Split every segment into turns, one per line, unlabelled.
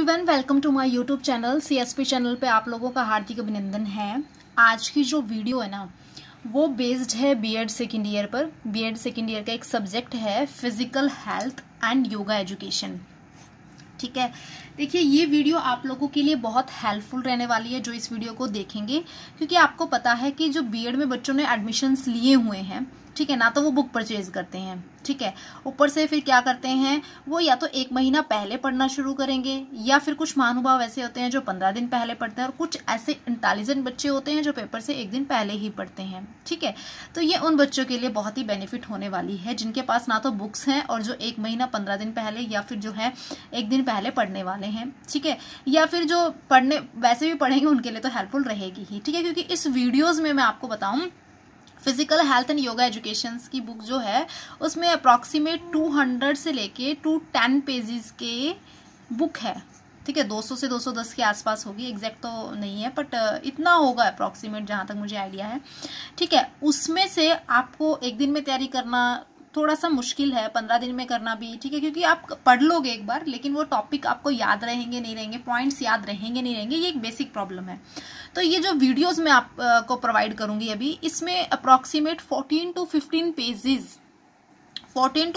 Everyone, welcome to my YouTube channel. CSP channel पे आप लोगों का हार्दिक अभिनंदन है। आज की जो वीडियो है ना, वो बेस्ड है बीएड सेकेंड ईयर पर। बीएड सेकेंड ईयर का एक सब्जेक्ट है physical health and yoga education. ठीक है, देखिए ये वीडियो आप लोगों के लिए बहुत हेल्पफुल रहने वाली है जो इस वीडियो को देखेंगे, क्योंकि आपको पता है कि जो बीएड में बच्चों ने एडमिशन्स लिए हुए हैं, ठीक है ना, तो वो बुक परचेज करते हैं। ठीक है, ऊपर से फिर क्या करते हैं, वो या तो 1 महीना पहले पढ़ना शुरू करेंगे, या फिर कुछ महानुभाव ऐसे होते हैं जो 15 दिन पहले पढ़ते हैं, और कुछ ऐसे इंटेलिजेंट बच्चे होते हैं जो पेपर से 1 दिन पहले ही पढ़ते हैं। ठीक है, तो ये उन बच्चों के लिए बहुत ही बेनिफिट होने वाली है जिनके पास ना तो बुक्स हैं और जो 1 महीना 15 दिन पहले या फिर जो है 1 दिन पहले पढ़ने वाले हैं। ठीक है, या फिर जो पढ़ने वैसे भी पढ़ेंगे उनके लिए तो हेल्पफुल रहेगी ही। ठीक है, क्योंकि इस वीडियोज में मैं आपको बताऊं, physical health and yoga education की बुक जो है उसमें अप्रॉक्सीमेट 200 से लेके 210 पेजेस के बुक है। ठीक है, 200 से 210 के आसपास होगी, एग्जैक्ट तो नहीं है, बट इतना होगा अप्रॉक्सीमेट जहां तक मुझे आइडिया है। ठीक है, उसमें से आपको 1 दिन में तैयारी करना थोड़ा सा मुश्किल है, 15 दिन में करना भी। ठीक है, क्योंकि आप पढ़ लोगे एक बार, लेकिन वो टॉपिक आपको याद रहेंगे नहीं रहेंगे, पॉइंट्स याद रहेंगे नहीं रहेंगे, ये एक बेसिक प्रॉब्लम है। तो ये जो वीडियोस मैं आपको प्रोवाइड करूंगी अभी, इसमें अप्रॉक्सीमेट 14 to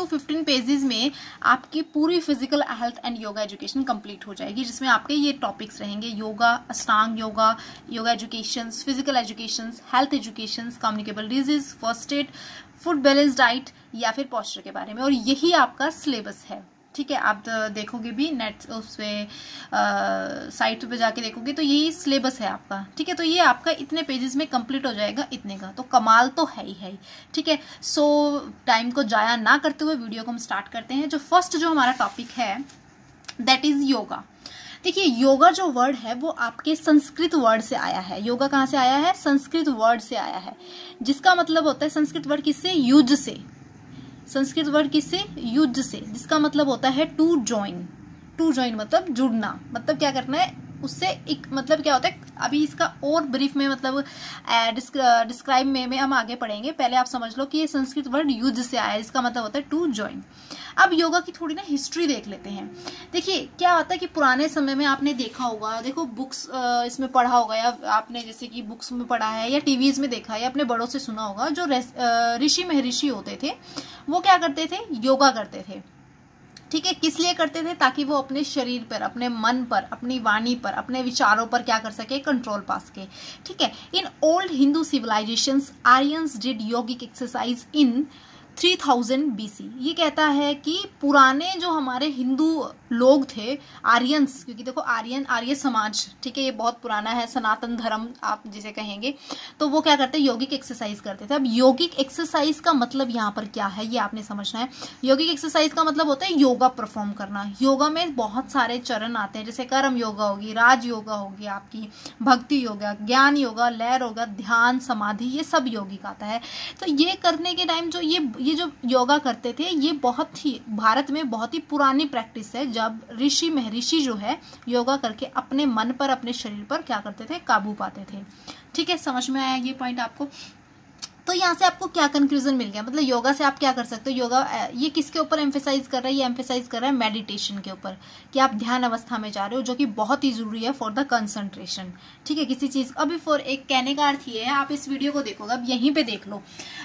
15 पेजेस में आपकी पूरी physical health and yoga education complete हो जाएगी, जिसमें आपके ये टॉपिक्स रहेंगे: योगा, अष्टांग yoga, yoga education, physical education, health education, communicable disease, first aid, food balance diet, या फिर पोस्चर के बारे में। और यही आपका सिलेबस है। ठीक है, आप देखोगे भी नेट उस पे साइट पे जाके देखोगे तो यही सिलेबस है आपका। ठीक है, तो ये आपका इतने पेजेस में कंप्लीट हो जाएगा, इतने का तो कमाल तो है ही है। ठीक है, सो टाइम को जाया ना करते हुए वीडियो को हम स्टार्ट करते हैं। जो फर्स्ट जो हमारा टॉपिक है दैट इज योगा। देखिए, योगा जो वर्ड है वो आपके संस्कृत वर्ड से आया है। योगा कहाँ से आया है? संस्कृत वर्ड से आया है, जिसका मतलब होता है, संस्कृत वर्ड किससे? युज से। संस्कृत वर्ड किससे? युज से, जिसका मतलब होता है टू ज्वाइन। टू ज्वाइन मतलब जुड़ना, मतलब क्या करना है उससे। एक मतलब क्या होता है, अभी इसका और ब्रीफ में मतलब डिस्क्राइब में हम आगे पढ़ेंगे। पहले आप समझ लो कि ये संस्कृत वर्ड युज से आया है, इसका मतलब होता है टू ज्वाइन। अब योगा की थोड़ी ना हिस्ट्री देख लेते हैं। देखिए क्या होता है कि पुराने समय में आपने देखा होगा, देखो बुक्स इसमें पढ़ा होगा, या आपने जैसे कि बुक्स में पढ़ा है या टीवीज में देखा है या अपने बड़ों से सुना होगा, जो ऋषि महर्षि होते थे वो क्या करते थे? योगा करते थे। ठीक है, किस लिए करते थे? ताकि वो अपने शरीर पर, अपने मन पर, अपनी वाणी पर, अपने विचारों पर क्या कर सके? कंट्रोल पा सके। ठीक है, in old Hindu civilisations Aryans did yogic exercise in 3000 BC। ये कहता है कि पुराने जो हमारे हिंदू लोग थे, आर्यंस, क्योंकि देखो आर्य समाज, ठीक है, ये बहुत पुराना है, सनातन धर्म आप जिसे कहेंगे, तो वो क्या करते हैं? योगिक एक्सरसाइज करते थे। अब योगिक एक्सरसाइज का मतलब यहाँ पर क्या है ये आपने समझना है। योगिक एक्सरसाइज का मतलब होता है योगा परफॉर्म करना। योगा में बहुत सारे चरण आते हैं, जैसे कर्म योगा होगी, राज योगा होगी, आपकी भक्ति योगा, ज्ञान योगा, लय योगा, ध्यान, समाधि, ये सब योगिक आता है। तो ये करने के टाइम जो ये जो योगा करते थे, ये बहुत ही भारत में बहुत ही पुरानी प्रैक्टिस है, जब ऋषि महर्षि जो है योगा करके अपने मन पर, अपने शरीर पर क्या करते थे? काबू पाते थे। ठीक है, समझ में आया ये पॉइंट आपको? तो यहाँ से आपको क्या कंक्लूजन मिल गया? मतलब योगा से आप क्या कर सकते हो? योगा ये किसके ऊपर एम्फेसाइज कर रहा है? ये एम्फेसाइज कर रहा है मेडिटेशन के ऊपर, कि आप ध्यान अवस्था में जा रहे हो, जो कि बहुत ही जरूरी है फॉर द कंसंट्रेशन। ठीक है, किसी चीज अभी फॉर एक कहने का अर्थ ये है, आप इस वीडियो को देखोगे, अब यहीं पे देख लो,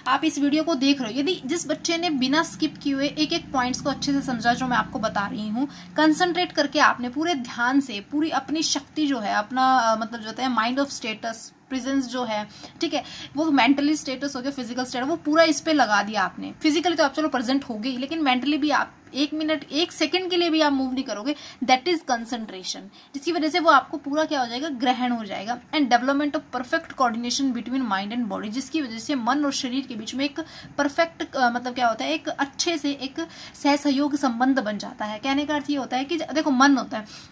आप इस वीडियो को देख रहे हो, यदि जिस बच्चे ने बिना स्किप किए हुए एक एक पॉइंट्स को अच्छे से समझा, जो मैं आपको बता रही हूँ, कंसंट्रेट करके आपने पूरे ध्यान से पूरी अपनी शक्ति जो है, अपना मतलब जो होता है माइंड ऑफ स्टेटस, प्रेजेंस जो है, ठीक है, वो मेंटली स्टेटस हो गया, फिजिकल स्टेटस, वो पूरा इस पे लगा दिया आपने। फिजिकली तो आप चलो प्रेजेंट हो गई, लेकिन मेंटली भी आप 1 मिनट 1 सेकंड के लिए भी आप मूव नहीं करोगे, दैट इज कंसंट्रेशन, जिसकी वजह से वो आपको पूरा क्या हो जाएगा? ग्रहण हो जाएगा। And development of perfect coordination between mind and body, जिसकी वजह से मन और शरीर के बीच में एक परफेक्ट मतलब क्या होता है? एक अच्छे से एक सहसहयोग संबंध बन जाता है। कहने का अर्थ ये होता है कि देखो मन होता है,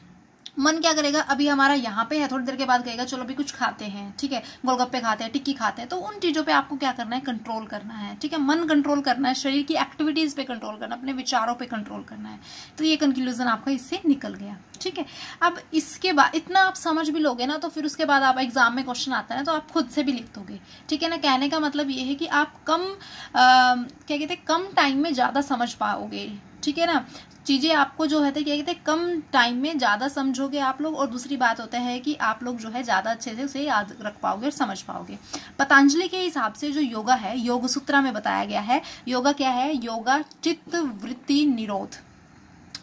मन क्या करेगा? अभी हमारा यहाँ पे है, थोड़ी देर के बाद कहेगा चलो अभी कुछ खाते हैं, ठीक है, गोलगप्पे खाते हैं, टिक्की खाते हैं। तो उन चीजों पे आपको क्या करना है? कंट्रोल करना है। ठीक है, मन कंट्रोल करना है, शरीर की एक्टिविटीज पे कंट्रोल करना, अपने विचारों पे कंट्रोल करना है। तो ये कंक्लूजन आपका इससे निकल गया। ठीक है, अब इसके बाद इतना आप समझ भी लोगे ना, तो फिर उसके बाद आप एग्जाम में क्वेश्चन आता है तो आप खुद से भी लिख दोगे। ठीक है ना, कहने का मतलब ये है कि आप कम क्या कहते हैं, कम टाइम में ज्यादा समझ पाओगे। ठीक है ना। चीजें आपको जो है क्या कहते हैं कम टाइम में ज्यादा समझोगे आप लोग, और दूसरी बात होता है कि आप लोग जो है ज्यादा अच्छे से उसे याद रख पाओगे और समझ पाओगे। पतंजलि के हिसाब से जो योगा है, योग सूत्रा में बताया गया है, योगा क्या है, योगा चित्त वृत्ति निरोध।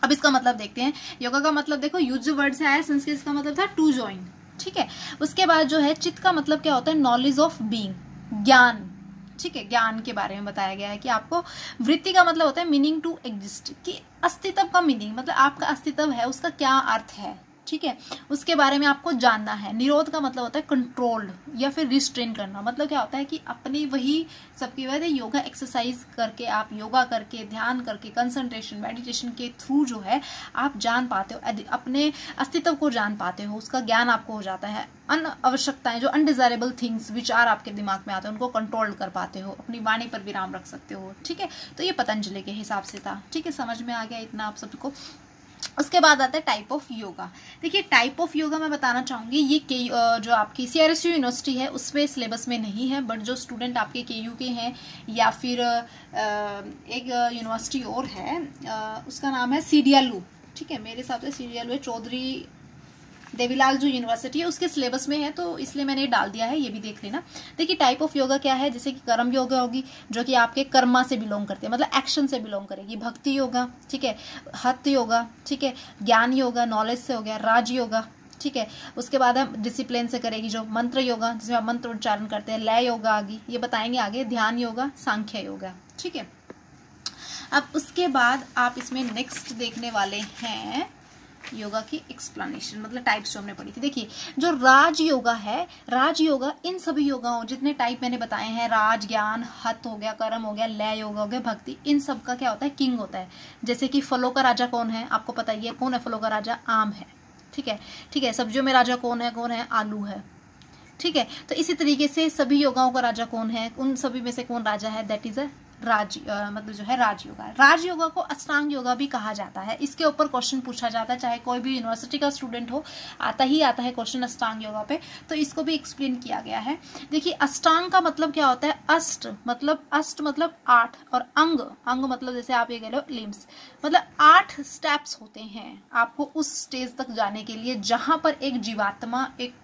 अब इसका मतलब देखते हैं। योगा का मतलब देखो, यूज वर्ड से आया, संस्कृत इसका मतलब था टू जॉइन, ठीक है। उसके बाद जो है चित्त का मतलब क्या होता है, नॉलेज ऑफ बीइंग, ज्ञान, ठीक है, ज्ञान के बारे में बताया गया है कि आपको। वृत्ति का मतलब होता है मीनिंग टू एग्जिस्ट, कि अस्तित्व का मीनिंग, मतलब आपका अस्तित्व है उसका क्या अर्थ है, ठीक है, उसके बारे में आपको जानना है। निरोध का मतलब होता है कंट्रोल या फिर रिस्ट्रेन करना, मतलब क्या होता है कि अपनी वही सबकी वजह से योगा एक्सरसाइज करके, आप योगा करके, ध्यान करके, कंसंट्रेशन, मेडिटेशन के थ्रू जो है आप जान पाते हो, अपने अस्तित्व को जान पाते हो, उसका ज्ञान आपको हो जाता है। अनावश्यकताएं, जो अनडिजायरेबल थिंग्स, विचार आपके दिमाग में आते हैं, उनको कंट्रोल कर पाते हो, अपनी वाणी पर विराम रख सकते हो, ठीक है। तो ये पतंजलि के हिसाब से था, ठीक है, समझ में आ गया इतना आप सबको। उसके बाद आता है टाइप ऑफ योगा। देखिए टाइप ऑफ योगा मैं बताना चाहूंगी, ये जो आपकी CRSU यूनिवर्सिटी है उसमें सिलेबस में नहीं है, बट जो स्टूडेंट आपके KU के हैं या फिर एक यूनिवर्सिटी और है, उसका नाम है CDLU, ठीक है, मेरे हिसाब से CDLU है, चौधरी देवीलाल जो यूनिवर्सिटी है उसके सिलेबस में है, तो इसलिए मैंने डाल दिया है, ये भी देख लेना। देखिए टाइप ऑफ योगा क्या है, जैसे कि कर्म योगा होगी जो कि आपके कर्मा से बिलोंग करते हैं, मतलब एक्शन से बिलोंग करेगी। भक्ति योगा, ठीक है, हठ योगा, ठीक है, ज्ञान योगा नॉलेज से हो गया, राज योगा, ठीक है। उसके बाद हम डिसिप्लिन से करेगी जो मंत्र योगा, जिसमें आप मंत्र उच्चारण करते हैं, लय योगा आगे, ये बताएंगे आगे, ध्यान योगा, सांख्य योगा, ठीक है। अब उसके बाद आप इसमें नेक्स्ट देखने वाले हैं योगा की एक्सप्लेनेशन, मतलब टाइप्स जो हमने पढ़ी थी। देखिए जो राज योगा है, राज योगा इन सभी योगाओं, जितने टाइप मैंने बताए हैं, राज, ज्ञान, हठ हो गया, कर्म हो गया, लय योगा हो गया, भक्ति, इन सब का क्या होता है, किंग होता है। जैसे कि फलों का राजा कौन है, आपको पता ही है कौन है फलों का राजा, आम है, ठीक है, ठीक है। सब्जियों में राजा कौन है, आलू है, ठीक है। तो इसी तरीके से सभी योगाओं का राजा कौन है, उन सभी में से कौन राजा है, दैट इज अ मतलब जो है राजयोगा। राजयोगा को अष्टांग योगा भी कहा जाता है। इसके ऊपर क्वेश्चन पूछा जाता है, चाहे कोई भी यूनिवर्सिटी का स्टूडेंट हो, आता है क्वेश्चन अष्टांग योगा पे, तो इसको भी एक्सप्लेन किया गया है। देखिए अष्टांग का मतलब क्या होता है, अष्ट मतलब 8, और अंग मतलब जैसे आप ये कह लो लिम्स, मतलब 8 स्टेप्स होते हैं आपको उस स्टेज तक जाने के लिए जहां पर एक जीवात्मा, एक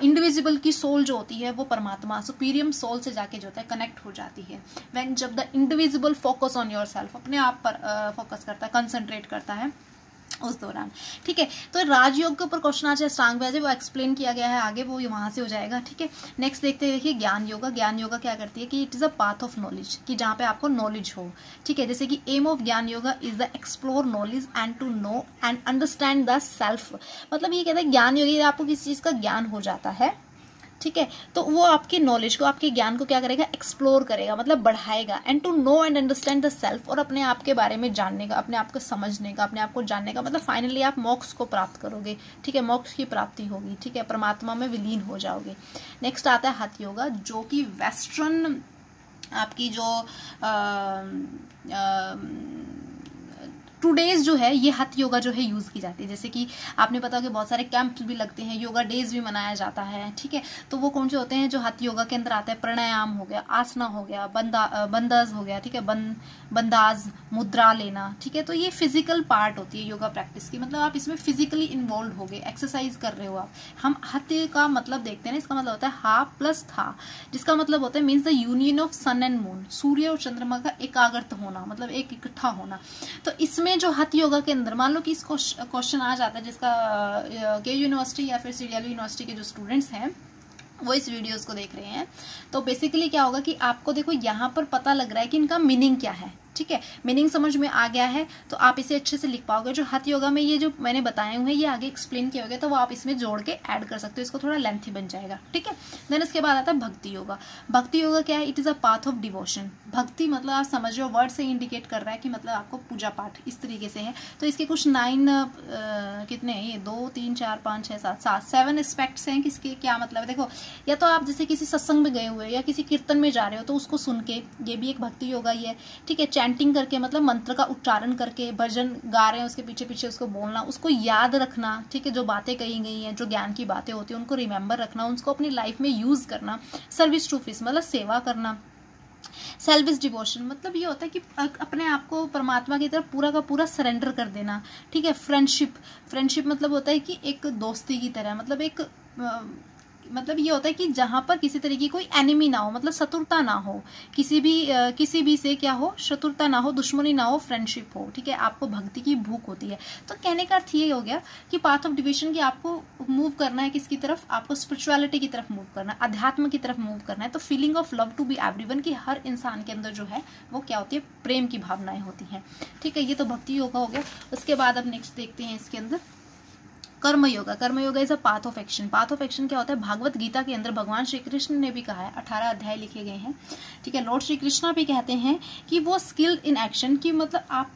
इंडिविजुअल की सोल जो होती है वो परमात्मा सुपीरियम सोल से जाके जो होता है कनेक्ट हो जाती है। व्हेन जब the individual focus on yourself, अपने आप पर फोकस करता है, कंसंट्रेट करता है उस दौरान, ठीक है। तो राजयोग के ऊपर क्वेश्चन आ जाए, अष्टांग व्याज वो एक्सप्लेन किया गया है आगे, वो वहां से हो जाएगा, ठीक है। नेक्स्ट देखते हैं, देखिए ज्ञान योगा। ज्ञान योगा क्या करती है कि it is a path of knowledge, कि जहाँ पे आपको नॉलेज हो, ठीक है। जैसे कि aim of gyan yoga is the explore knowledge and to know and understand the self, मतलब ये कहते हैं ज्ञान योगा, आपको किसी चीज का ज्ञान हो जाता है, ठीक है, तो वो आपकी नॉलेज को, आपके ज्ञान को क्या करेगा, एक्सप्लोर करेगा, मतलब बढ़ाएगा। And to know and understand the self, और अपने आप के बारे में जानने का, अपने आप को समझने का, अपने आप को जानने का, मतलब फाइनली आप मोक्ष को प्राप्त करोगे, ठीक है, मोक्ष की प्राप्ति होगी, ठीक है, परमात्मा में विलीन हो जाओगे। नेक्स्ट आता है हठ योगा, जो कि वेस्टर्न आपकी जो टूडेज जो है ये हठ योगा जो है यूज की जाती है। जैसे कि आपने पता कि बहुत सारे कैंप्स भी लगते हैं, योगा डेज भी मनाया जाता है, ठीक है। तो वो कौन से होते हैं जो हठ योगा के अंदर आते हैं, प्राणायाम हो गया, आसना हो गया, बंदाज हो गया, ठीक है, बंदाज, मुद्रा लेना, ठीक है। तो ये फिजिकल पार्ट होती है योगा प्रैक्टिस की, मतलब आप इसमें फिजिकली इन्वॉल्व हो गए, एक्सरसाइज कर रहे हो आप। हम हठ का मतलब देखते हैं ना, इसका मतलब होता है हा प्लस था, जिसका मतलब होता है means the union of sun and moon, सूर्य और चंद्रमा का एकाग्रत होना, मतलब एक इकट्ठा होना। तो इसमें जो हठ योगा के अंदर मान लो कि इस क्वेश्चन आ जाता है, जिसका के यूनिवर्सिटी या फिर CDLU यूनिवर्सिटी के जो स्टूडेंट्स हैं वो इस वीडियोस को देख रहे हैं, तो बेसिकली क्या होगा कि आपको देखो यहाँ पर पता लग रहा है कि इनका मीनिंग क्या है, ठीक है, मीनिंग समझ में आ गया है तो आप इसे अच्छे से लिख पाओगे। जो हठ योगा में ये जो मैंने बताए हुए हैं ये आगे एक्सप्लेन किया होगा, तो वो आप इसमें जोड़ के ऐड कर सकते हो, इसको थोड़ा लेंथी बन जाएगा, ठीक है। देन इसके बाद आता है भक्ति योगा। भक्ति योगा क्या है, it is a path of devotion. भक्ति मतलब आप समझ रहे हो, वर्ड से इंडिकेट कर रहा है कि मतलब आपको पूजा पाठ इस तरीके से है। तो इसके कुछ 9 कितने हैं ये, 2 3 4 5 6 7 7 एस्पेक्ट्स हैं। किसके क्या मतलब है, देखो या तो आप जैसे किसी सत्संग में गए हुए या किसी कीर्तन में जा रहे हो तो उसको सुन के, ये भी एक भक्ति योगा ही है, ठीक है। चैंटिंग करके मतलब मंत्र का उच्चारण करके, भजन गा रहे हैं उसके पीछे पीछे उसको बोलना, उसको याद रखना, ठीक है, जो बातें कही गई हैं, जो ज्ञान की बातें होती हैं उनको रिमेंबर रखना, उनको अपनी लाइफ में यूज करना। सर्विस टू फिस मतलब सेवा करना, सेल्फिश डिवोशन मतलब ये होता है कि अपने आप को परमात्मा की तरफ पूरा का पूरा सरेंडर कर देना, ठीक है। फ्रेंडशिप मतलब होता है कि एक दोस्ती की तरह, मतलब एक मतलब ये होता है कि जहां पर किसी तरीके की कोई एनिमी ना हो, मतलब शत्रुता ना हो, किसी भी से क्या हो, शत्रुता ना हो, दुश्मनी ना हो, फ्रेंडशिप हो, ठीक है। आपको भक्ति की भूख होती है। तो कहने का अर्थ ये हो गया कि पाथ ऑफ डिविजन की आपको मूव करना है किसकी तरफ, आपको स्पिरिचुअलिटी की तरफ मूव करना है, अध्यात्म की तरफ मूव करना है। तो feeling of love to be everyone की हर इंसान के अंदर जो है वो क्या होती है, प्रेम की भावनाएं होती हैं, ठीक है। ये तो भक्ति योगा हो गया। उसके बाद अब नेक्स्ट देखते हैं इसके अंदर कर्म योगा। कर्म yoga is a path of action. Path of action क्या होता है, भागवत गीता के अंदर भगवान श्री कृष्ण ने भी कहा है, 18 अध्याय लिखे गए हैं, ठीक है। लॉर्ड श्री कृष्णा भी कहते हैं कि वो स्किल इन एक्शन की मतलब आप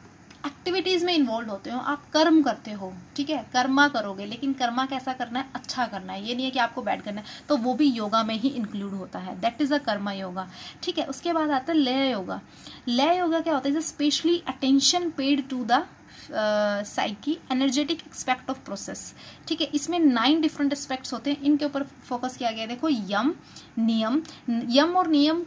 एक्टिविटीज में इन्वॉल्व होते हो, आप कर्म करते हो, ठीक है। कर्मा करोगे, लेकिन कर्मा कैसा करना है, अच्छा करना है, ये नहीं है कि आपको बैड करना है, तो वो भी योगा में ही इंक्लूड होता है, that is a Karma yoga, ठीक है। उसके बाद आता है लय योगा। लय योगा क्या होता है, specially attention paid to the psyche energetic expect of process, ठीक है। इसमें 9 डिफरेंट एस्पेक्ट्स होते हैं, इनके ऊपर फोकस किया गया है। देखो यम और नियम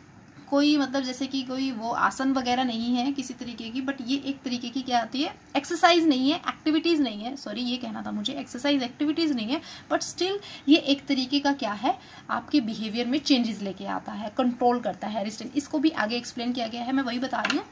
कोई मतलब जैसे कि कोई वो आसन वगैरह नहीं है किसी तरीके की, बट ये एक तरीके की क्या आती है, एक्सरसाइज नहीं है, एक्टिविटीज नहीं है, सॉरी ये कहना था मुझे, एक्सरसाइज एक्टिविटीज नहीं है, बट स्टिल ये एक तरीके का क्या है, आपके बिहेवियर में चेंजेस लेके आता है, कंट्रोल करता है, रिस्ट्रेन। इसको भी आगे एक्सप्लेन किया गया है, मैं वही बता रही हूँ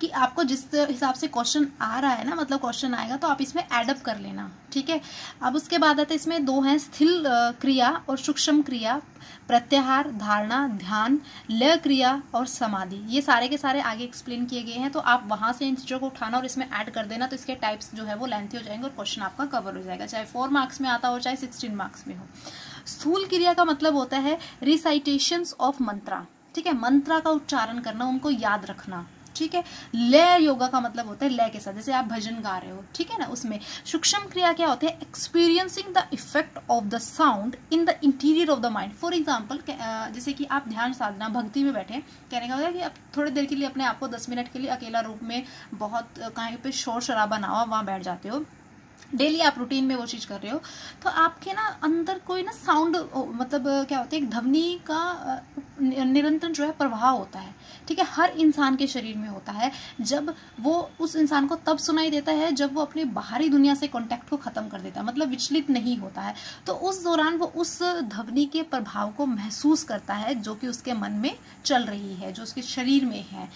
कि आपको जिस हिसाब से क्वेश्चन आ रहा है ना, मतलब क्वेश्चन आएगा तो आप इसमें एडअप कर लेना, ठीक है। अब उसके बाद आते हैं इसमें 2 हैं, स्थिर क्रिया और सूक्ष्म क्रिया, प्रत्याहार, धारणा, ध्यान, लय क्रिया और समाधि। ये सारे के सारे आगे एक्सप्लेन किए गए हैं, तो आप वहां से इन चीजों को उठाना और इसमें ऐड कर देना, तो इसके टाइप्स जो है वो लेंथी हो जाएंगे और क्वेश्चन आपका कवर हो जाएगा, चाहे 4 मार्क्स में आता हो चाहे 16 मार्क्स में हो। स्थूल क्रिया का मतलब होता है रिसाइटेशंस ऑफ मंत्रा, ठीक है, मंत्रा का उच्चारण करना, उनको याद रखना, ठीक है। लय योगा का मतलब होता है लय के साथ, जैसे आप भजन गा रहे हो, ठीक है ना। उसमें सूक्ष्म क्रिया क्या होती है, experiencing the effect of the sound in the interior of the mind. For example जैसे कि आप ध्यान साधना भक्ति में बैठे, कहने का होता है कि आप थोड़ी देर के लिए अपने आप को 10 मिनट के लिए अकेला रूम में बहुत कहीं पे शोर शराबा ना हो वहां बैठ जाते हो, डेली आप रूटीन में वो चीज कर रहे हो, तो आपके ना अंदर कोई ना साउंड मतलब क्या होता है, एक ध्वनि का निरंतर जो है प्रवाह होता है, ठीक है। हर इंसान के शरीर में होता है, जब वो उस इंसान को तब सुनाई देता है जब वो अपनी बाहरी दुनिया से कांटेक्ट को खत्म कर देता है, मतलब विचलित नहीं होता है, तो उस दौरान वो उस ध्वनि के प्रभाव को महसूस करता है जो कि उसके मन में चल रही है, जो उसके शरीर में है।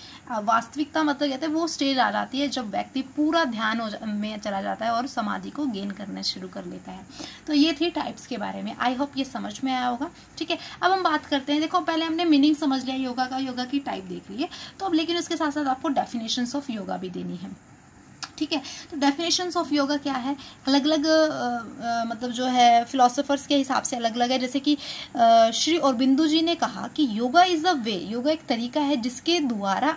वास्तविकता मतलब कहते हैं वो स्टेज आ जाती है जब व्यक्ति पूरा ध्यान में चला जाता है और समाधि को गेन करना शुरू कर लेता है। तो ये थी टाइप्स के बारे में, आई होप ये समझ में आया होगा, ठीक है। अब हम बात करते हैं, देखो पहले हमने मीनिंग समझ लिया योगा का, योगा की टाइप देख लिए, तो अब लेकिन उसके साथ साथ आपको डेफिनेशंस ऑफ योगा भी देनी है, ठीक है। तो डेफिनेशंस ऑफ योगा क्या है, अलग अलग मतलब जो है फिलोसोफर्स के हिसाब से अलग अलग है। जैसे कि श्री औरबिंदु जी ने कहा कि yoga is the way, yoga एक तरीका है जिसके द्वारा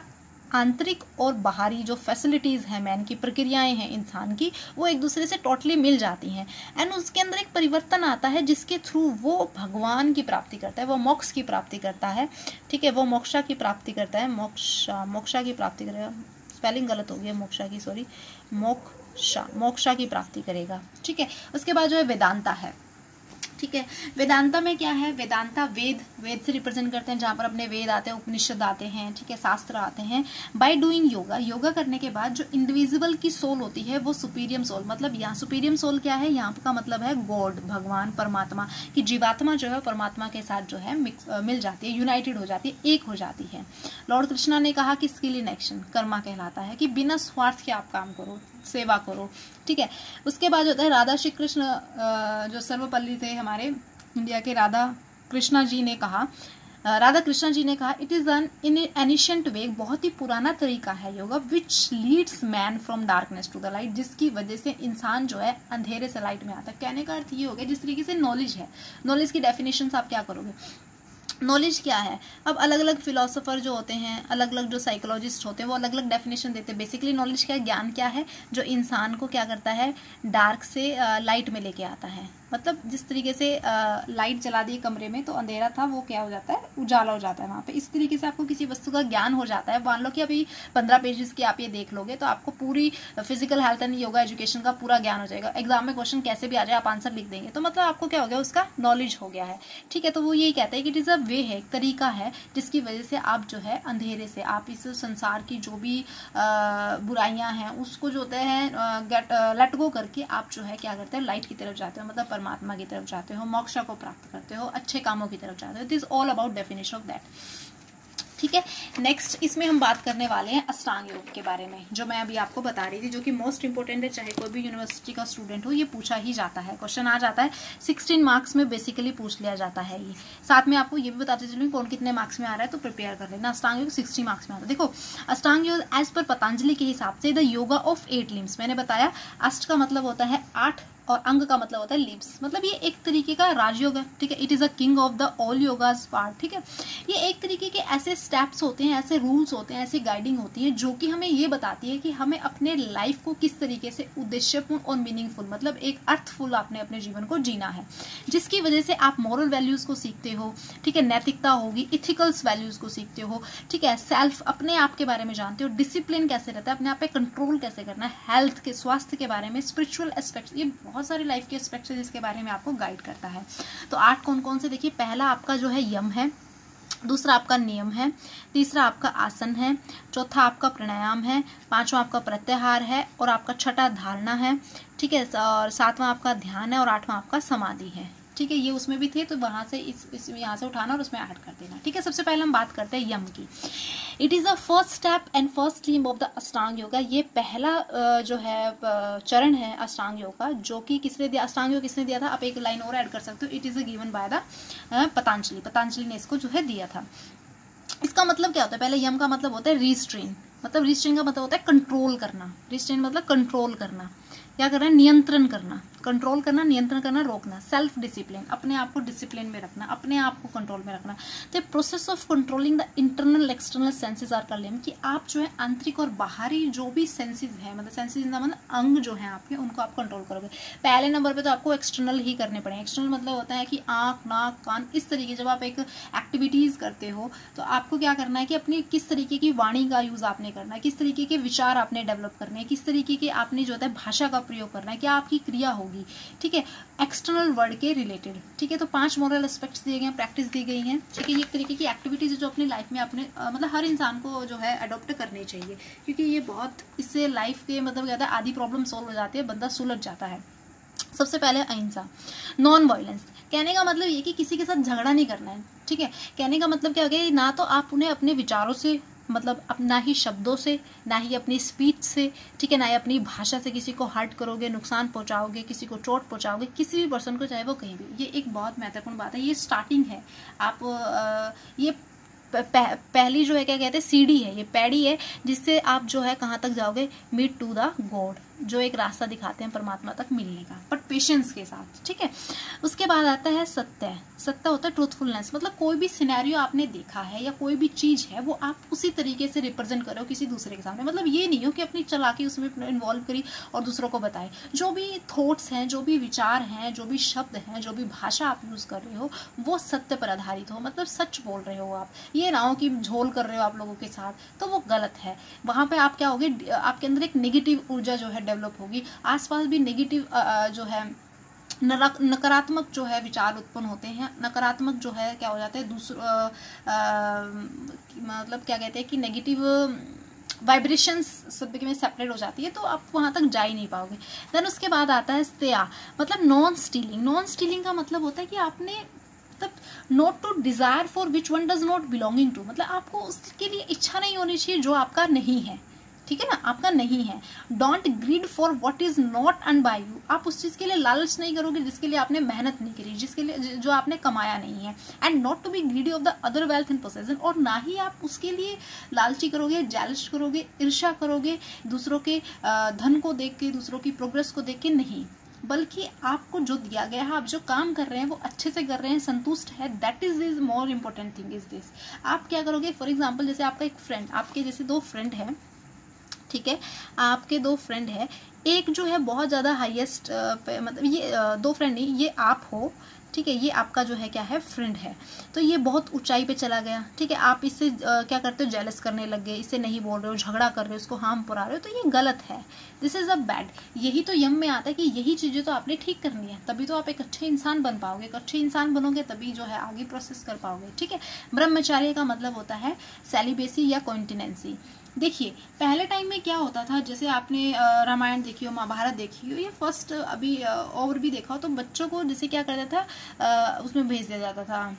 आंतरिक और बाहरी जो फैसिलिटीज हैं, मैन की प्रक्रियाएं हैं इंसान की, वो एक दूसरे से टोटली मिल जाती हैं, एंड उसके अंदर एक परिवर्तन आता है जिसके थ्रू वो भगवान की प्राप्ति करता है, वो मोक्ष की प्राप्ति करता है, ठीक है। वो मोक्षा की प्राप्ति करता है, मोक्षा की प्राप्ति करेगा, स्पेलिंग गलत हो गया, मोक्षा की, सॉरी, मोक्षा की प्राप्ति करेगा, ठीक है। उसके बाद जो है वेदांता है, ठीक है। वेदांता में क्या है, वेदांता वेद से रिप्रेजेंट करते हैं, जहाँ पर अपने वेद आते हैं, उपनिषद आते हैं, ठीक है, शास्त्र आते हैं। बाय डूइंग योगा करने के बाद जो इंडिविजुअल की सोल होती है वो सुपीरियम सोल, मतलब यहाँ सुपीरियम सोल क्या है, यहाँ का मतलब है गॉड, भगवान, परमात्मा की जीवात्मा जो है परमात्मा के साथ जो है मिल जाती है, यूनाइटेड हो जाती है, एक हो जाती है। लॉर्ड कृष्णा ने कहा कि स्किल इन एक्शन कर्मा कहलाता है, कि बिना स्वार्थ के आप काम करो, सेवा करो, ठीक है। उसके बाद होता है राधा श्री कृष्ण, जो सर्वपल्ली थे हमारे इंडिया के, राधा कृष्णा जी ने कहा it is an ancient way, बहुत ही पुराना तरीका है yoga, which leads man from darkness to the light, जिसकी वजह से इंसान जो है अंधेरे से लाइट में आता है। कहने का अर्थ ये हो गया, जिस तरीके से नॉलेज है, नॉलेज की डेफिनेशन आप क्या करोगे, नॉलेज क्या है। अब अलग अलग फिलोसोफर जो होते हैं, अलग अलग जो साइकोलॉजिस्ट होते हैं, वो अलग अलग डेफिनेशन देते हैं। बेसिकली नॉलेज क्या है, ज्ञान क्या है, जो इंसान को क्या करता है, डार्क से लाइट में लेके आता है, मतलब जिस तरीके से लाइट जला दी कमरे में तो अंधेरा था वो क्या हो जाता है, उजाला हो जाता है वहाँ पे। इस तरीके से आपको किसी वस्तु का ज्ञान हो जाता है। मान लो कि अभी 15 पेजेस की आप ये देख लोगे तो आपको पूरी physical health and yoga education का पूरा ज्ञान हो जाएगा। एग्जाम में क्वेश्चन कैसे भी आ जाए आप आंसर लिख देंगे, तो मतलब आपको क्या हो गया, उसका नॉलेज हो गया है। ठीक है, तो वो यही कहते हैं कि इट इज़ अ वे है, एक तरीका है जिसकी वजह से आप जो है अंधेरे से, आप इस संसार की जो भी बुराइयां हैं उसको जो होते हैं लेट गो करके आप जो है क्या करते हैं, लाइट की तरफ जाते हो, मतलब परमात्मा की तरफ जाते हो, मोक्ष को प्राप्त करते हो, अच्छे कामों की तरफ जाते हो। This all about definition of that. ठीक है, नेक्स्ट इसमें हम बात करने वाले हैं अष्टांग योग के बारे में, जो मैं अभी आपको बता रही थी, जो कि मोस्ट इंपोर्टेंट है, चाहे कोई भी यूनिवर्सिटी का स्टूडेंट हो, ये पूछा ही जाता है, क्वेश्चन आ जाता है, 16 मार्क्स में बेसिकली पूछ लिया जाता है ये। साथ में आपको ये भी बताते चलूँ कौन कितने मार्क्स में आ रहा है, तो प्रिपेयर कर लेना। अष्टांग योग 60 मार्क्स में आता है। देखो, अष्टांग योग एज पर पतंजलि के हिसाब से द योगा ऑफ 8 लिम्स, मैंने बताया अष्ट का मतलब होता है 8 और अंग का मतलब होता है लिम्स, मतलब ये एक तरीके का राजयोग है। ठीक है, it is a king of the all yogas part. ठीक है, ये एक तरीके के ऐसे स्टेप्स होते हैं, ऐसे रूल्स होते हैं, ऐसी गाइडिंग होती है जो कि हमें ये बताती है कि हमें अपने लाइफ को किस तरीके से उद्देश्यपूर्ण और मीनिंगफुल, मतलब एक अर्थफुल आपने अपने जीवन को जीना है, जिसकी वजह से आप मॉरल वैल्यूज को सीखते हो। ठीक है, नैतिकता होगी, इथिकल्स वैल्यूज को सीखते हो। ठीक है, सेल्फ, अपने आप के बारे में जानते हो, डिसिप्लिन कैसे रहता है, अपने आप पे कंट्रोल कैसे करना है, हेल्थ के, स्वास्थ्य के बारे में, स्पिरिचुअल एस्पेक्ट्स, ये बहुत सारे लाइफ के एस्पेक्ट्स है जिसके बारे में आपको गाइड करता है। तो 8 कौन कौन से, देखिए, पहला आपका जो है यम है, दूसरा आपका नियम है, तीसरा आपका आसन है, चौथा आपका प्राणायाम है, पांचवा आपका प्रत्याहार है, और आपका छठा धारणा है। ठीक है, और सातवां आपका ध्यान है, और आठवां आपका समाधि है। ठीक है, ये उसमें भी थे तो वहां से इस यहाँ से उठाना और उसमें ऐड कर देना। ठीक है, सबसे पहले हम बात करते हैं यम की। It is the first step and first limb of the अष्टांग योगा। ये पहला जो है चरण है अष्टांग योग का, जो कि किसने दिया, अष्टांग योग किसने दिया था, आप एक लाइन और ऐड कर सकते हो, it is given by the Patanjali ने इसको जो है दिया था। इसका मतलब क्या होता है, पहले यम का मतलब होता है रिस्ट्रेन, मतलब रिस्ट्रेन का मतलब होता है कंट्रोल करना, रिस्ट्रेन मतलब कंट्रोल करना, क्या करना है, नियंत्रण करना, कंट्रोल करना, नियंत्रण करना, रोकना, सेल्फ डिसिप्लिन, अपने आप को डिसिप्लिन में रखना, अपने आप को कंट्रोल में रखना। तो process of controlling the internal external senses are called, कि आप जो है आंतरिक और बाहरी जो भी सेंसेस है, मतलब सेंसेस मतलब अंग जो है आपके, उनको आप कंट्रोल करोगे। पहले नंबर पे तो आपको एक्सटर्नल ही करने पड़ेंगे। एक्सटर्नल मतलब होता है कि आंख, नाक, कान, इस तरीके जब आप एक एक्टिविटीज करते हो तो आपको क्या करना है कि अपनी किस तरीके की वाणी का यूज आपने करना है, किस तरीके के विचार आपने डेवलप करने हैं, किस तरीके के आपने जो है भाषा का प्रयोग करना है, क्या आपकी क्रिया होगी। ठीक है, एक्सटर्नल वर्ल्ड के रिलेटेड। ठीक है, तो 5 मॉरल एस्पेक्ट्स दिए गए हैं, प्रैक्टिस दी गई हैं। ठीक है, ये एक तरीके की एक्टिविटीज जो अपनी लाइफ में अपने मतलब हर इंसान को जो है अडॉप्ट करनी चाहिए, क्योंकि ये बहुत, इससे लाइफ के मतलब क्या होता है, आधी प्रॉब्लम सॉल्व हो जाती है, बंदा सुलझ जाता है। सबसे पहले अहिंसा, नॉन वायलेंस। कहने का मतलब ये कि किसी के साथ झगड़ा नहीं करना है। ठीक है, कहने का मतलब क्या हो गया, ना तो आप उन्हें अपने विचारों से, मतलब ना ही शब्दों से, ना ही अपनी स्पीच से, ठीक है, ना ही अपनी भाषा से किसी को हर्ट करोगे, नुकसान पहुंचाओगे, किसी को चोट पहुंचाओगे, किसी भी पर्सन को, चाहे वो कहीं भी। ये एक बहुत महत्वपूर्ण बात है, ये स्टार्टिंग है। आप ये पहली जो है क्या कहते हैं, सीढ़ी है, ये पैड़ी है, जिससे आप जो है कहाँ तक जाओगे, मीट टू द गॉड, जो एक रास्ता दिखाते हैं परमात्मा तक मिलने का, बट पेशेंस के साथ। ठीक है, उसके बाद आता है सत्य। सत्य होता है ट्रूथफुलनेस, मतलब कोई भी सिनेरियो आपने देखा है या कोई भी चीज है वो आप उसी तरीके से रिप्रेजेंट करो किसी दूसरे के सामने। मतलब ये नहीं हो कि अपनी चालाकी उसमें इन्वॉल्व करी और दूसरों को बताए। जो भी थॉट्स हैं, जो भी विचार हैं, जो भी शब्द हैं, जो भी भाषा आप यूज कर रहे हो, वो सत्य पर आधारित हो, मतलब सच बोल रहे हो आप। ये ना हो कि झोल कर रहे हो आप लोगों के साथ, तो वो गलत है। वहां पे आप क्या होगे, आपके अंदर एक नेगेटिव ऊर्जा जो है डेवलप होगी, आसपास भी नेगेटिव जो है नकारात्मक जो है विचार उत्पन्न होते हैं। नकारात्मक जो है क्या हो जाता है, मतलब क्या कहते हैं कि नेगेटिव वाइब्रेशंस सब में सेपरेट हो जाती है, तो आप वहां तक जा ही नहीं पाओगे। देन उसके बाद आता है स्तेया, मतलब नॉन स्टीलिंग। नॉन स्टीलिंग का मतलब होता है कि आपने मतलब not to desire for which one does not belonging to, मतलब आपको उसके लिए इच्छा नहीं होनी चाहिए जो आपका नहीं है। ठीक है ना, आपका नहीं है। Don't greed for what is not earn by you, आप उस चीज के लिए लालच नहीं करोगे जिसके लिए आपने मेहनत नहीं करी, जिसके लिए जो आपने कमाया नहीं है। And not to be greedy of the other wealth and possession, और ना ही आप उसके लिए लालची करोगे, जेलस करोगे, ईर्ष्या करोगे दूसरों के धन को देख के, दूसरों की प्रोग्रेस को देख के, नहीं, बल्कि आपको जो दिया गया है, आप जो काम कर रहे हैं वो अच्छे से कर रहे हैं, संतुष्ट है, that is more important thing is this. आप क्या करोगे, फॉर एग्जाम्पल जैसे आपका एक फ्रेंड, आपके जैसे 2 फ्रेंड है, ठीक है, आपके 2 फ्रेंड है, एक जो है बहुत ज़्यादा हाईएस्ट मतलब ये 2 फ्रेंड नहीं, ये आप हो, ठीक है, ये आपका जो है क्या है फ्रेंड है, तो ये बहुत ऊंचाई पे चला गया, ठीक है, आप इससे क्या करते हो, जेलस करने लग गए, इससे नहीं बोल रहे हो, झगड़ा कर रहे हो, इसको हार्म पहुंचा रहे हो, तो ये गलत है, दिस इज अ बैड। यही तो यम में आता है कि यही चीज़ें तो आपने ठीक करनी है, तभी तो आप एक अच्छे इंसान बन पाओगे, एक अच्छे इंसान बनोगे तभी जो है आगे प्रोसेस कर पाओगे, ठीक है। ब्रह्मचर्य का मतलब होता है सेलिबेसी या कॉन्टिनेंसी। देखिए पहले टाइम में क्या होता था, जैसे आपने रामायण देखी हो, महाभारत देखी हो, या फर्स्ट अभी और भी देखा हो, तो बच्चों को जैसे क्या करता था, उसमें भेज दिया जाता था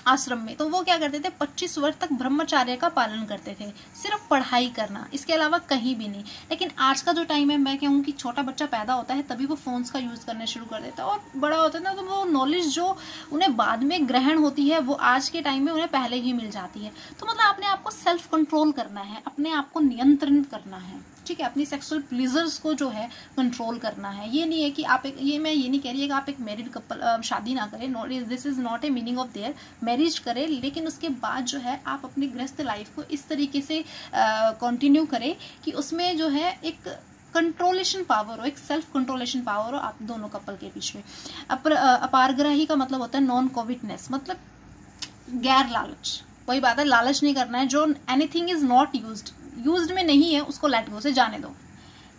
आश्रम में, तो वो क्या करते थे 25 वर्ष तक ब्रह्मचर्य का पालन करते थे, सिर्फ पढ़ाई करना, इसके अलावा कहीं भी नहीं। लेकिन आज का जो टाइम है, मैं कहूँ कि छोटा बच्चा पैदा होता है तभी वो फोन्स का यूज़ करना शुरू कर देता है, और बड़ा होता है ना तो वो नॉलेज जो उन्हें बाद में ग्रहण होती है वो आज के टाइम में उन्हें पहले ही मिल जाती है। तो मतलब अपने आप को सेल्फ कंट्रोल करना है, अपने आप को नियंत्रित करना है, ठीक है, अपनी सेक्सुअल प्लीजर्स को जो है कंट्रोल करना है। ये नहीं है कि आप एक, ये मैं ये नहीं कह रही है कि आप एक मैरिड कपल शादी ना करें, this is not a meaning of their, marriage करें, लेकिन उसके बाद जो है आप अपनी गृहस्थ लाइफ को इस तरीके से कंटिन्यू करें कि उसमें जो है एक कंट्रोलेशन पावर हो, एक सेल्फ कंट्रोलेशन पावर हो आप दोनों कपल के बीच में। अपारग्राही का मतलब होता है नॉन कोविटनेस, मतलब गैर लालच, वही बात है, लालच नहीं करना है, जो एनीथिंग इज नॉट यूज्ड में नहीं है उसको लेट गो से जाने दो,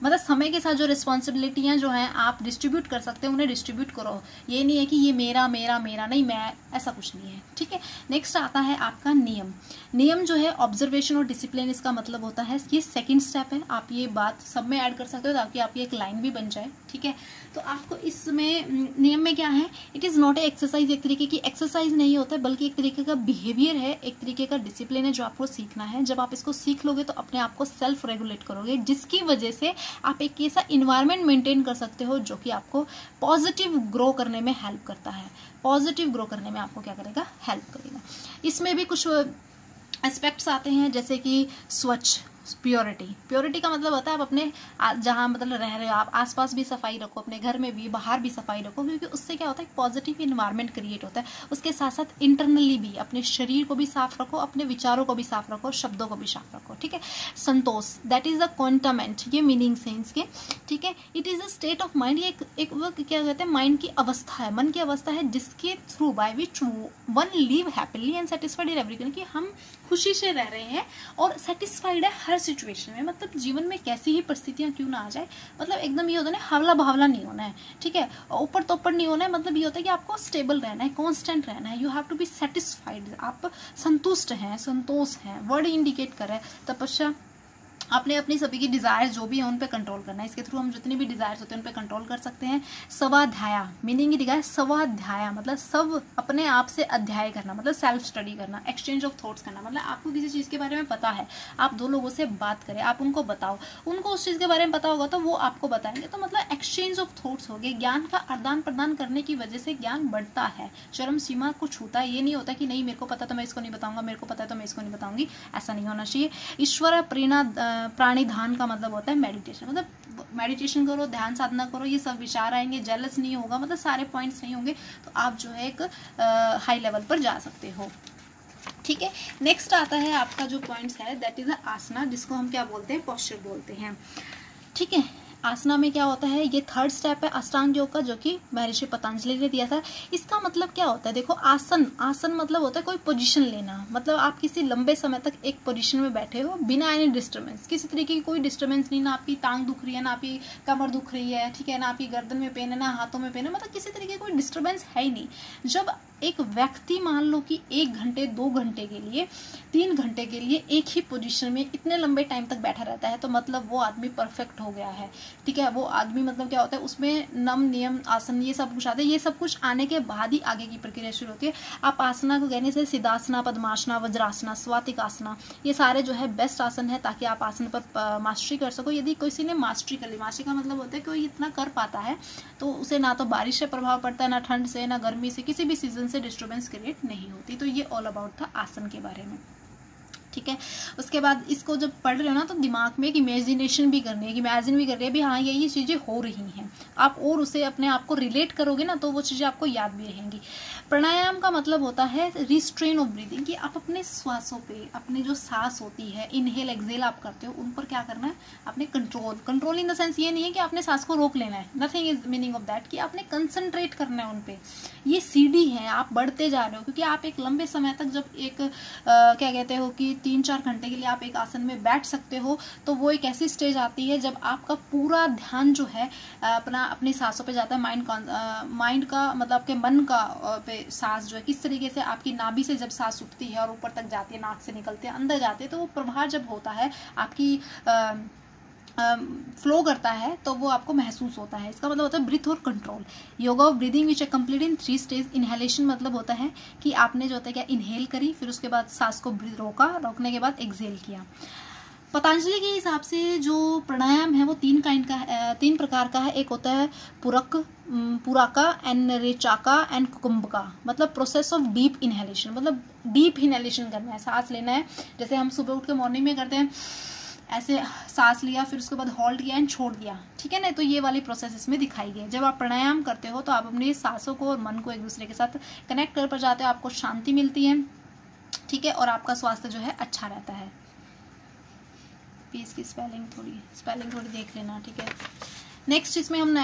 मतलब समय के साथ जो रिस्पॉन्सिबिलिटियां जो हैं आप डिस्ट्रीब्यूट कर सकते हैं उन्हें डिस्ट्रीब्यूट करो, ये नहीं है कि ये मेरा मेरा मेरा नहीं, मैं, ऐसा कुछ नहीं है, ठीक है। नेक्स्ट आता है आपका नियम। नियम जो है ऑब्जर्वेशन और डिसिप्लिन, इसका मतलब होता है, ये सेकंड स्टेप है, आप ये बात सब में ऐड कर सकते हो ताकि आपकी एक लाइन भी बन जाए, ठीक है। तो आपको इसमें नियम में क्या है, it is not a exercise, एक तरीके की एक्सरसाइज नहीं होता है बल्कि एक तरीके का बिहेवियर है, एक तरीके का डिसिप्लिन है जो आपको सीखना है। जब आप इसको सीख लोगे तो अपने आप को सेल्फ रेगुलेट करोगे, जिसकी वजह से आप एक ऐसा इन्वायरमेंट मेंटेन कर सकते हो जो कि आपको पॉजिटिव ग्रो करने में हेल्प करता है, पॉजिटिव ग्रो करने में आपको क्या करेगा, हेल्प करेगा। इसमें भी कुछ एस्पेक्ट्स आते हैं जैसे कि स्वच्छ, प्योरिटी। प्योरिटी का मतलब होता है आप अपने जहाँ मतलब रह रहे हो आप आसपास भी सफाई रखो, अपने घर में भी, बाहर भी सफाई रखो, क्योंकि उससे क्या होता है पॉजिटिव इन्वायरमेंट क्रिएट होता है। उसके साथ साथ इंटरनली भी अपने शरीर को भी साफ रखो, अपने विचारों को भी साफ रखो, शब्दों को भी साफ रखो, ठीक है। संतोष, दैट इज द कॉन्टमेंट, ये मीनिंग्स हैं इसके, ठीक है। It is a state of mind, ये एक वो क्या कहते हैं, माइंड की अवस्था है, मन की अवस्था है, जिसके through by which one live happily and satisfied in everything, कि हम खुशी से रह रहे हैं और सेटिस्फाइड है हर सिचुएशन में, मतलब जीवन में कैसी ही परिस्थितियां क्यों ना आ जाए, मतलब एकदम ये होता है ना हवला बहावला नहीं होना है, ठीक है, ऊपर तो ऊपर नहीं होना है, मतलब ये होता है कि आपको स्टेबल रहना है, कांस्टेंट रहना है, you have to be satisfied, आप संतुष्ट हैं, संतोष हैं, वर्ड इंडिकेट कर रहा है। तपस्या, आपने अपनी सभी की डिजायर्स जो भी है उन पे कंट्रोल करना है, इसके थ्रू हम जितनी भी डिजायर्स होते हैं उन पे कंट्रोल कर सकते हैं। स्वाध्याय, मीनिंग ही दिखा है, स्वाध्याय मतलब सब अपने आप से अध्याय करना, मतलब सेल्फ स्टडी करना, एक्सचेंज ऑफ थॉट्स करना, मतलब आपको किसी चीज़ के बारे में पता है, आप दो लोगों से बात करें, आप उनको बताओ, उनको उस चीज़ के बारे में पता होगा तो वो आपको बताएंगे, तो मतलब एक्सचेंज ऑफ थॉट्स हो गए, ज्ञान का आदान प्रदान करने की वजह से ज्ञान बढ़ता है, चरम सीमा को छूता है। ये नहीं होता कि नहीं मेरे को पता तो मैं इसको नहीं बताऊंगा, मेरे को पता है तो मैं इसको नहीं बताऊंगी, ऐसा नहीं होना चाहिए। ईश्वर प्रेरणा, प्राणिधान का मतलब होता है मेडिटेशन, मतलब मेडिटेशन करो, ध्यान साधना करो, ये सब विचार आएंगे, जेलस नहीं होगा, मतलब सारे पॉइंट्स नहीं होंगे, तो आप जो है एक हाई लेवल पर जा सकते हो, ठीक है। नेक्स्ट आता है आपका जो पॉइंट्स है दैट इज आसना, जिसको हम क्या बोलते हैं, पोस्चर बोलते हैं, ठीक है। आसना में क्या होता है, ये थर्ड स्टेप है अष्टांग योग का, जो कि महर्षि पतंजलि ने दिया था। इसका मतलब क्या होता है, देखो आसन, आसन मतलब होता है कोई पोजीशन लेना, मतलब आप किसी लंबे समय तक एक पोजीशन में बैठे हो बिना एनी डिस्टर्बेंस, किसी तरीके की कोई डिस्टर्बेंस नहीं, ना आपकी टांग दुख रही है, ना आपकी कमर दुख रही है, ठीक है, ना आपकी गर्दन में पेन है, ना हाथों में पेन है, मतलब किसी तरीके की कोई डिस्टर्बेंस है ही नहीं। जब एक व्यक्ति मान लो कि 1 घंटे 2 घंटे के लिए 3 घंटे के लिए एक ही पोजीशन में इतने लंबे टाइम तक बैठा रहता है, तो मतलब वो आदमी परफेक्ट हो गया है, ठीक है। वो आदमी मतलब क्या होता है, उसमें नम नियम आसन ये सब कुछ आता है, ये सब कुछ आने के बाद ही आगे की प्रक्रिया शुरू होती है। आप आसना को कहने से सिद्धासना, पद्मासना, वज्रासना, स्वातिकासना, ये सारे जो है बेस्ट आसन है ताकि आप आसन पर मास्टरी कर सको। यदि किसी ने मास्टरी कर ली, मास्टरी का मतलब होता है कोई इतना कर पाता है तो उसे ना तो बारिश से प्रभाव पड़ता है, ना ठंड से, ना गर्मी से, किसी भी सीजन से डिस्टर्बेंस क्रिएट नहीं होती। तो ये ऑल अबाउट था आसन के बारे में, ठीक है। उसके बाद इसको जब पढ़ रहे हो ना तो दिमाग में एक इमेजिनेशन भी करनी है, कि इमेजिन भी कर रही है भी हाँ ये चीज़ें हो रही हैं आप, और उसे अपने आप को रिलेट करोगे ना तो वो चीज़ें आपको याद भी रहेंगी। प्राणायाम का मतलब होता है रिस्ट्रेन ऑफ ब्रीदिंग, कि आप अपने श्वासों पे, अपनी जो सांस होती है इनहेल एक्सेल आप करते हो, उन पर क्या करना है, आपने कंट्रोल इन द सेंस ये नहीं है कि आपने सांस को रोक लेना है, nothing is meaning of that, कि आपने कंसंट्रेट करना है उन पे। ये सीढ़ी है, आप बढ़ते जा रहे हो, क्योंकि आप एक लंबे समय तक जब एक क्या कहते हो कि 3-4 घंटे के लिए आप एक आसन में बैठ सकते हो, तो वो एक ऐसी स्टेज आती है जब आपका पूरा ध्यान जो है अपनी सांसों पे जाता है। माइंड का मतलब आपके मन का पे सांस जो है किस तरीके से आपकी नाभि से जब सांस उठती है और ऊपर तक जाती है, नाक से निकलते हैं अंदर जाते हैं, तो वो प्रवाह जब होता है आपकी फ्लो करता है तो वो आपको महसूस होता है। इसका मतलब होता है ब्रीथ और कंट्रोल। योगा ऑफ ब्रीदिंग विच है कंप्लीट इन 3 स्टेज। इनहेलेशन मतलब होता है कि आपने जो होता है क्या इनहेल करी, फिर उसके बाद सांस को रोकने के बाद एक्सहेल किया। पतंजलि के हिसाब से जो प्राणायाम है वो 3 प्रकार का है। एक होता है पुराका एंड रेचाका एंड कुकुम्बका, मतलब प्रोसेस ऑफ डीप इनहेलेशन, मतलब डीप इनहेलेशन करना है, सांस लेना है। जैसे हम सुबह उठ के मॉर्निंग में करते हैं, ऐसे सांस लिया फिर उसके बाद होल्ड किया एंड छोड़ दिया, ठीक है ना। तो ये वाली प्रोसेस इसमें दिखाई गई है। जब आप प्राणायाम करते हो तो आप अपनी सांसों को और मन को एक दूसरे के साथ कनेक्ट कर पर जाते हो, आपको शांति मिलती है, ठीक है, और आपका स्वास्थ्य जो है अच्छा रहता है। इसकी स्पेलिंग थोड़ी देख लेना, ठीक है। नेक्स्ट इसमें हम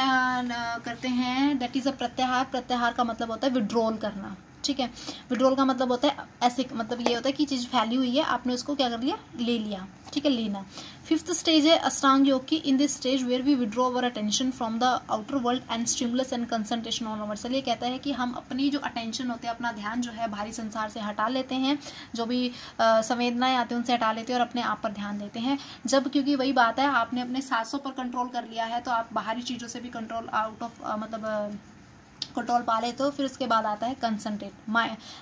करते हैं दैट इज अ प्रत्याहार। प्रत्याहार का मतलब होता है विड्रॉल करना, ठीक है। विड्रॉल का मतलब होता है ऐसे, मतलब ये होता है कि चीज फैली हुई है, आपने उसको क्या कर लिया, ले लिया, ठीक है, लेना। 5th स्टेज है अष्टांग योग की। In this stage where we withdraw our attention from the outer world and stimulus and concentration on our self. ये कहता है कि हम अपनी जो अटेंशन होते हैं, अपना ध्यान जो है भारी संसार से हटा लेते हैं, जो भी संवेदनाएं आती हैं उनसे हटा लेते हैं और अपने आप पर ध्यान देते हैं। जब, क्योंकि वही बात है, आपने अपने सांसों पर कंट्रोल कर लिया है तो आप बाहरी चीज़ों से भी कंट्रोल आउट ऑफ कंट्रोल पा ले, तो फिर उसके बाद आता है कंसंट्रेट,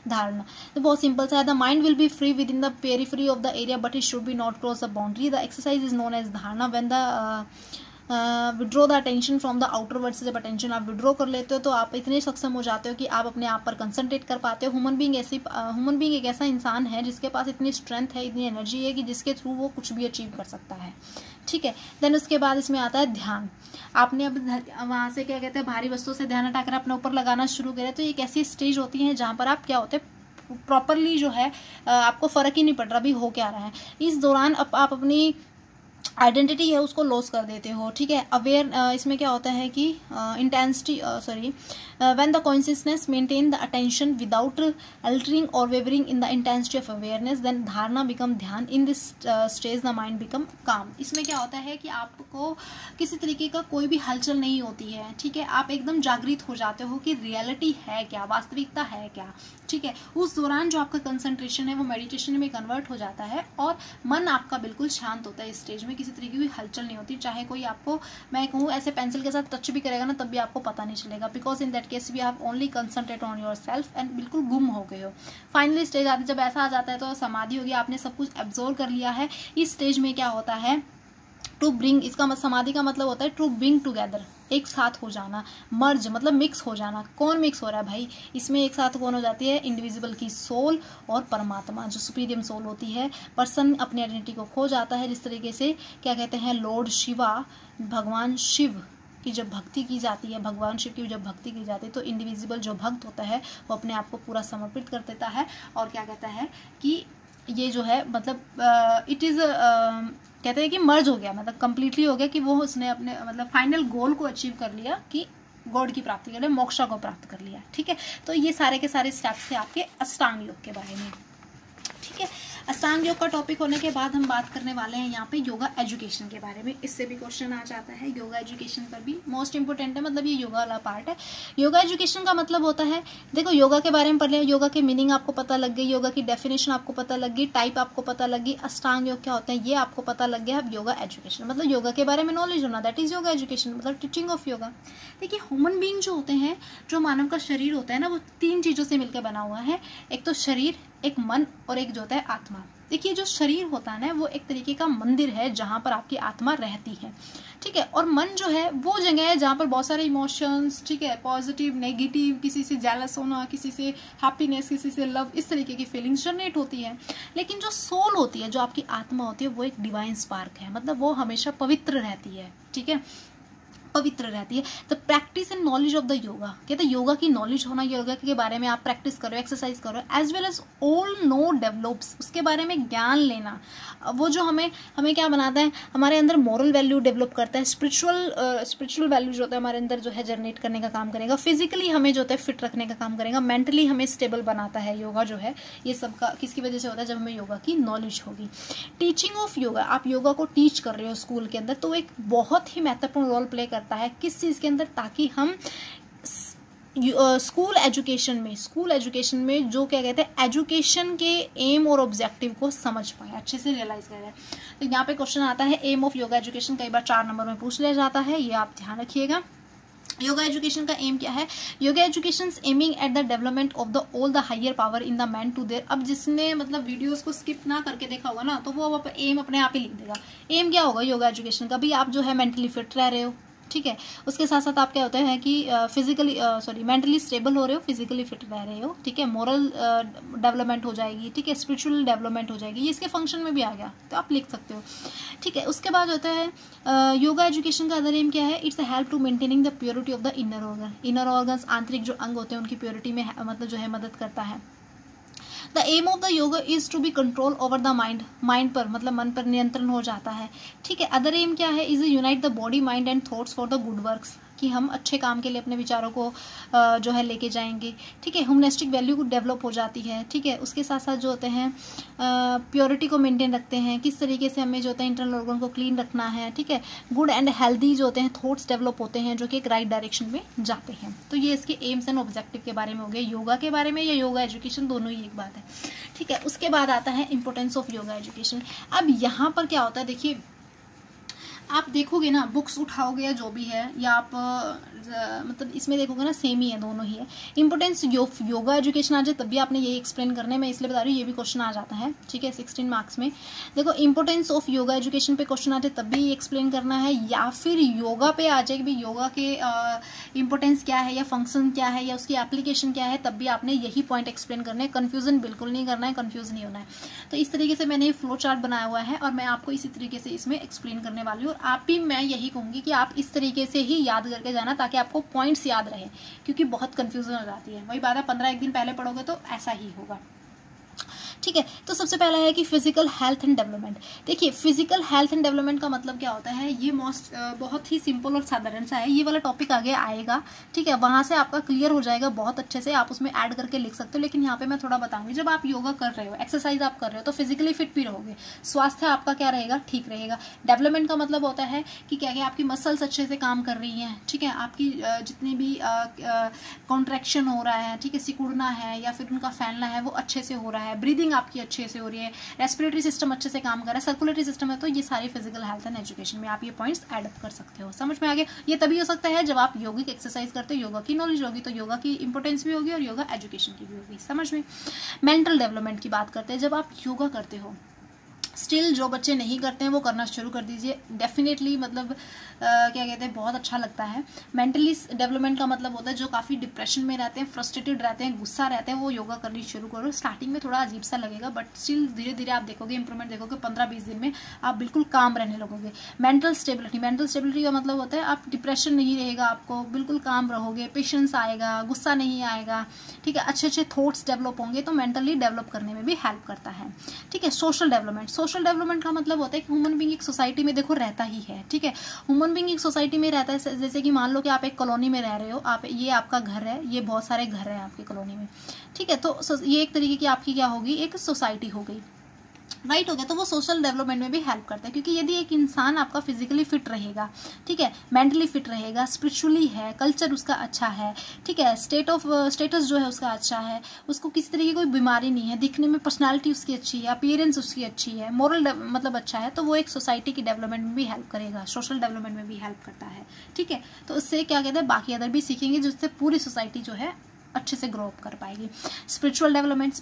धारणा। तो बहुत सिंपल सा है। The mind will be free within the periphery of the area but it should be not cross the boundary. The exercise is known as dharana. When the withdraw the attention from the outer world से जब attention आप withdraw कर लेते हो तो आप इतने सक्षम हो जाते हो कि आप अपने आप पर कंसंट्रेट कर पाते हो। ह्यूमन बीइंग एक ऐसा इंसान है जिसके पास इतनी स्ट्रेंथ है, इतनी एनर्जी है कि जिसके थ्रू वो कुछ भी अचीव कर सकता है, ठीक है। देन उसके बाद इसमें आता है ध्यान। आपने अब वहाँ से क्या कहते हैं भारी वस्तुओं से ध्यान हटाकर अपने ऊपर लगाना शुरू करें, तो एक ऐसी स्टेज होती है जहाँ पर आप क्या होते हैं प्रॉपरली जो है आपको फर्क ही नहीं पड़ रहा भी हो क्या रहा है। इस दौरान आप अपनी आइडेंटिटी है उसको लॉस कर देते हो, ठीक है। अवेयर इसमें क्या होता है कि intensity when the consciousness maintain the attention without altering और wavering in the intensity of awareness, then dharana become dhyana. In this stage the mind become calm. इसमें क्या होता है कि आपको किसी तरीके का कोई भी हलचल नहीं होती है, ठीक है। आप एकदम जागृत हो जाते हो कि रियलिटी है क्या, वास्तविकता है क्या, ठीक है। उस दौरान जो आपका कंसंट्रेशन है वो मेडिटेशन में कन्वर्ट हो जाता है और मन आपका बिल्कुल शांत होता है। इस स्टेज में किसी तरीके की हलचल नहीं होती, चाहे कोई आपको, मैं कहूँ ऐसे पेंसिल के साथ टच भी करेगा ना तब भी आपको पता नहीं चलेगा, because in that case we have only concentrate on your self and बिल्कुल गुम हो गए हो। फाइनली स्टेज आती है, जब ऐसा आ जाता है तो समाधि होगी, आपने सब कुछ एब्जॉर्व कर लिया है। इस स्टेज में क्या होता है टू ब्रिंग, इसका समाधि का मतलब होता है टू ब्रिंग टुगेदर, एक साथ हो जाना। मर्ज मतलब मिक्स हो जाना। कौन मिक्स हो रहा है भाई, इसमें एक साथ कौन हो जाती है, इंडिविजुअल की सोल और परमात्मा जो सुपीरियम सोल होती है। पर्सन अपनी आइडेंटिटी को खो जाता है, जिस तरीके से क्या कहते हैं लॉर्ड शिवा, भगवान शिव की जब भक्ति की जाती है, भगवान शिव की जब भक्ति की जाती है तो इंडिविजुअल जो भक्त होता है वो अपने आप को पूरा समर्पित कर देता है और क्या कहता है कि ये जो है मतलब इट इज़ कहते हैं कि मर्ज हो गया, मतलब कंप्लीटली हो गया कि वो उसने अपने मतलब फाइनल गोल को अचीव कर लिया कि गॉड की प्राप्ति कर लिया, मोक्षा को प्राप्त कर लिया, ठीक है। तो ये सारे के सारे स्टेप्स थे आपके अष्टांग योग के बारे में, ठीक है। अष्टांग योग का टॉपिक होने के बाद हम बात करने वाले हैं यहाँ पे योगा एजुकेशन के बारे में। इससे भी क्वेश्चन आ जाता है, योगा एजुकेशन पर भी मोस्ट इंपोर्टेंट है, मतलब ये योगा वाला पार्ट है। योगा एजुकेशन का मतलब होता है, देखो योगा के बारे में पढ़ लिया, योगा के मीनिंग आपको पता लग गई, योगा की डेफिनेशन आपको पता लग गई, टाइप आपको पता लग गई, अष्टांग योग क्या होता है ये आपको पता लग गया। अब योगा एजुकेशन मतलब योगा के बारे में नॉलेज होना, दैट इज योगा एजुकेशन, मतलब टीचिंग ऑफ योगा। देखिए ह्यूमन बीइंग जो होते हैं, जो मानव का शरीर होता है ना, वो 3 चीज़ों से मिलकर बना हुआ है। एक तो शरीर, एक मन और एक जो होता है आत्मा, देखिए जो शरीर होता है ना वो एक तरीके का मंदिर है जहाँ पर आपकी आत्मा रहती है, ठीक है, और मन जो है वो जगह है जहाँ पर बहुत सारे इमोशंस, ठीक है, पॉजिटिव नेगेटिव, किसी से जेलस होना, किसी से हैप्पीनेस, किसी से लव, इस तरीके की फीलिंग्स जनरेट होती है। लेकिन जो सोल होती है, जो आपकी आत्मा होती है, वो एक डिवाइन स्पार्क है, मतलब वो हमेशा पवित्र रहती है, ठीक है, पवित्र रहती है। The practice and knowledge of the yoga, कहते हैं योगा की नॉलेज होना, योगा के बारे में आप प्रैक्टिस करो, एक्सरसाइज करो, as well as all know develops, उसके बारे में ज्ञान लेना, वो जो हमें क्या बनाता है, हमारे अंदर मॉरल वैल्यू डेवलप करता है, स्पिरिचुअल वैल्यू जो होता है हमारे अंदर जो है जनरेट करने का काम करेगा, फिजिकली हमें जो होता है फिट रखने का काम करेगा, मेंटली हमें स्टेबल बनाता है योगा जो है। ये सब का किसकी वजह से होता है, जब हमें योगा की नॉलेज होगी। टीचिंग ऑफ योगा, आप योगा को टीच कर रहे हो स्कूल के अंदर, तो एक बहुत ही महत्वपूर्ण रोल प्ले करता है किस चीज़ के अंदर, ताकि हम स्कूल एजुकेशन में जो क्या कहते हैं एजुकेशन के एम और ऑब्जेक्टिव को समझ पाए, अच्छे से रियलाइज करें। तो यहाँ पे क्वेश्चन आता है एम ऑफ योगा एजुकेशन, कई बार 4 नंबर में पूछ लिया जाता है, ये आप ध्यान रखिएगा। योगा एजुकेशन का एम क्या है, yoga education aiming at the development of the all the higher power in the man to there. अब जिसने मतलब वीडियोस को स्किप ना करके देखा होगा ना, तो वो अब एम अपने आप ही लिख देगा। एम क्या होगा योगा एजुकेशन का, भी आप जो है मेंटली फिट रह रहे हो, ठीक है, उसके साथ साथ आप क्या होता है कि मेंटली स्टेबल हो रहे हो, फिजिकली फिट रह रहे हो, ठीक है, मोरल डेवलपमेंट हो जाएगी, ठीक है, स्पिरिचुअल डेवलपमेंट हो जाएगी, ये इसके फंक्शन में भी आ गया, तो आप लिख सकते हो, ठीक है। उसके बाद होता है योगा एजुकेशन का अदर एम क्या है, it's help to maintaining the purity of the inner organs, आंतरिक जो अंग होते हैं उनकी प्योरिटी में मतलब जो है मदद करता है। The aim of the yoga is to be control over the mind पर मतलब मन पर नियंत्रण हो जाता है, ठीक है। अदर एम क्या है, is unite the body mind and thoughts for the good works, कि हम अच्छे काम के लिए अपने विचारों को जो है लेके जाएंगे, ठीक है। ह्यूमनिस्टिक वैल्यू को डेवलप हो जाती है, ठीक है। उसके साथ साथ जो होते हैं प्योरिटी को मेंटेन रखते हैं, किस तरीके से हमें जो होता है इंटरनल ऑर्गन को क्लीन रखना है, ठीक है। गुड एंड हेल्दी जो होते हैं थॉट्स डेवलप होते हैं जो कि एक राइट डायरेक्शन में जाते हैं। तो ये इसके एम्स एंड ऑब्जेक्टिव के बारे में हो गया, योगा के बारे में या योगा एजुकेशन दोनों ही एक बात है, ठीक है। उसके बाद आता है इंपॉर्टेंस ऑफ योगा एजुकेशन। अब यहाँ पर क्या होता है, देखिए आप देखोगे ना, बुक्स उठाओगे या जो भी है, या आप मतलब इसमें देखोगे ना, सेम ही है, दोनों ही है। इंपॉर्टेंस योगा एजुकेशन आ जाए तब भी आपने यही एक्सप्लेन करने, मैं इसलिए बता रही हूँ, ये भी क्वेश्चन आ जाता है, ठीक है, 16 मार्क्स में। देखो इंपॉर्टेंस ऑफ योगा एजुकेशन पे क्वेश्चन आ जाए तब भी एक्सप्लेन करना है, या फिर योगा पे आ जाए कि भाई योगा के इंपॉर्टेंस क्या है या फंक्शन क्या है या उसकी एप्लीकेशन क्या है, तब भी आपने यही पॉइंट एक्सप्लेन करने हैं। कन्फ्यूजन बिल्कुल नहीं करना है, कन्फ्यूज नहीं होना है। तो इस तरीके से मैंने फ्लो चार्ट बनाया हुआ है और मैं आपको इसी तरीके से इसमें एक्सप्लेन करने वाली हूँ। आप भी, मैं यही कहूंगी कि आप इस तरीके से ही याद करके जाना ताकि आपको पॉइंट्स याद रहे, क्योंकि बहुत कंफ्यूजन हो जाती है। वही बात है, 15 एक दिन पहले पढ़ोगे तो ऐसा ही होगा, ठीक है। तो सबसे पहला है कि फिजिकल हेल्थ एंड डेवलपमेंट। देखिए फिजिकल हेल्थ एंड डेवलपमेंट का मतलब क्या होता है, ये बहुत ही सिंपल और साधारण सा है। ये वाला टॉपिक आगे आएगा, ठीक है, वहां से आपका क्लियर हो जाएगा बहुत अच्छे से, आप उसमें ऐड करके लिख सकते हो। लेकिन यहाँ पे मैं थोड़ा बताऊंगी, जब आप योगा कर रहे हो, एक्सरसाइज आप कर रहे हो, तो फिजिकली फिट भी रहोगे, स्वास्थ्य आपका क्या रहेगा, ठीक रहेगा। डेवलपमेंट का मतलब होता है कि क्या क्या आपकी मसल्स अच्छे से काम कर रही हैं, ठीक है, आपकी जितनी भी कॉन्ट्रैक्शन हो रहा है, ठीक है, सिकुड़ना है या फिर उनका फैलना है, वो अच्छे से हो रहा है, ब्रीदिंग आपकी अच्छे से हो रही है, रेस्पिरेटरी सिस्टम अच्छे से काम कर रहा है, सर्कुलेटरी सिस्टम है। तो ये सारी फिजिकल हेल्थ एंड एजुकेशन में आप ये पॉइंट्स ऐड अप कर सकते हो। समझ में आ गया? ये तभी हो सकता है जब आप योगिक एक्सरसाइज करते हो, योगा की नॉलेज होगी, तो योगा की इंपॉर्टेंस भी होगी और योगा एजुकेशन की भी होगी। समझ में? मेंटल डेवलपमेंट की बात करते हैं। जब आप योगा करते हो, स्टिल जो बच्चे नहीं करते हैं वो करना शुरू कर दीजिए, डेफिनेटली मतलब क्या कहते हैं, बहुत अच्छा लगता है। मेंटली डेवलपमेंट का मतलब होता है जो काफ़ी डिप्रेशन में रहते हैं, फ्रस्ट्रेटेड रहते हैं, गुस्सा रहते हैं, वो योगा करनी शुरू करो। स्टार्टिंग में थोड़ा अजीब सा लगेगा, बट स्टिल धीरे धीरे आप देखोगे इंप्रूवमेंट, देखोगे 15-20 दिन में आप बिल्कुल काम रहने लगोगे। मेंटल स्टेबिलिटी का मतलब होता है आप डिप्रेशन नहीं रहेगा, आपको बिल्कुल काम रहोगे, पेशेंस आएगा, गुस्सा नहीं आएगा, ठीक है, अच्छे अच्छे थॉट्स डेवलप होंगे, तो मेंटली डेवलप करने में भी हेल्प करता है, ठीक है। सोशल डेवलपमेंट का मतलब होता है कि ह्यूमन बीइंग एक सोसाइटी में देखो रहता ही है, ठीक है, ह्यूमन बीइंग एक सोसाइटी में रहता है। जैसे कि मान लो कि आप एक कॉलोनी में रह रहे हो, आप ये आपका घर है, ये बहुत सारे घर हैं आपकी कॉलोनी में, ठीक है, तो ये एक तरीके की आपकी क्या होगी, एक सोसाइटी हो गई, राइट हो गया। तो वो सोशल डेवलपमेंट में भी हेल्प करता है, क्योंकि यदि एक इंसान आपका फिजिकली फिट रहेगा, ठीक है, मेंटली फिट रहेगा, स्पिरिचुअली है, कल्चर उसका अच्छा है, ठीक है, स्टेटस जो है उसका अच्छा है, उसको किसी तरह की कोई बीमारी नहीं है, दिखने में पर्सनालिटी उसकी अच्छी है, अपीयरेंस उसकी अच्छी है, मोरल मतलब अच्छा है, तो वो एक सोसाइटी की डेवलपमेंट में भी हेल्प करेगा, सोशल डेवलपमेंट में भी हेल्प करता है, ठीक है। तो उससे क्या कहते हैं, बाकी अदर भी सीखेंगे, जिससे पूरी सोसाइटी जो है अच्छे से ग्रो अप कर पाएगी। स्पिरिचुअल डेवलपमेंट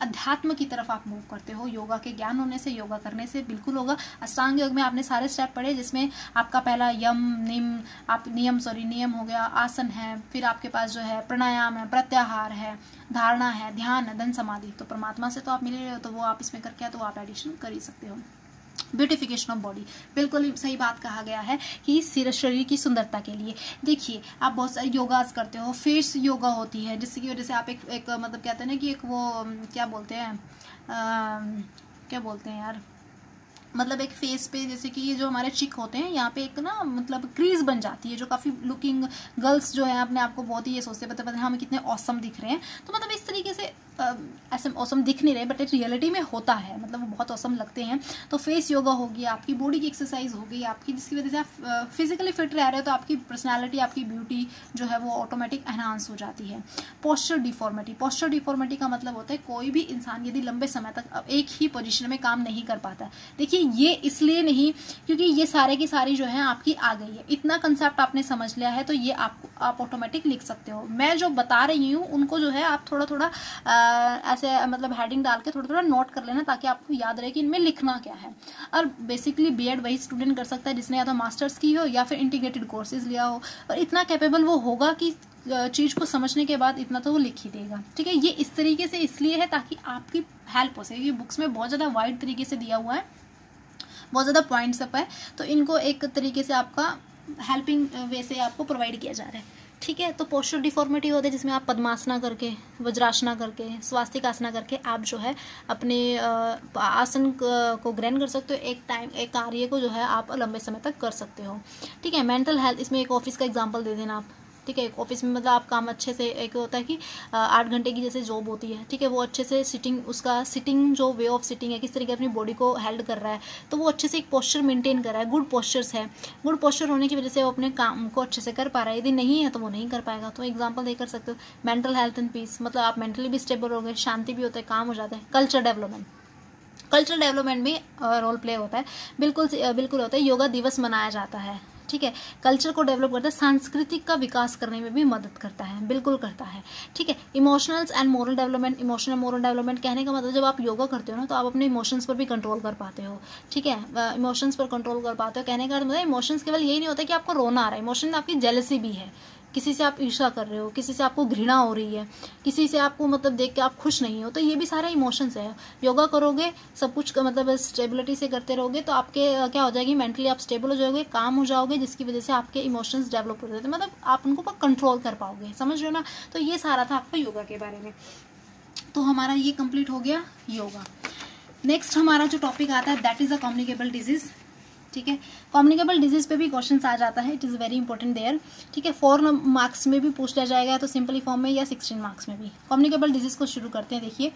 अध्यात्म की तरफ आप मूव करते हो योगा के ज्ञान होने से, योगा करने से बिल्कुल होगा। अष्टांग योग में आपने सारे स्टेप पढ़े, जिसमें आपका पहला नियम हो गया, आसन है, फिर आपके पास जो है प्राणायाम है, प्रत्याहार है, धारणा है, ध्यान है, धन समाधि। तो परमात्मा से तो आप मिले रहे हो, तो वो आप इसमें करके तो आप एडिशन कर ही सकते हो। ब्यूटिफिकेशन ऑफ बॉडी, बिल्कुल सही बात कहा गया है कि शरीर की सुंदरता के लिए। देखिए आप बहुत सारे योगास करते हो, फेस योगा होती है, जिसकी वजह से आप एक मतलब कहते हैं ना कि एक वो क्या बोलते हैं यार, मतलब एक फेस पे जैसे कि ये जो हमारे चिक होते हैं यहाँ पे एक ना मतलब क्रीज बन जाती है, जो काफ़ी लुकिंग गर्ल्स जो है अपने आप को बहुत ही ये सोचते पता हम कितने ऑसम दिख रहे हैं। तो मतलब इस तरीके से ऐसे ऑसम दिख नहीं रहे, बट रियलिटी में होता है, मतलब वो बहुत ऑसम लगते हैं। तो फेस योगा होगी, आपकी बॉडी की एक्सरसाइज होगी आपकी, जिसकी वजह से आप फिजिकली फिट रह रहे हो, तो आपकी पर्सनैलिटी, आपकी ब्यूटी जो है वो ऑटोमेटिक एनहांस हो जाती है। पोस्चर डिफॉर्मिटी का मतलब होता है कोई भी इंसान यदि लंबे समय तक एक ही पोजिशन में काम नहीं कर पाता। देखिए ये इसलिए नहीं क्योंकि ये सारे की सारी जो है आपकी आ गई है, इतना कंसेप्ट आपने समझ लिया है, तो ये आप ऑटोमेटिक लिख सकते हो। मैं जो बता रही हूँ उनको जो है आप थोड़ा थोड़ा ऐसे मतलब हेडिंग डाल के थोड़ा थोड़ा नोट कर लेना, ताकि आपको याद रहे कि इनमें लिखना क्या है। और बेसिकली बीएड वही स्टूडेंट कर सकता है जिसने या तो मास्टर्स की हो या फिर इंटीग्रेटेड कोर्सेज लिया हो, और इतना कैपेबल वो होगा कि चीज़ को समझने के बाद इतना तो वो लिख ही देगा। ठीक है, ये इस तरीके से इसलिए है ताकि आपकी हेल्प हो सके। ये बुक्स में बहुत ज़्यादा वाइड तरीके से दिया हुआ है, बहुत ज़्यादा पॉइंट्स अप है, तो इनको एक तरीके से आपका हेल्पिंग वे से आपको प्रोवाइड किया जा रहा है। ठीक है, तो पोस्चर डिफॉर्मिटी होता है जिसमें आप पद्मासना करके, वज्रासना करके, स्वास्तिक आसना करके आप जो है अपने आसन को ग्रहण कर सकते हो। एक कार्य को जो है आप लंबे समय तक कर सकते हो। ठीक है, मेंटल हेल्थ, इसमें एक ऑफिस का एग्जांपल दे देना आप। ठीक है, एक ऑफिस में मतलब आप काम अच्छे से, एक होता है कि 8 घंटे की जैसे जॉब होती है, ठीक है, वो अच्छे से सिटिंग जो वे ऑफ सिटिंग है, किस तरीके अपनी बॉडी को हेल्ड कर रहा है, तो वो अच्छे से एक पोस्चर मेंटेन कर रहा है। गुड पोस्चर्स है, गुड पोस्चर होने की वजह से वो अपने काम को अच्छे से कर पा रहा है। यदि नहीं है तो वो नहीं कर पाएगा। तो एग्जाम्पल दे कर सकते हो। मेंटल हेल्थ एंड पीस, मतलब आप मेंटली भी स्टेबल हो गए, शांति भी होता है, काम हो जाता है। कल्चर डेवलपमेंट में रोल प्ले होता है, बिल्कुल होता है। योगा दिवस मनाया जाता है। ठीक है, कल्चर को डेवलप करता है, सांस्कृतिक का विकास करने में भी मदद करता है, बिल्कुल करता है। ठीक है, इमोशनल एंड मोरल डेवलपमेंट कहने का मतलब जब आप योगा करते हो ना, तो आप अपने इमोशंस पर भी कंट्रोल कर पाते हो। ठीक है, इमोशंस पर कंट्रोल कर पाते हो कहने का मतलब इमोशंस केवल यही नहीं होता कि आपको रोना आ रहा है, इमोशन आपकी जेलसी भी है, किसी से आप ईर्ष्या कर रहे हो, किसी से आपको घृणा हो रही है, किसी से आपको मतलब देख के आप खुश नहीं हो, तो ये भी सारे इमोशंस है। योगा करोगे, सब कुछ मतलब स्टेबिलिटी से करते रहोगे, तो आपके क्या हो जाएगी, मेंटली आप स्टेबल हो जाओगे, काम हो जाओगे, जिसकी वजह से आपके इमोशंस डेवलप हो जाते हैं, मतलब आप उनको कंट्रोल कर पाओगे। समझ रहे हो ना? तो ये सारा था आपका योगा के बारे में। तो हमारा ये कंप्लीट हो गया योगा। नेक्स्ट हमारा जो टॉपिक आता है that is a communicable disease. ठीक है, कम्युनिकेबल डिजीज पे भी क्वेश्चन आ जाता है, it is very important there. ठीक है, 4 मार्क्स में भी पूछ लिया जाएगा, तो सिंपली फॉर्म में, या 16 मार्क्स में भी। कम्युनिकेबल डिजीज को शुरू करते हैं। देखिए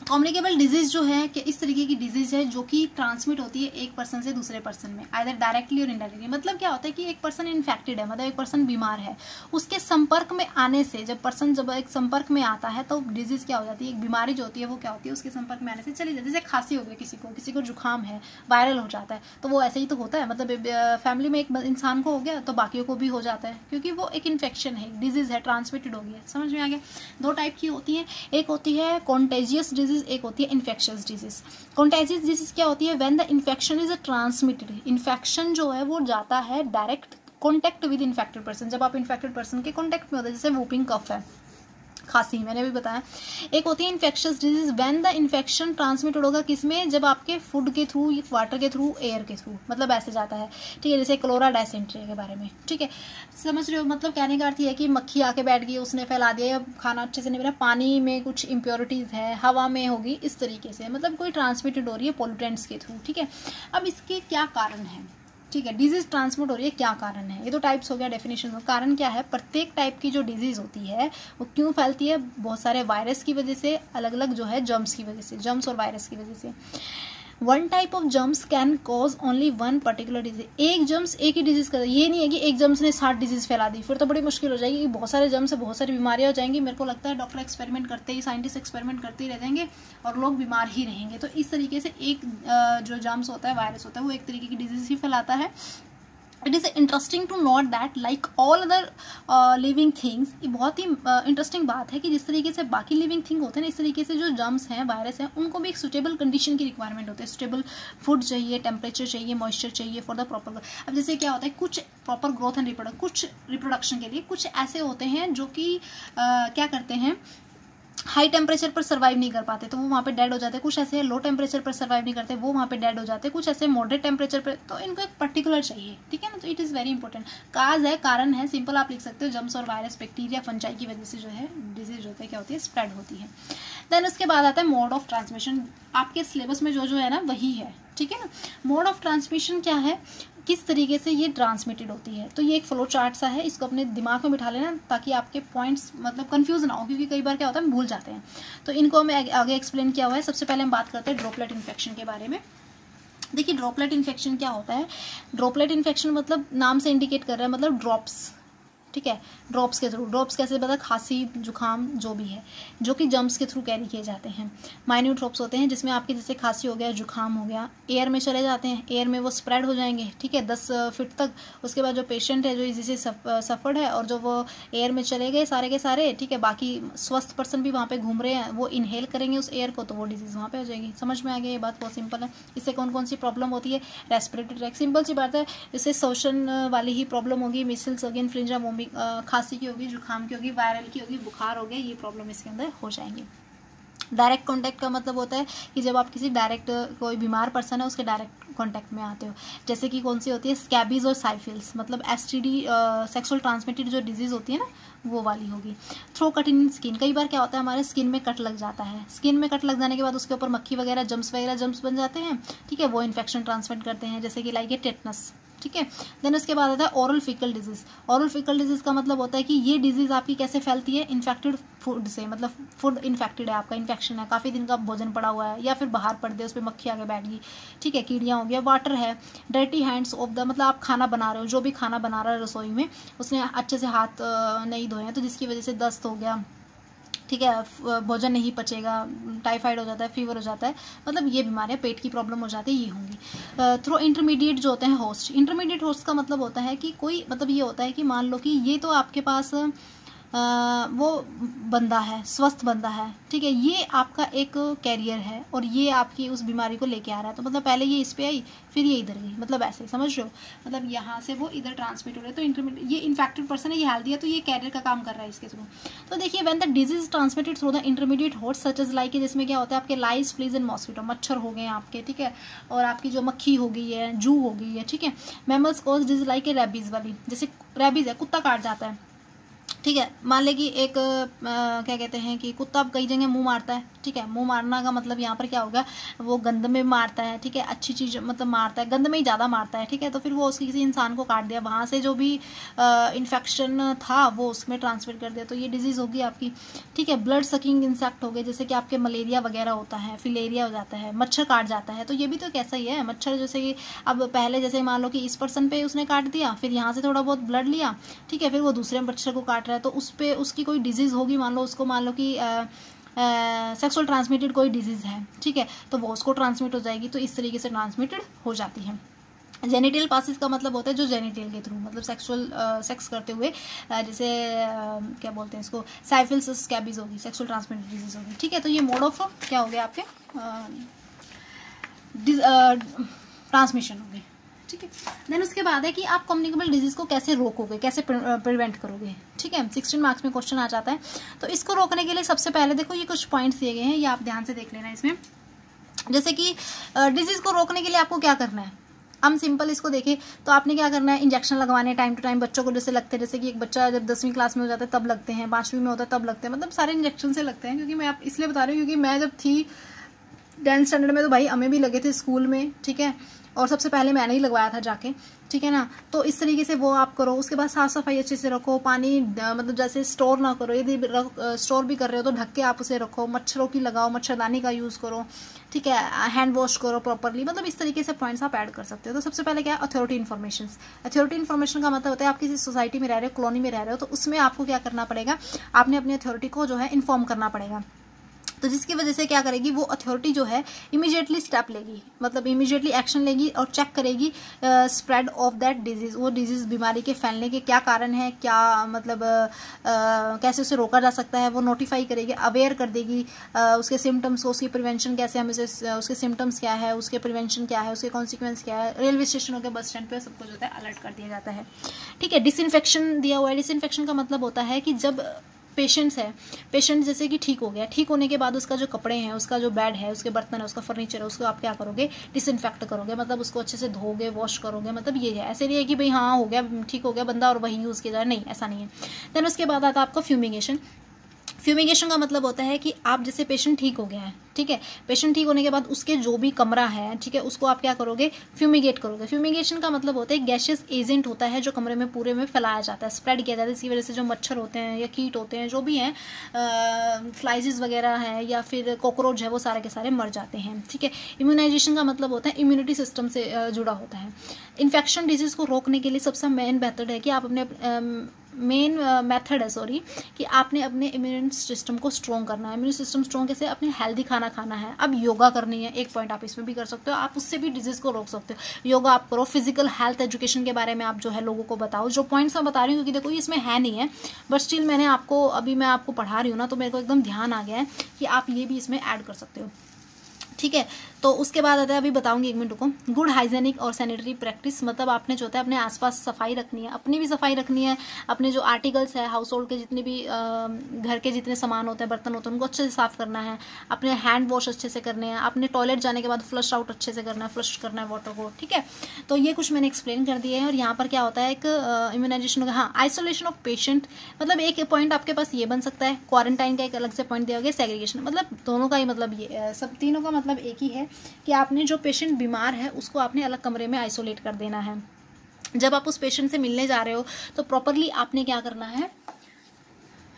कम्युनिकेबल डिजीज जो है कि इस तरीके की डिजीज है जो कि ट्रांसमिट होती है एक पर्सन से दूसरे पर्सन में, आइदर डायरेक्टली और इनडायरेक्टली। मतलब क्या होता है कि एक पर्सन इन्फेक्टेड है, मतलब एक पर्सन बीमार है, उसके संपर्क में आने से जब एक संपर्क में आता है तो डिजीज क्या हो जाती है, एक बीमारी जो होती है वो क्या होती है, उसके संपर्क में आने से चली जाती है। जैसे खांसी हो गई किसी को जुकाम है, वायरल हो जाता है, तो वो ऐसे ही तो होता है, मतलब फैमिली में एक इंसान को हो गया तो बाकियों को भी हो जाता है, क्योंकि वो एक इन्फेक्शन है, एक डिजीज है, ट्रांसमिटेड हो गया। समझ में आ गया? 2 टाइप की होती है, एक होती है कॉन्टेजियस डिजीज, एक होती है इन्फेक्शियस डिजीज। कॉन्टेजियस डिजीज क्या होती है, when the infection is transmitted, infection जो है वो जाता है direct contact with infected person, जब आप इन्फेक्टेड पर्सन के कॉन्टेक्ट में होते हैं, जैसे वूपिंग कफ है, खांसी मैंने भी बताया। एक होती है infectious disease when the infection transmitted होगा किसमें, जब आपके फूड के थ्रू, वाटर के थ्रू, एयर के थ्रू, मतलब ऐसे जाता है। ठीक है, जैसे क्लोरा डायसेंट्री के बारे में। ठीक है, समझ रहे हो? मतलब कहने का अर्थ है कि मक्खी आके बैठ गई, उसने फैला दिया, या खाना अच्छे से नहीं बना, पानी में कुछ इम्प्योरिटीज है, हवा में होगी, इस तरीके से मतलब कोई ट्रांसमिटेड हो रही है पोल्यूटेंट्स के थ्रू। ठीक है, अब इसके क्या कारण है? ठीक है, डिजीज ट्रांसमिट हो रही है, क्या कारण है? ये तो टाइप्स हो गया, डेफिनेशन हो। कारण क्या है, प्रत्येक टाइप की जो डिजीज होती है वो क्यों फैलती है, बहुत सारे वायरस की वजह से, अलग अलग जो है जर्म्स की वजह से, जर्म्स और वायरस की वजह से। 1 type of germs can cause only 1 particular disease. एक जर्म्स एक ही डिजीज कर, ये नहीं है कि एक जर्म्स ने 60 डिजीज फैला दी, फिर तो बड़ी मुश्किल हो जाएगी, बहुत सारे जर्म्स से बहुत सारी बीमारियां हो जाएंगी। मेरे को लगता है डॉक्टर एक्सपेरिमेंट करते ही, साइंटिस्ट एक्सपेरिमेंट करते ही रह जाएंगे और लोग बीमार ही रहेंगे। तो इस तरीके से एक जो जर्म्स होता है, वायरस होता है, वो एक तरीके की डिजीज ही फैलाता है, it is interesting to note that like all other living things, ये बहुत ही इंटरेस्टिंग बात है कि जिस तरीके से बाकी लिविंग थिंग होते हैं ना, इस तरीके से जो जर्म्स हैं, वायरस हैं, उनको भी एक सुटेबल कंडीशन की रिक्वायरमेंट होती है। सुटेबल फूड चाहिए, टेम्परेचर चाहिए, मॉइस्चर चाहिए फॉर द प्रॉपर। अब जैसे क्या होता है, कुछ प्रॉपर ग्रोथ एंड कुछ रिप्रोडक्शन के लिए कुछ ऐसे होते हैं जो कि क्या करते हैं, हाई टेम्परेचर पर सर्वाइव नहीं कर पाते, तो वो वहाँ पे डेड हो जाते हैं। कुछ ऐसे लो टेम्परेचर पर सर्वाइव नहीं करते, वो वहाँ पे डेड हो जाते हैं। कुछ ऐसे मॉडरेट टेम्परेचर पर, तो इनको एक पर्टिकुलर चाहिए, ठीक है ना। तो इट इज़ वेरी इंपॉर्टेंट। काज है, कारण है, सिंपल आप लिख सकते हो, जम्स और वायरस, बैक्टीरिया, फंजाई की वजह से जो है डिजीज होता है, क्या होती है, स्प्रेड होती है। देन उसके बाद आता है मोड ऑफ ट्रांसमिशन। आपके सिलेबस में जो है ना वही है, ठीक है ना। मोड ऑफ ट्रांसमिशन क्या है, किस तरीके से ये ट्रांसमिटेड होती है। तो ये एक फ्लो चार्ट सा है, इसको अपने दिमाग में बिठा लेना ताकि आपके पॉइंट्स मतलब कंफ्यूज ना हो, क्योंकि कई बार क्या होता है हम भूल जाते हैं। तो इनको हमें आगे एक्सप्लेन किया हुआ है। सबसे पहले हम बात करते हैं ड्रॉपलेट इन्फेक्शन के बारे में। देखिए ड्रॉपलेट इन्फेक्शन क्या होता है। ड्रॉपलेट इन्फेक्शन मतलब नाम से इंडिकेट कर रहा है, मतलब ड्रॉप्स, ठीक है। ड्रॉप्स के थ्रू, ड्रॉप्स कैसे पता, खांसी जुकाम जो भी है, जो कि जम्स के थ्रू कैरी किए जाते हैं। माइन्यूट ड्रॉप्स होते हैं जिसमें आपके जैसे खांसी हो गया, जुकाम हो गया, एयर में चले जाते हैं, एयर में वो स्प्रेड हो जाएंगे, ठीक है, 10 फीट तक। उसके बाद जो पेशेंट है जो इसी से सफर्ड है और जो वो एयर में चले गए सारे के सारे, ठीक है, बाकी स्वस्थ पर्सन भी वहाँ पे घूम रहे हैं, वो इनहेल करेंगे उस एयर को, तो वो डिजीज़ वहाँ पे हो जाएगी। समझ में आ गया, ये बात बहुत सिंपल है। इससे कौन कौन सी प्रॉब्लम होती है, रेस्पिरेटरी ट्रैक्ट, सिंपल सी बात है। इससे शोषण वाली ही प्रॉब्लम होगी, मिसल्स होगी, इन्फ्लुएंजा, वोमिट, खांसी की होगी, जुकाम की होगी, वायरल की होगी, बुखार हो गया, ये प्रॉब्लम इसके अंदर हो जाएंगी। डायरेक्ट कांटेक्ट का मतलब होता है कि जब आप किसी डायरेक्ट कोई बीमार पर्सन है उसके डायरेक्ट कांटेक्ट में आते हो, जैसे कि कौन सी होती है, स्कैबीज और साइफिल्स, मतलब एसटीडी, सेक्सुअल ट्रांसमिटेड जो डिजीज होती है ना, वो वाली होगी। थ्रो कट इन स्किन, कई बार क्या होता है हमारे स्किन में कट लग जाता है, स्किन में कट लग जाने के बाद उसके ऊपर मक्खी वगैरह जम्स बन जाते हैं, ठीक है, वो इन्फेक्शन ट्रांसमिट करते हैं, जैसे कि लाइक ए टेटनस, ठीक है। देन उसके बाद आता है oral faecal disease. Oral faecal disease का मतलब होता है कि ये डिजीज आपकी कैसे फैलती है, इन्फेक्टेड फूड से, मतलब फूड इन्फेक्टेड है, आपका इन्फेक्शन है, काफ़ी दिन का भोजन पड़ा हुआ है, या फिर बाहर पड़ दे, उस पर मक्खी आके बैठ गई, ठीक है, कीड़ियाँ हो गया। वाटर है, डर्टी हैंड्स ऑफ द, मतलब आप खाना बना रहे हो, जो भी खाना बना रहा है रसोई में, उसने अच्छे से हाथ नहीं धोए हैं, तो जिसकी वजह से दस्त हो गया, ठीक है, भोजन नहीं पचेगा, टाइफाइड हो जाता है, फीवर हो जाता है, मतलब ये बीमारियां, पेट की प्रॉब्लम हो जाती है, ये होंगी। थ्रू इंटरमीडिएट जो होते हैं होस्ट, इंटरमीडिएट होस्ट का मतलब होता है कि कोई, मतलब ये होता है कि मान लो कि ये तो आपके पास वो बंदा है, स्वस्थ बंदा है, ठीक है, ये आपका एक कैरियर है और ये आपकी उस बीमारी को लेके आ रहा है, तो मतलब पहले ये इस पे आई फिर ये इधर गई, मतलब ऐसे, समझ रहे हो, मतलब यहाँ से वो इधर ट्रांसमिट हो रहा है। तो इंटरमीडिएट, ये इन्फेक्टेड पर्सन है, ये हेल्दी है, तो ये कैरियर का काम कर रहा है इसके थ्रू। तो देखिए when the disease transmitted through the intermediate host such as like, जिसमें क्या होता है आपके लाइस, फ्लीज एंड मॉस्किटो, मच्छर हो गए आपके, ठीक है, और आपकी जो मक्खी हो गई है, जू हो गई है, ठीक है। Mammals cause disease like a rabies वाली, जैसे रेबीज है, कुत्ता काट जाता है, ठीक है, मान ले कि एक क्या कहते हैं कि कुत्ता कई जगह मुंह मारता है, ठीक है, मुंह मारना का मतलब यहाँ पर क्या होगा, वो गंद में मारता है, ठीक है, अच्छी चीज मतलब मारता है, गंद में ही ज़्यादा मारता है, ठीक है, तो फिर वो उसकी किसी इंसान को काट दिया, वहाँ से जो भी इन्फेक्शन था वो उसमें ट्रांसफर कर दिया, तो ये डिजीज़ होगी आपकी, ठीक है। ब्लड सकिंग इंसेक्ट हो गए, जैसे कि आपके मलेरिया वगैरह होता है, फिलेरिया हो जाता है, मच्छर काट जाता है, तो ये भी तो कैसा ही है, मच्छर जैसे कि अब पहले जैसे मान लो कि इस पर्सन पे उसने काट दिया, फिर यहाँ से थोड़ा बहुत ब्लड लिया, ठीक है, फिर वो दूसरे मच्छर को काट रहा है, तो उस पर उसकी कोई डिजीज़ होगी, मान लो उसको, मान लो कि सेक्सुअल ट्रांसमिटेड कोई डिजीज़ है, ठीक है, तो वो उसको ट्रांसमिट हो जाएगी, तो इस तरीके से ट्रांसमिटेड हो जाती है। जेनिटल पासिस का मतलब होता है जो जेनिटल के थ्रू, मतलब सेक्सुअल सेक्स करते हुए, जैसे क्या बोलते हैं इसको, साइफिल्स, स्कैबीज होगी, सेक्सुअल ट्रांसमिटेड डिजीज होगी, ठीक है। तो ये मोड ऑफ क्या हो गया आपके ट्रांसमिशन हो गई, ठीक है। देन उसके बाद है कि आप कम्युनिकेबल डिजीज को कैसे रोकोगे, कैसे प्रिवेंट करोगे, ठीक है, 16 मार्क्स में क्वेश्चन आ जाता है। तो इसको रोकने के लिए सबसे पहले देखो ये कुछ पॉइंट्स दिए गए हैं, ये आप ध्यान से देख लेना इसमें। जैसे कि डिजीज को रोकने के लिए आपको क्या करना है, हम सिंपल इसको देखें तो आपने क्या करना है, इंजेक्शन लगवाने टाइम टू टाइम, बच्चों को जैसे लगते हैं, जैसे कि एक बच्चा जब 10वीं क्लास में हो जाता है तब लगते हैं, 5वीं में होता है तब लगते हैं, मतलब सारे इंजेक्शन से लगते हैं। क्योंकि मैं आप इसलिए बता रही हूँ क्योंकि मैं जब थी 10th स्टैंडर्ड में तो भाई हमें भी लगे थे स्कूल में, ठीक है, और सबसे पहले मैंने ही लगवाया था जाके, ठीक है ना। तो इस तरीके से वो आप करो। उसके बाद साफ सफाई अच्छे से रखो, पानी मतलब जैसे स्टोर ना करो, यदि स्टोर भी कर रहे हो तो ढक के आप उसे रखो, मच्छरों की लगाओ, मच्छरदानी का यूज़ करो, ठीक है, हैंड वॉश करो प्रॉपरली, मतलब इस तरीके से पॉइंट्स आप ऐड कर सकते हो। तो सबसे पहले क्या है, अथॉरिटी इन्फॉर्मेशन। अथॉरिटी इन्फॉर्मेशन का मतलब होता है आप किसी सोसाइटी में रह रहे हो, कॉलोनी में रह रहे हो, तो उसमें आपको क्या करना पड़ेगा, आपने अपनी अथॉरिटी को जो है इन्फॉर्म करना पड़ेगा, तो जिसकी वजह से क्या करेगी वो अथॉरिटी जो है इमीडिएटली स्टेप लेगी, मतलब इमीडिएटली एक्शन लेगी और चेक करेगी स्प्रेड ऑफ दैट डिजीज, वो डिजीज बीमारी के फैलने के क्या कारण है, क्या मतलब कैसे उसे रोका जा सकता है, वो नोटिफाई करेगी, अवेयर कर देगी उसके सिम्टम्स को, उसकी प्रिवेंशन कैसे, हमें उसके सिम्टम्स क्या है, उसके प्रिवेंशन क्या है, उसके कॉन्सिक्वेंस क्या है। रेलवे स्टेशनों के बस स्टैंड पे सबको जो है अलर्ट कर दिया जाता है। ठीक है, डिसइंफेक्शन दिया हुआ है। डिसइंफेक्शन का मतलब होता है कि जब पेशेंट्स है, पेशेंट जैसे कि ठीक हो गया, ठीक होने के बाद उसका जो कपड़े हैं, उसका जो बेड है, उसके बर्तन है, उसका फर्नीचर है, उसको आप क्या करोगे, डिसइंफेक्ट करोगे, मतलब उसको अच्छे से धोगे, वॉश करोगे, मतलब ये है। ऐसे नहीं है कि भाई हाँ हो गया, ठीक हो गया बंदा और वही यूज़ किया जाए, नहीं, ऐसा नहीं है। देन उसके बाद आता है आपका फ्यूमिगेशन। फ्यूमिगेशन का मतलब होता है कि आप जैसे पेशेंट ठीक हो गया है, ठीक है, पेशेंट ठीक होने के बाद उसके जो भी कमरा है, ठीक है, उसको आप क्या करोगे, फ्यूमिगेट करोगे। फ्यूमिगेशन का मतलब होता है गैशियस एजेंट होता है जो कमरे में पूरे में फैलाया जाता है, स्प्रेड किया जाता है। इसकी वजह से जो मच्छर होते हैं या कीट होते हैं, जो भी हैं, फ्लाइजेस वगैरह हैं या फिर कॉकरोच है, वो सारे के सारे मर जाते हैं। ठीक है, इम्यूनाइजेशन का मतलब होता है इम्यूनिटी सिस्टम से जुड़ा होता है। इन्फेक्शन डिजीज़ को रोकने के लिए सबसे मेन मेथड है कि आप अपने मेथड है सॉरी कि आपने अपने इम्यून सिस्टम को स्ट्रॉन्ग करना है। इम्यून सिस्टम स्ट्रॉन्ग कैसे, अपने हेल्दी खाना खाना है। अब योगा करनी है, एक पॉइंट आप इसमें भी कर सकते हो, आप उससे भी डिजीज को रोक सकते हो। योगा आप करो, फिजिकल हेल्थ एजुकेशन के बारे में आप जो है लोगों को बताओ। जो पॉइंट्स मैं बता रही हूँ क्योंकि देखो ये इसमें है नहीं है, बट स्टिल मैंने आपको अभी मैं आपको पढ़ा रही हूँ ना, तो मेरे को एकदम ध्यान आ गया है कि आप ये भी इसमें ऐड कर सकते हो। ठीक है, तो उसके बाद आता है, अभी बताऊंगी, एक मिनट को। गुड हाइजेनिक और सैनिटरी प्रैक्टिस, मतलब आपने जो होता है अपने आसपास सफाई रखनी है, अपनी भी सफाई रखनी है, अपने जो आर्टिकल्स है हाउस होल्ड के जितने भी घर के जितने सामान होते हैं, बर्तन होते हैं, उनको अच्छे से साफ करना है, अपने हैंड वॉश अच्छे से करने हैं, अपने टॉयलेट जाने के बाद फ्लश आउट अच्छे से करना है, फ्लश करना है वाटर को। ठीक है, तो ये कुछ मैंने एक्सप्लेन कर दिया है। और यहाँ पर क्या होता है, एक इम्यूनाइजेशन होगा, हाँ, आइसोलेशन ऑफ पेशेंट, मतलब एक पॉइंट आपके पास ये बन सकता है। क्वारंटाइन का एक अलग से पॉइंट दिया गया, सेग्रीगेशन, मतलब दोनों का ही मतलब ये सब तीनों का मतलब एक ही है कि आपने जो पेशेंट बीमार है उसको आपने अलग कमरे में आइसोलेट कर देना है। जब आप उस पेशेंट से मिलने जा रहे हो तो प्रॉपरली आपने क्या करना है,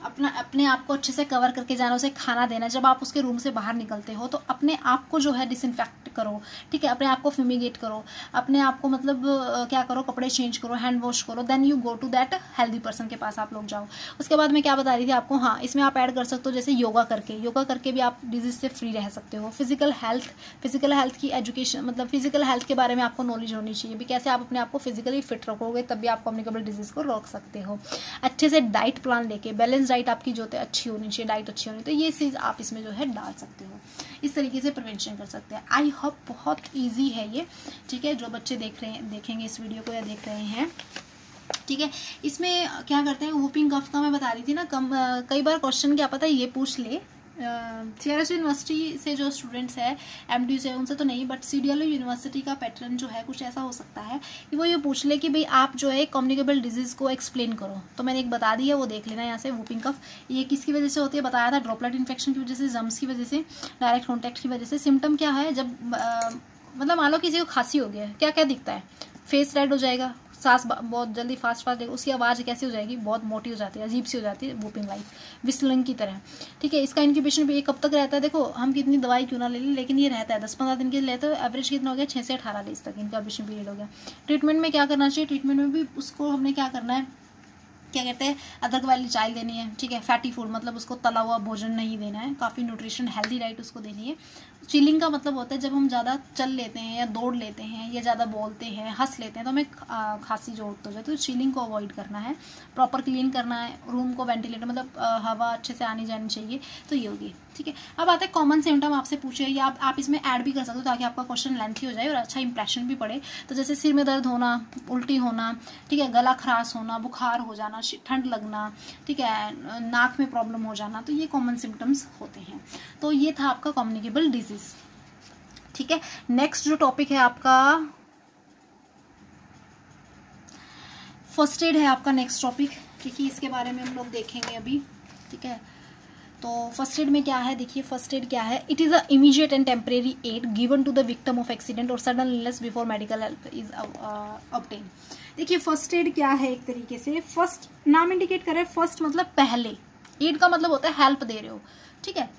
अपने आप को अच्छे से कवर करके जाना, उसे खाना देना। जब आप उसके रूम से बाहर निकलते हो तो अपने आप को जो है डिसइंफेक्ट करो, ठीक है, अपने आप को फ्यूमिगेट करो, अपने आप को मतलब क्या करो, कपड़े चेंज करो, हैंड वॉश करो, then you go to that healthy person के पास आप लोग जाओ। उसके बाद मैं क्या बता रही थी आपको, हाँ, इसमें आप ऐड कर सकते हो जैसे योगा करके भी आप डिजीज से फ्री रह सकते हो। फिजिकल हेल्थ की एजुकेशन, मतलब फिजिकल हेल्थ के बारे में आपको नॉलेज होनी चाहिए भी, कैसे आप अपने आप को फिजिकली फिट रखोगे तब भी आप कम्युनिकेबल डिजीज को रोक सकते हो। अच्छे से डाइट प्लान लेके, बैलेंस डाइट आपकी जो है अच्छी होनी चाहिए, डाइट अच्छी होनी, तो ये चीज़ आप इसमें जो है डाल सकते हो। इस तरीके से प्रिवेंशन कर सकते हैं। आई होप बहुत इजी है ये, ठीक है, जो बच्चे देखेंगे इस वीडियो को या देख रहे हैं। ठीक है, इसमें क्या करते हैं, वूपिंग कफ का मैं बता रही थी ना, कई बार क्वेश्चन क्या पता ये पूछ ले, सीआरएस यूनिवर्सिटी से जो स्टूडेंट्स है, एमडी से, उनसे तो नहीं, बट सीडीएलयू यूनिवर्सिटी का पैटर्न जो है कुछ ऐसा हो सकता है कि वो ये पूछ ले कि भाई आप जो है कम्युनिकेबल डिजीज को एक्सप्लेन करो। तो मैंने एक बता दी है, वो देख लेना यहाँ से। वूपिंग कफ ये किसकी वजह से होती है, बताया था, ड्रॉपलेट इन्फेक्शन की वजह से, जम्स की वजह से, डायरेक्ट कॉन्टैक्ट की वजह से। सिम्टम क्या है, जब मतलब मान लो किसी को खांसी हो गया है, क्या क्या दिखता है, फेस रेड हो जाएगा, सांस बहुत जल्दी फास्ट लेगा, उसकी आवाज़ कैसी हो जाएगी, बहुत मोटी हो जाती है, अजीब सी हो जाती है, वूपिंग लाइक विस्लिंग की तरह। ठीक है, इसका इंक्यूबेशन भी कब तक रहता है, देखो हम कितनी दवाई क्यों ना ले लें, लेकिन ये रहता है 10-15 दिन के लिए, तो एवरेज कितना हो गया, 6 से 18 डेज तक इंक्यूबेशन पीरियड हो गया। ट्रीटमेंट में क्या करना चाहिए, ट्रीटमेंट में भी उसको हमने क्या करना है, क्या कहते हैं, अदरक वाली चाय देनी है। ठीक है, फैटी फूड मतलब उसको तला हुआ भोजन नहीं देना है, काफ़ी न्यूट्रिशन हेल्दी डाइट उसको देनी है। चिलिंग का मतलब होता है जब हम ज़्यादा चल लेते हैं या दौड़ लेते हैं या ज़्यादा बोलते हैं, हंस लेते हैं, तो हमें खांसी जो हो जाए, तो चिलिंग को अवॉइड करना है। प्रॉपर क्लीन करना है, रूम को वेंटिलेटर, मतलब हवा अच्छे से आनी जानी चाहिए, तो ये होगी। ठीक है, अब आते हैं कॉमन सिम्टम आपसे पूछे, या आप इसमें ऐड भी कर सकते हो ताकि आपका क्वेश्चन लेंथी हो जाए और अच्छा इंप्रेशन भी पड़े। तो जैसे सिर में दर्द होना, उल्टी होना, ठीक है, गला खराश होना, बुखार हो जाना, ठंड लगना, ठीक है, नाक में प्रॉब्लम हो जाना, तो ये कॉमन सिम्टम्स होते हैं। तो ये था आपका कम्युनिकेबल डिजीज। ठीक है, नेक्स्ट जो टॉपिक है आपका फर्स्ट एड है, आपका नेक्स्ट टॉपिक, क्योंकि इसके बारे में हम लोग देखेंगे अभी। ठीक है, तो फर्स्ट एड में क्या है, देखिए फर्स्ट एड क्या है, it is a immediate and temporary aid given to the victim of accident और sudden illness before medical help is obtain. देखिए फर्स्ट एड क्या है, एक तरीके से फर्स्ट नाम इंडिकेट करे, फर्स्ट मतलब पहले, एड का मतलब होता है हेल्प दे रहे हो। ठीक है,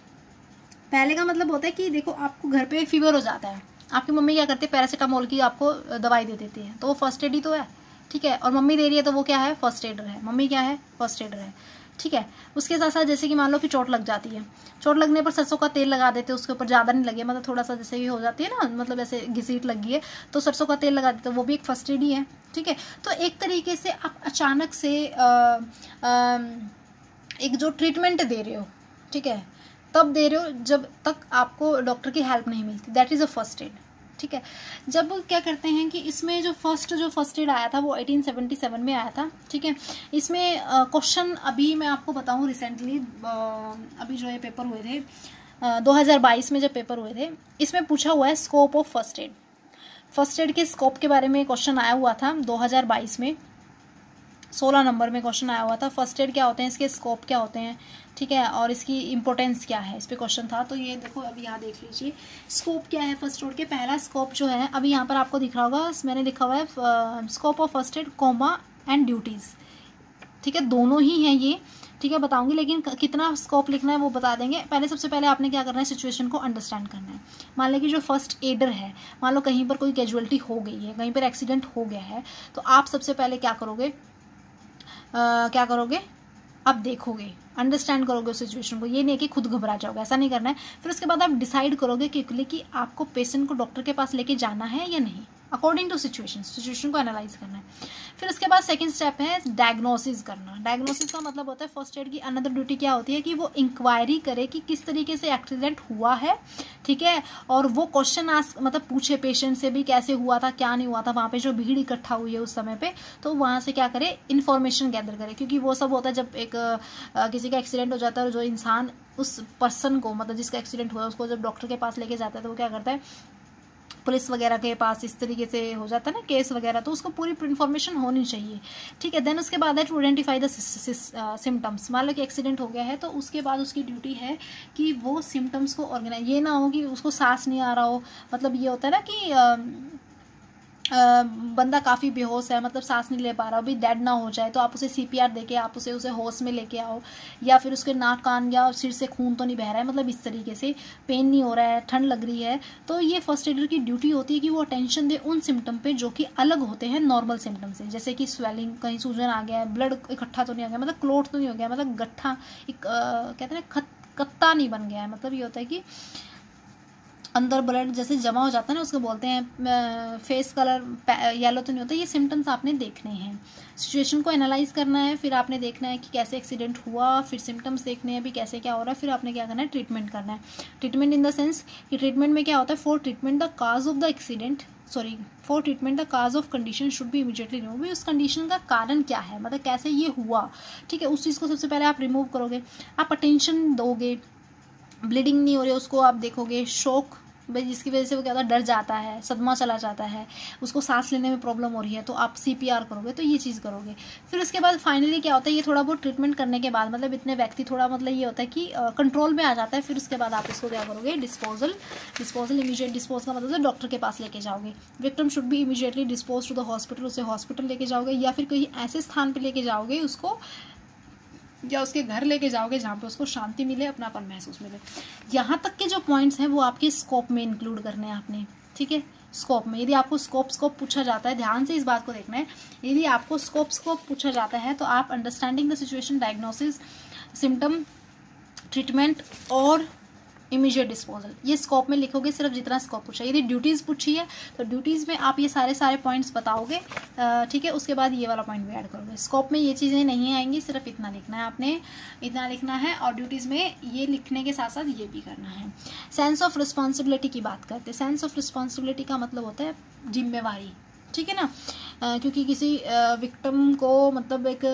पहले का मतलब होता है कि देखो आपको घर पे फीवर हो जाता है, आपकी मम्मी क्या करती है, पैरासीटामोल की आपको दवाई दे देती है, तो वो फर्स्ट एड ही तो है। ठीक है, और मम्मी दे रही है तो वो क्या है, फर्स्ट एडर है। मम्मी क्या है, फर्स्ट एडर है। ठीक है। उसके साथ साथ जैसे कि मान लो कि चोट लग जाती है, चोट लगने पर सरसों का तेल लगा देते हैं, उसके ऊपर ज़्यादा नहीं लगे, मतलब थोड़ा सा जैसे ये हो जाती है ना, मतलब ऐसे घिसीट लगी है तो सरसों का तेल लगा देते हैं, वो भी एक फर्स्ट एड ही है, ठीक है। तो एक तरीके से आप अचानक से एक जो ट्रीटमेंट दे रहे हो, ठीक है, तब दे रहे हो जब तक आपको डॉक्टर की हेल्प नहीं मिलती, that is a first aid, ठीक है। जब क्या करते हैं कि इसमें जो फर्स्ट एड आया था वो 1877 में आया था, ठीक है। इसमें क्वेश्चन अभी मैं आपको बताऊं, रिसेंटली अभी जो ये पेपर हुए थे 2022 में जब पेपर हुए थे, इसमें पूछा हुआ है scope of first aid. First aid के स्कोप के बारे में क्वेश्चन आया हुआ था 2022 में, 16 नंबर में क्वेश्चन आया हुआ था। फर्स्ट एड क्या होते हैं, इसके स्कोप क्या होते हैं, ठीक है, और इसकी इंपॉर्टेंस क्या है, इस पे क्वेश्चन था। तो ये देखो अभी यहाँ देख लीजिए स्कोप क्या है फर्स्ट एड के। पहला स्कोप जो है अभी यहाँ पर आपको दिख रहा होगा, मैंने लिखा हुआ है scope of first aid comma and duties, ठीक है, दोनों ही हैं ये, ठीक है, बताऊंगी, लेकिन कितना स्कोप लिखना है वो बता देंगे। पहले सबसे पहले आपने क्या करना है, सिचुएशन को अंडरस्टैंड करना है। मान लें कि जो फर्स्ट एडर है, मान लो कहीं पर कोई कैजुअलिटी हो गई है, कहीं पर एक्सीडेंट हो गया है, तो आप सबसे पहले क्या करोगे, आप देखोगे, अंडरस्टैंड करोगे उस सिचुएशन को, ये नहीं है कि खुद घबरा जाओगे, ऐसा नहीं करना है। फिर उसके बाद आप डिसाइड करोगे कि आपको पेशेंट को डॉक्टर के पास लेके जाना है या नहीं, अकॉर्डिंग टू सिचुएशन को एनालाइज करना है। फिर उसके बाद सेकंड स्टेप है डायग्नोसिस करना। डायग्नोसिस का मतलब होता है फर्स्ट एड की अनदर ड्यूटी क्या होती है कि वो इंक्वायरी करे कि किस तरीके से एक्सीडेंट हुआ है, ठीक है, और वो क्वेश्चन मतलब पूछे पेशेंट से भी कैसे हुआ था, क्या नहीं हुआ था, वहाँ पे जो भीड़ इकट्ठा हुई है उस समय पे, तो वहाँ से क्या करे, इन्फॉर्मेशन गैदर करे। क्योंकि वो सब होता है जब एक किसी का एक्सीडेंट हो जाता है और जो इंसान उस पर्सन को, मतलब जिसका एक्सीडेंट हुआ है, उसको जब डॉक्टर के पास लेके जाता है तो वो क्या करता है, पुलिस वगैरह के पास इस तरीके से हो जाता है ना केस वगैरह, तो उसको पूरी इन्फॉर्मेशन होनी चाहिए, ठीक है। देन उसके बाद है टू आइडेंटिफाई द सिम्टम्स। मान लो कि एक्सीडेंट हो गया है तो उसके बाद उसकी ड्यूटी है कि वो सिम्टम्स को ऑर्गेनाइज, ये ना हो कि उसको सांस नहीं आ रहा हो, मतलब ये होता है ना कि बंदा काफ़ी बेहोश है, मतलब सांस नहीं ले पा रहा, अभी डेड ना हो जाए, तो आप उसे CPR देके आप उसे होश में लेके आओ, या फिर उसके नाक कान या सिर से खून तो नहीं बह रहा है, मतलब इस तरीके से पेन नहीं हो रहा है, ठंड लग रही है, तो ये फर्स्ट एडर की ड्यूटी होती है कि वो अटेंशन दे उन सिम्टम पे जो कि अलग होते हैं नॉर्मल सिम्टम से। जैसे कि स्वेलिंग, कहीं सूजन आ गया है, ब्लड इकट्ठा तो नहीं आ गया, मतलब क्लोट तो नहीं हो गया, मतलब गट्ठा कहते हैं ना, कत्ता नहीं बन गया है, मतलब ये होता है कि अंदर ब्लड जैसे जमा हो जाता है ना, उसको बोलते हैं, फेस कलर येलो तो नहीं होता। ये सिम्टम्स आपने देखने हैं, सिचुएशन को एनालाइज करना है, फिर आपने देखना है कि कैसे एक्सीडेंट हुआ, फिर सिम्टम्स देखने हैं भी कैसे क्या हो रहा है, फिर आपने क्या करना है, ट्रीटमेंट करना है। ट्रीटमेंट इन द सेंस कि ट्रीटमेंट में क्या होता है, for treatment the cause of the accident, for treatment the cause of condition should be immediately remove. उस कंडीशन का कारण क्या है, मतलब कैसे ये हुआ, ठीक है, उस चीज़ को सबसे पहले आप रिमूव करोगे, आप अटेंशन दोगे, ब्लीडिंग नहीं हो रही है उसको आप देखोगे, शॉक जिसकी वजह से वो क्या होता है, डर जाता है, सदमा चला जाता है, उसको सांस लेने में प्रॉब्लम हो रही है, तो आप CPR करोगे, तो ये चीज़ करोगे। फिर उसके बाद फाइनली क्या होता है, ये थोड़ा बहुत ट्रीटमेंट करने के बाद, मतलब इतने व्यक्ति थोड़ा, मतलब ये होता है कि कंट्रोल में आ जाता है। फिर उसके बाद आप इसको क्या करोगे, डिस्पोजल इमीडिएट डिस्पोज का मतलब डॉक्टर के पास लेके जाओगे। Victim should be immediately dispose to the hospital, उसे हॉस्पिटल लेके जाओगे, या फिर कहीं ऐसे स्थान पर लेके जाओगे उसको, या उसके घर लेके जाओगे जहाँ पे उसको शांति मिले, अपनापन महसूस मिले। यहाँ तक के जो पॉइंट्स हैं वो आपके स्कोप में इंक्लूड करने हैं आपने, ठीक है। स्कोप में यदि आपको स्कोप पूछा जाता है, ध्यान से इस बात को देखना है, यदि आपको स्कोप पूछा जाता है तो आप understanding the situation, diagnosis, symptom, treatment और इमीडिएट डिस्पोजल, ये स्कोप में लिखोगे सिर्फ जितना स्कोप पूछा। यदि ड्यूटीज़ पूछी है तो ड्यूटीज़ में आप ये सारे पॉइंट्स बताओगे, ठीक है, उसके बाद ये वाला पॉइंट भी ऐड करोगे। स्कोप में ये चीज़ें नहीं आएंगी, सिर्फ इतना लिखना है आपने, इतना लिखना है, और ड्यूटीज़ में ये लिखने के साथ साथ ये भी करना है। सेंस ऑफ रिस्पॉन्सिबिलिटी की बात करते हैं। सेंस ऑफ रिस्पॉन्सिबिलिटी का मतलब होता है जिम्मेवारी, ठीक है ना, क्योंकि किसी विक्टिम को मतलब एक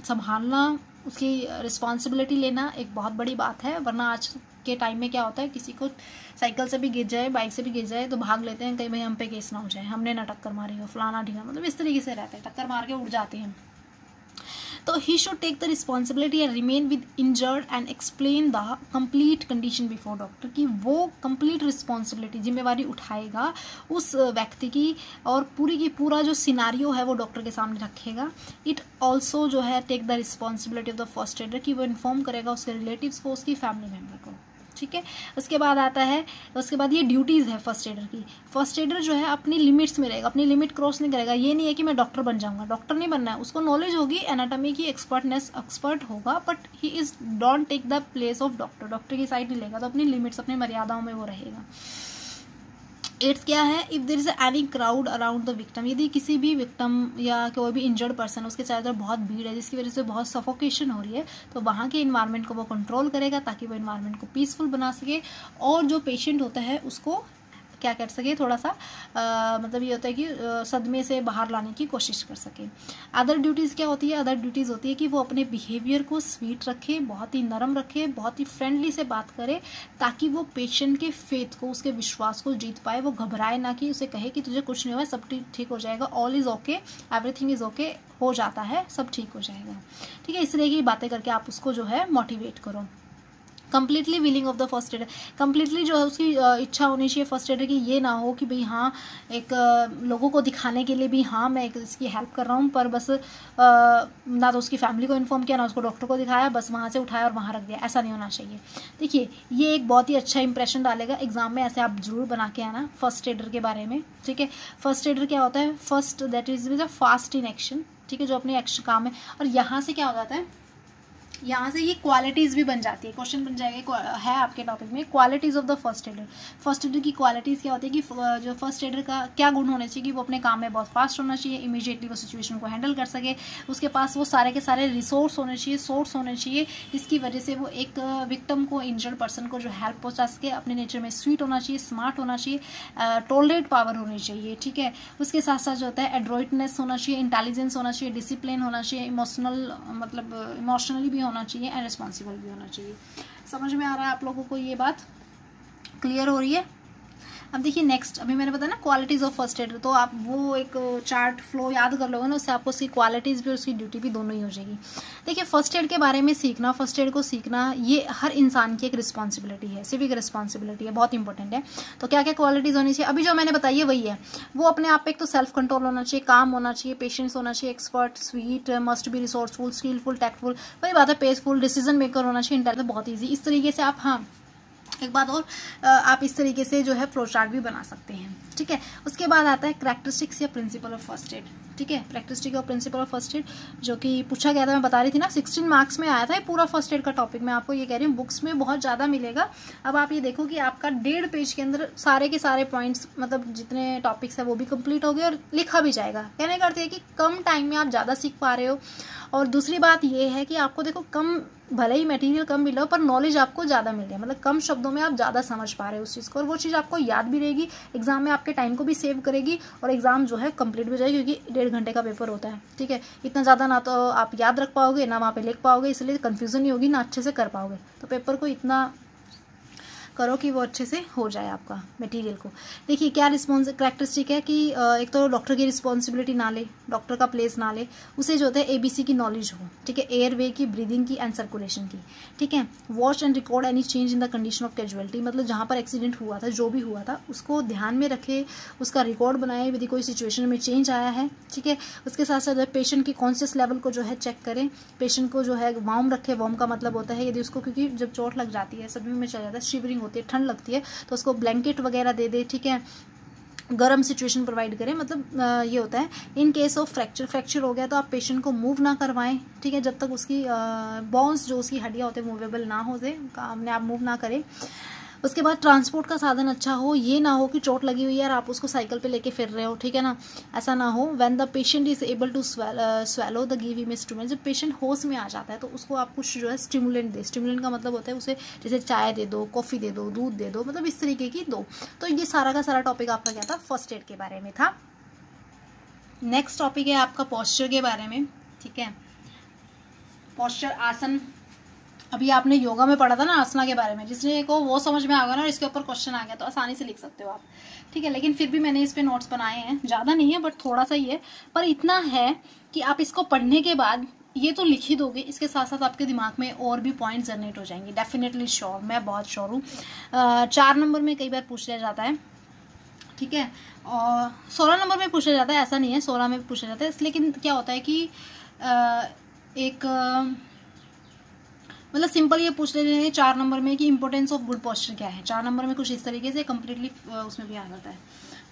संभालना, उसकी रिस्पॉन्सिबिलिटी लेना एक बहुत बड़ी बात है। वरना आज के टाइम में क्या होता है, किसी को साइकिल से भी गिर जाए, बाइक से भी गिर जाए तो भाग लेते हैं, कहीं भाई हम पे केस ना हो जाए, हमने ना टक्कर मारी हो, फलाना ढीना, मतलब इस तरीके से रहते हैं, टक्कर मार के उड़ जाते हैं। तो he should take the responsibility and remain with injured and explain the complete condition before doctor, कि वो कंप्लीट रिस्पॉन्सिबिलिटी, जिम्मेवारी उठाएगा उस व्यक्ति की, और पूरी की पूरा जो सिनारियो है वो डॉक्टर के सामने रखेगा। इट ऑल्सो जो है take the responsibility of the first aider, कि वो इन्फॉर्म करेगा उसके रिलेटिव्स को, उसकी फैमिली मेम्बर को, ठीक है। उसके बाद आता है, उसके बाद ये ड्यूटीज़ है फर्स्ट एडर की। फर्स्ट एडर जो है अपनी लिमिट्स में रहेगा, अपनी लिमिट क्रॉस नहीं करेगा। ये नहीं है कि मैं डॉक्टर बन जाऊंगा, डॉक्टर नहीं बनना है, उसको नॉलेज होगी, एनाटॉमी की एक्सपर्ट होगा, but he is don't take the place of doctor, doctor की साइड नहीं लेगा, तो अपनी लिमिट्स, अपनी मर्यादाओं में वो रहेगा। 8th क्या है, if there is any crowd around the victim, यदि किसी भी विक्टिम या कोई भी इंजर्ड पर्सन, उसके चारों तरफ बहुत भीड़ है जिसकी वजह से बहुत सफोकेशन हो रही है, तो वहाँ के इन्वायरमेंट को वो कंट्रोल करेगा ताकि वो इन्वायरमेंट को पीसफुल बना सके और जो पेशेंट होता है उसको क्या कर सके, थोड़ा सा मतलब ये होता है कि सदमे से बाहर लाने की कोशिश कर सके। अदर ड्यूटीज़ क्या होती है, अदर ड्यूटीज़ होती है कि वो अपने बिहेवियर को स्वीट रखे, बहुत ही नरम रखे, बहुत ही फ्रेंडली से बात करे, ताकि वो पेशेंट के फेथ को, उसके विश्वास को जीत पाए। वो घबराए ना कि उसे कहे कि तुझे कुछ नहीं हुआ, सब ठीक हो जाएगा, all is okay, everything is okay, हो जाता है, सब ठीक हो जाएगा, ठीक है। इस तरह की बातें करके आप उसको जो है मोटिवेट करो। Completely willing of the first adder, completely जो है उसकी इच्छा होनी चाहिए फर्स्ट एडर की, ये ना हो कि भाई हाँ एक लोगों को दिखाने के लिए भी हाँ मैं एक इसकी हेल्प कर रहा हूँ, पर बस ना तो उसकी फैमिली को इन्फॉर्म किया, ना उसको डॉक्टर को दिखाया, बस वहाँ से उठाया और वहाँ रख दिया, ऐसा नहीं होना चाहिए। देखिए ये एक बहुत ही अच्छा इंप्रेशन डालेगा एग्जाम में, ऐसे आप जरूर बना के आना फर्स्ट एडर के बारे में, ठीक है। फर्स्ट एडर क्या होता है, first that is fast in action, ठीक है, जो अपने एक्शन काम है। और यहाँ से क्या हो जाता है, यहाँ से ये क्वालिटीज़ भी बन जाती है, क्वेश्चन बन जाएगा है आपके टॉपिक में, qualities of the first adder. First adder की क्वालिटीज़ क्या होती है कि जो फर्स्ट एडर का क्या गुण होने चाहिए कि वो अपने काम में बहुत फास्ट होना चाहिए, इमीडिएटली वो सिचुएशन को हैंडल कर सके, उसके पास वो सारे के सारे रिसोर्स होने चाहिए, सोर्स होने चाहिए, जिसकी वजह से वो एक विक्टिम को, इंजर्ड पर्सन को जो हेल्प पहुँचा सके। अपने नेचर में स्वीट होना चाहिए, स्मार्ट होना चाहिए, टॉलरेट पावर होनी चाहिए, ठीक है। उसके साथ साथ जो होता है एड्रॉइटनेस होना चाहिए, इंटेलिजेंस होना चाहिए, डिसिप्लिन होना चाहिए, इमोशनली भी होना चाहिए एंड रिस्पॉन्सिबल भी होना चाहिए। समझ में आ रहा है आप लोगों को, ये बात क्लियर हो रही है? अब देखिए नेक्स्ट, अभी मैंने बताया ना क्वालिटीज़ ऑफ फर्स्ट एडर, तो आप वो एक चार्ट फ्लो याद कर लोगे ना, उससे आपको उसकी क्वालिटीज़ भी और उसकी ड्यूटी भी दोनों ही हो जाएगी। देखिए फर्स्ट एड के बारे में सीखना, फर्स्ट एड को सीखना, ये हर इंसान की एक रिस्पॉन्सिबिलिटी है, सिविक रिस्पॉन्सिबिलिटी है, बहुत इंपॉर्टेंट है। तो क्या क्या क्वालिटीज़ होनी चाहिए, अभी जो मैंने बताई है वही है। वो अपने आप पे एक तो सेल्फ कंट्रोल होना चाहिए, काम होना चाहिए, पेशेंस होना चाहिए, expert, sweet, must be resourceful, skilful, tactful, वही बात है, पेसफुल, डिसीजन मेकर होना चाहिए, इंटेलिजेंट, बहुत ईजी। इस तरीके से आप, हाँ एक बात और, आप इस तरीके से जो है फ्लो चार्ट भी बना सकते हैं, ठीक है। उसके बाद आता है कैरेक्टरिस्टिक्स या प्रिंसिपल ऑफ फर्स्ट एड, ठीक है। कैरेक्टरिस्टिक और प्रिंसिपल ऑफ फर्स्ट एड जो कि पूछा गया था, मैं बता रही थी ना, 16 मार्क्स में आया था ये पूरा फर्स्ट एड का टॉपिक। मैं आपको ये कह रही हूँ बुक्स में बहुत ज़्यादा मिलेगा। अब आप ये देखो कि आपका 1.5 पेज के अंदर सारे के सारे पॉइंट्स, मतलब जितने टॉपिक्स है वो भी कंप्लीट हो गए और लिखा भी जाएगा। कहने का अर्थ है कि कम टाइम में आप ज़्यादा सीख पा रहे हो। और दूसरी बात ये है कि आपको देखो कम, भले ही मटेरियल कम मिला हो, पर नॉलेज आपको ज़्यादा मिल रही है, मतलब कम शब्दों में आप ज़्यादा समझ पा रहे हो उस चीज़ को, और वो चीज़ आपको याद भी रहेगी, एग्जाम में आपके टाइम को भी सेव करेगी और एग्जाम जो है कंप्लीट भी हो जाएगी, क्योंकि 1.5 घंटे का पेपर होता है, ठीक है। इतना ज़्यादा ना तो आप याद रख पाओगे, ना वहाँ पे लिख पाओगे, इसलिए कन्फ्यूज़न नहीं होगी, ना अच्छे से कर पाओगे। तो पेपर को इतना करो कि वो अच्छे से हो जाए आपका मटेरियल को। देखिए क्या कैरेक्टरिस्टिक है कि एक तो डॉक्टर की रिस्पॉन्सिबिलिटी ना ले, डॉक्टर का प्लेस ना ले, उसे जो होता है ABC की नॉलेज हो, ठीक है, एयरवे की, ब्रीदिंग की एंड सर्कुलेशन की, ठीक है। Watch and record any change in the condition of casualty, मतलब जहाँ पर एक्सीडेंट हुआ था, जो भी हुआ था उसको ध्यान में रखे, उसका रिकॉर्ड बनाए यदि कोई सिचुएशन में चेंज आया है, ठीक है। उसके साथ साथ पेशेंट की कॉन्शियस लेवल को जो है चेक करें, पेशेंट को जो है वार्म रखे। वार्म का मतलब होता है यदि उसको, क्योंकि जब चोट लग जाती है, सदमे में चल जाता है, शिवरिंग होती है, ठंड लगती है, तो उसको ब्लैंकेट वगैरह दे दे, ठीक है। गर्म सिचुएशन प्रोवाइड करें, मतलब ये होता है इन केस ऑफ फ्रैक्चर हो गया तो आप पेशेंट को मूव ना करवाएं, ठीक है, जब तक उसकी बोन्स जो उसकी हड्डियाँ होते हैं मूवेबल ना हो जाए, अपने आप मूव ना करें। उसके बाद ट्रांसपोर्ट का साधन अच्छा हो, ये ना हो कि चोट लगी हुई है और आप उसको साइकिल पे लेके फिर रहे हो, ठीक है ना, ऐसा ना हो। When the patient is able to swallow the give him stimulant, जब पेशेंट होश में आ जाता है तो उसको आप कुछ जो है स्टिमुलेंट दे। स्टिमुलेंट का मतलब होता है उसे जैसे चाय दे दो, कॉफ़ी दे दो, दूध दे दो, मतलब इस तरीके की दो। तो ये सारा का सारा टॉपिक आपका क्या था, फर्स्ट एड के बारे में था। नेक्स्ट टॉपिक है आपका पोस्चर के बारे में, ठीक है। पोस्चर, आसन, अभी आपने योगा में पढ़ा था ना आसना के बारे में, जिसने को वो समझ में आ गया ना और इसके ऊपर क्वेश्चन आ गया तो आसानी से लिख सकते हो आप, ठीक है। लेकिन फिर भी मैंने इस पे नोट्स बनाए हैं, ज़्यादा नहीं है बट थोड़ा सा ही है, पर इतना है कि आप इसको पढ़ने के बाद ये तो लिख ही दोगे, इसके साथ साथ आपके दिमाग में और भी पॉइंट जनरेट हो जाएंगे, डेफिनेटली श्योर, मैं बहुत श्योर हूँ। 4 नंबर में कई बार पूछ लिया जाता है, ठीक है, और 16 नंबर में पूछा जाता है, ऐसा नहीं है 16 में पूछा जाता है। लेकिन क्या होता है कि एक मतलब सिंपल ये पूछ ले रहे हैं 4 नंबर में कि इंपॉर्टेंस ऑफ गुड पोस्चर क्या है। 4 नंबर में कुछ इस तरीके से कंप्लीटली उसमें भी आ जाता है,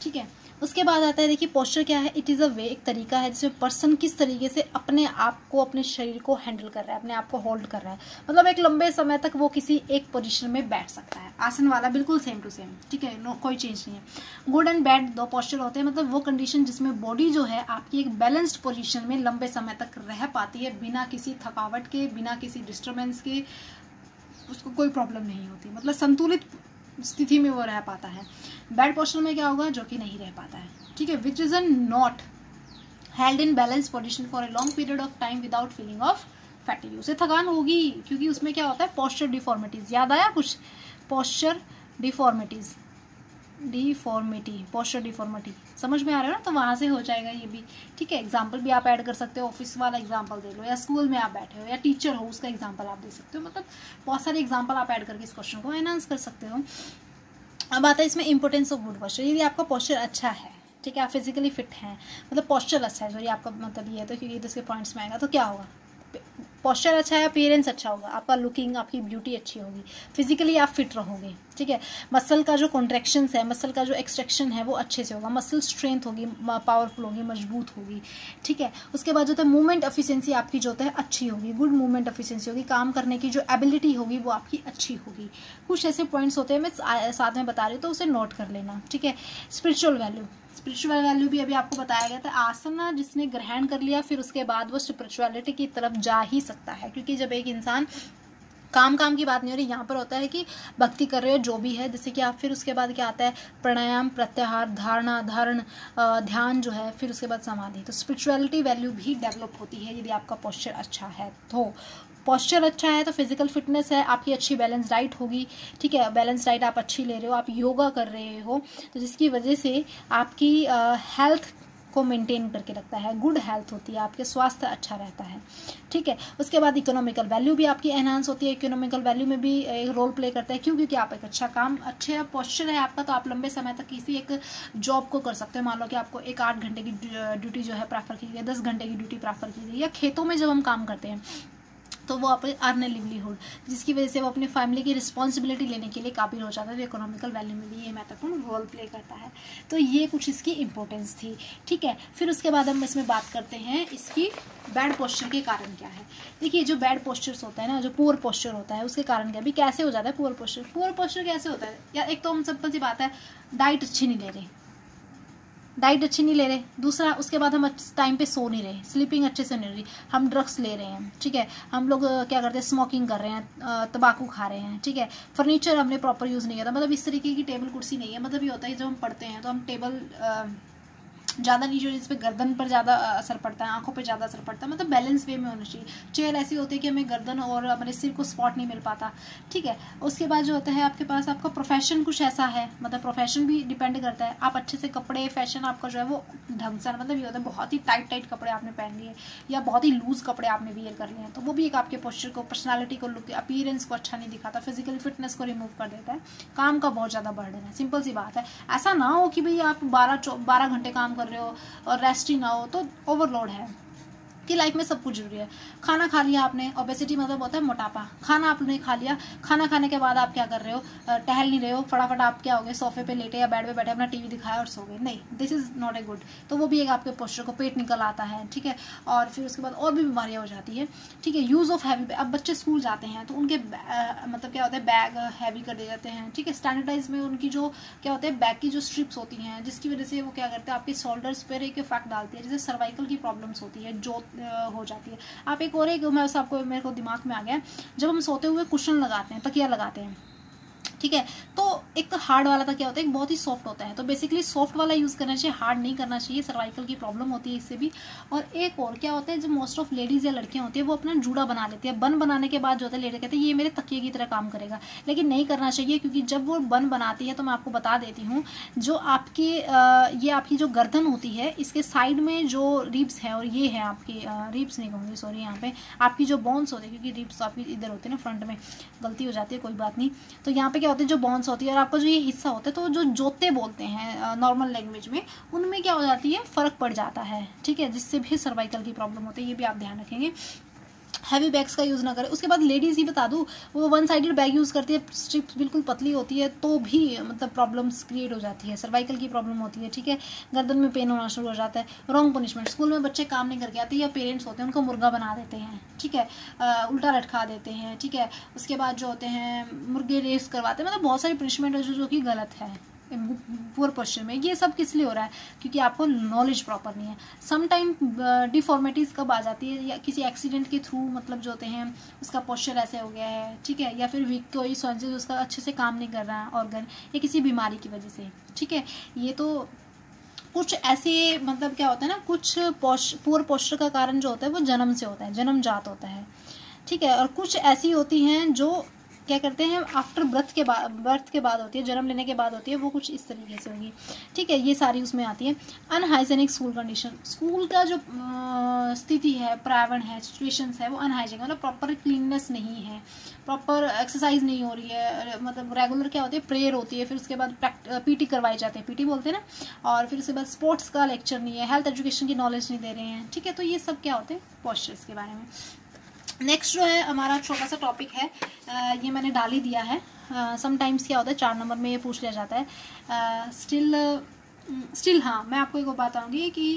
ठीक है। उसके बाद आता है देखिए पोस्चर क्या है, इट इज़ अ वे, एक तरीका है जिसमें पर्सन किस तरीके से अपने आप को, अपने शरीर को हैंडल कर रहा है, अपने आप को होल्ड कर रहा है। मतलब एक लंबे समय तक वो किसी एक पोजीशन में बैठ सकता है, आसन वाला बिल्कुल सेम टू सेम, ठीक है, नो कोई चेंज नहीं है। गुड एंड बैड 2 पोस्चर होते हैं, मतलब वो कंडीशन जिसमें बॉडी जो है आपकी एक बैलेंस्ड पोजीशन में लंबे समय तक रह पाती है बिना किसी थकावट के, बिना किसी डिस्टर्बेंस के, उसको कोई प्रॉब्लम नहीं होती, मतलब संतुलित स्थिति में वो रह पाता है। बैड पोस्चर में क्या होगा, जो कि नहीं रह पाता है, ठीक है। Which is not held in balance position for a long period of time without feeling of fatigue, उसे थकान होगी, क्योंकि उसमें क्या होता है पोस्चर डिफॉर्मिटीज। याद आया कुछ, पोस्चर डिफॉर्मिटीज, पोस्चर डिफॉर्मिटी समझ में आ रहा है ना, तो वहां से हो जाएगा ये भी, ठीक है। एग्जाम्पल भी आप ऐड कर सकते हो, ऑफिस वाला एग्जाम्पल दे लो, या स्कूल में आप बैठे हो, या टीचर हो उसका एग्जाम्पल आप दे सकते हो, मतलब बहुत सारे एग्जाम्पल आप ऐड करके इस क्वेश्चन को एनहांस कर सकते हो। अब आता है इसमें इंपॉर्टेंस ऑफ गुड पोस्चर। यदि आपका पोस्चर अच्छा है, ठीक है, आप फिजिकली फिट हैं, मतलब पोस्चर अच्छा है, सॉरी आपका मतलब ये है, तो क्योंकि इसके पॉइंट्स में आएगा, तो क्या होगा, पोस्चर अच्छा है, अपीयरेंस अच्छा होगा, आपका लुकिंग, आपकी ब्यूटी अच्छी होगी, फिजिकली आप फिट रहोगे, ठीक है। मसल का जो कॉन्ट्रैक्शंस है, मसल का जो एक्सट्रैक्शन है वो अच्छे से होगा, मसल स्ट्रेंथ होगी, पावरफुल होगी, मजबूत होगी, ठीक है। उसके बाद जो होता है मूवमेंट एफिशिएंसी आपकी जो होता है अच्छी होगी, गुड मूवमेंट एफिशिएंसी होगी, काम करने की जो एबिलिटी होगी वो आपकी अच्छी होगी। कुछ ऐसे पॉइंट्स होते हैं, मैं साथ में बता रही हूँ, तो उसे नोट कर लेना, ठीक है। स्पिरिचुअल वैल्यू, स्पिरिचुअल वैल्यू भी अभी आपको बताया गया था, आसना जिसने ग्रहण कर लिया फिर उसके बाद वो स्पिरिचुअलिटी की तरफ जा ही सकता है, क्योंकि जब एक इंसान काम की बात नहीं हो रही, यहाँ पर होता है कि भक्ति कर रहे हो जो भी है, जैसे कि आप, फिर उसके बाद क्या आता है प्राणायाम, प्रत्याहार, धारणा, धारण, ध्यान जो है, फिर उसके बाद समाधि, तो स्पिरिचुअलिटी वैल्यू भी डेवलप होती है यदि आपका पोस्चर अच्छा है। तो पोस्चर अच्छा है तो फिजिकल फिटनेस है, आपकी अच्छी बैलेंस डाइट होगी, ठीक है, बैलेंस डाइट आप अच्छी ले रहे हो, आप योगा कर रहे हो, तो जिसकी वजह से आपकी हेल्थ को मेंटेन करके रखता है, गुड हेल्थ होती है, आपके स्वास्थ्य अच्छा रहता है, ठीक है। उसके बाद इकोनॉमिकल वैल्यू भी आपकी एनहांस होती है, इकोनॉमिकल वैल्यू में भी एक रोल प्ले करता है, क्यों, क्योंकि आप एक अच्छा काम, अच्छे पोस्चर है आपका, तो आप लंबे समय तक किसी एक जॉब को कर सकते हो। मान लो कि आपको एक 8 घंटे की ड्यूटी जो है प्रेफर की गई, 10 घंटे की ड्यूटी प्रेफर की गई, या खेतों में जब हम काम करते हैं तो वो अपने अर्न लिवलीहुड, जिसकी वजह से वो अपनी फैमिली की रिस्पॉन्सिबिलिटी लेने के लिए काबिल हो जाता है, तो इकोनॉमिकल वैल्यू में भी ये महत्वपूर्ण रोल प्ले करता है। तो ये कुछ इसकी इंपॉर्टेंस थी, ठीक है। फिर उसके बाद हम इसमें बात करते हैं इसकी बैड पोस्चर के कारण क्या है। देखिए जो बैड पोस्चर्स होता है ना, जो पुअर पोस्चर होता है, उसके कारण क्या भी कैसे हो जाता है पुअर पोस्चर। पुअर पोस्चर कैसे होता है, या एक तो हम सिंपल सी बात है, डाइट अच्छी नहीं ले रहे, दूसरा उसके बाद हम टाइम पे सो नहीं रहे, स्लीपिंग अच्छे से नहीं रही, हम ड्रग्स ले रहे हैं, ठीक है, हम लोग क्या करते हैं, स्मोकिंग कर रहे हैं, तंबाकू खा रहे हैं, ठीक है, फर्नीचर हमने प्रॉपर यूज़ नहीं किया था, मतलब इस तरीके की टेबल कुर्सी नहीं है। मतलब ये होता है जब हम पढ़ते हैं तो हम टेबल ज़्यादा नहीं, जो जिस पे गर्दन पर ज़्यादा असर पड़ता है, आंखों पे ज़्यादा असर पड़ता है, मतलब बैलेंस वे में होना चाहिए। चेयर ऐसी होती है कि हमें गर्दन और हमारे सिर को स्पॉट नहीं मिल पाता, ठीक है। उसके बाद जो होता है आपके पास आपका प्रोफेशन कुछ ऐसा है, मतलब प्रोफेशन भी डिपेंड करता है, आप अच्छे से कपड़े, फैशन आपका जो है वो ढंग से, मतलब ये होता है बहुत ही टाइट कपड़े आपने पहन लिए या बहुत ही लूज कपड़े आपने वियर कर लिए हैं, तो वो भी एक आपके पोस्चर को, पर्सनैलिटी को, लुक, अपीयरेंस को अच्छा नहीं दिखाता, फिजिकल फिटनेस को रिमूव कर देता है, काम का बहुत ज़्यादा बर्डन है। सिंपल सी बात है, ऐसा ना हो कि भाई आप 12 घंटे काम कर रहे हो और रेस्ट ही ना हो, तो ओवरलोड है कि लाइफ में सब कुछ जरूरी है। खाना खा लिया आपने, ओबेसिटी मतलब होता है मोटापा, खाना आपने खा लिया, खाना खाने के बाद आप क्या कर रहे हो, टहल नहीं रहे हो, फटाफट आप क्या हो गए, सोफे पे लेटे या बेड पे बैठे अपना टीवी दिखाया और सो गए, नहीं, this is not a good. तो वो भी एक आपके पोस्चर को, पेट निकल आता है, ठीक है, और फिर उसके बाद और भी बीमारियां हो जाती है, ठीक है। यूज ऑफ हैवी, अब बच्चे स्कूल जाते हैं तो उनके मतलब क्या होता है, बैग हैवी कर दिए जाते हैं, ठीक है। स्टैंडर्डाइज में उनकी जो क्या होता है, बैग की जो स्ट्रिप्स होती हैं, जिसकी वजह से वो क्या करते हैं, आपके शोल्डर्स पर एक इफेक्ट डालती है, जैसे सर्वाइकल की प्रॉब्लम्स होती है, जो हो जाती है। आप एक और, मैं आपको, मेरे को दिमाग में आ गया, जब हम सोते हुए कुशन लगाते हैं, तकिया लगाते हैं, ठीक है, तो एक तो हार्ड वाला तकिया होता है, एक बहुत ही सॉफ्ट होता है, तो बेसिकली सॉफ्ट वाला यूज करना चाहिए, हार्ड नहीं करना चाहिए, सर्वाइकल की प्रॉब्लम होती है इससे भी। और एक और क्या होता है, जो मोस्ट ऑफ लेडीज या लड़कियां होती है वो अपना जूड़ा बना लेती है, बन बनाने के बाद जो होता है लेडीज कहते हैं ये मेरे तकिए की तरह काम करेगा, लेकिन नहीं करना चाहिए, क्योंकि जब वो बन बनाती है, तो मैं आपको बता देती हूँ, जो आपकी ये आपकी जो गर्दन होती है, इसके साइड में जो रिब्स है, और ये है आपकी रिब्स नहीं कहूँगी, सॉरी, यहाँ पे आपकी जो बोन्स होती है, क्योंकि रिब्स आपकी इधर होते हैं ना, फ्रंट में, गलती हो जाती है, कोई बात नहीं। तो यहाँ पे क्या होता है, जो बोन्स होती है, और आपका जो ये हिस्सा होता है, तो जो जोते बोलते हैं नॉर्मल लैंग्वेज में, उनमें क्या हो जाती है, फर्क पड़ जाता है, ठीक है, जिससे भी सर्वाइकल की प्रॉब्लम होती है, ये भी आप ध्यान रखेंगे। हैवी बैग्स का यूज़ ना करें। उसके बाद लेडीज़ ही बता दूँ, वो वन साइडेड बैग यूज़ करती है, स्ट्रिप्स बिल्कुल पतली होती है तो भी मतलब प्रॉब्लम्स क्रिएट हो जाती है, सर्वाइकल की प्रॉब्लम होती है, ठीक है, गर्दन में पेन होना शुरू हो जाता है। रॉन्ग पनिशमेंट, स्कूल में बच्चे काम नहीं करके आते या पेरेंट्स होते हैं उनको मुर्गा बना देते हैं, ठीक है, उल्टा लटका देते हैं, ठीक है। उसके बाद जो होते हैं मुर्गे रेस करवाते हैं, मतलब बहुत सारी पनिशमेंट है जो कि गलत है पुअर पोस्चर में। ये सब किस लिए हो रहा है? क्योंकि आपको नॉलेज प्रॉपर नहीं है। सम टाइम डिफॉर्मिटीज़ कब आ जाती है? या किसी एक्सीडेंट के थ्रू, मतलब जो होते हैं उसका पोस्चर ऐसे हो गया है, ठीक है, या फिर वीक कोई सेंसेस उसका अच्छे से काम नहीं कर रहा है ऑर्गन, या किसी बीमारी की वजह से, ठीक है। ये तो कुछ ऐसे मतलब क्या होता है ना, कुछ पुअर पोस्चर का कारण जो होता है वो जन्म से होता है, जन्मजात होता है, ठीक है। और कुछ ऐसी होती हैं जो क्या करते हैं आफ्टर बर्थ के बाद होती है, जन्म लेने के बाद होती है, वो कुछ इस तरीके से होगी, ठीक है। ये सारी उसमें आती है। अनहाइजेनिक स्कूल कंडीशन, स्कूल का जो स्थिति है, प्रावरण है, सिचुएशंस है, वो अनहाइजेनिक, मतलब प्रॉपर क्लीननेस नहीं है, प्रॉपर एक्सरसाइज नहीं हो रही है, मतलब रेगुलर क्या होती है, प्रेयर होती है, फिर उसके बाद पीटी करवाई जाती है, पीटी बोलते हैं ना, और फिर उसके बाद स्पोर्ट्स का लेक्चर नहीं है, हेल्थ एजुकेशन की नॉलेज नहीं दे रहे हैं, ठीक है। तो ये सब क्या होते हैं पोस्चर्स के बारे में। नेक्स्ट जो है हमारा छोटा सा टॉपिक है, ये मैंने डाल ही दिया है। समटाइम्स क्या होता है 4 नंबर में ये पूछ लिया जाता है। स्टिल हाँ, मैं आपको एक बात बताऊंगी कि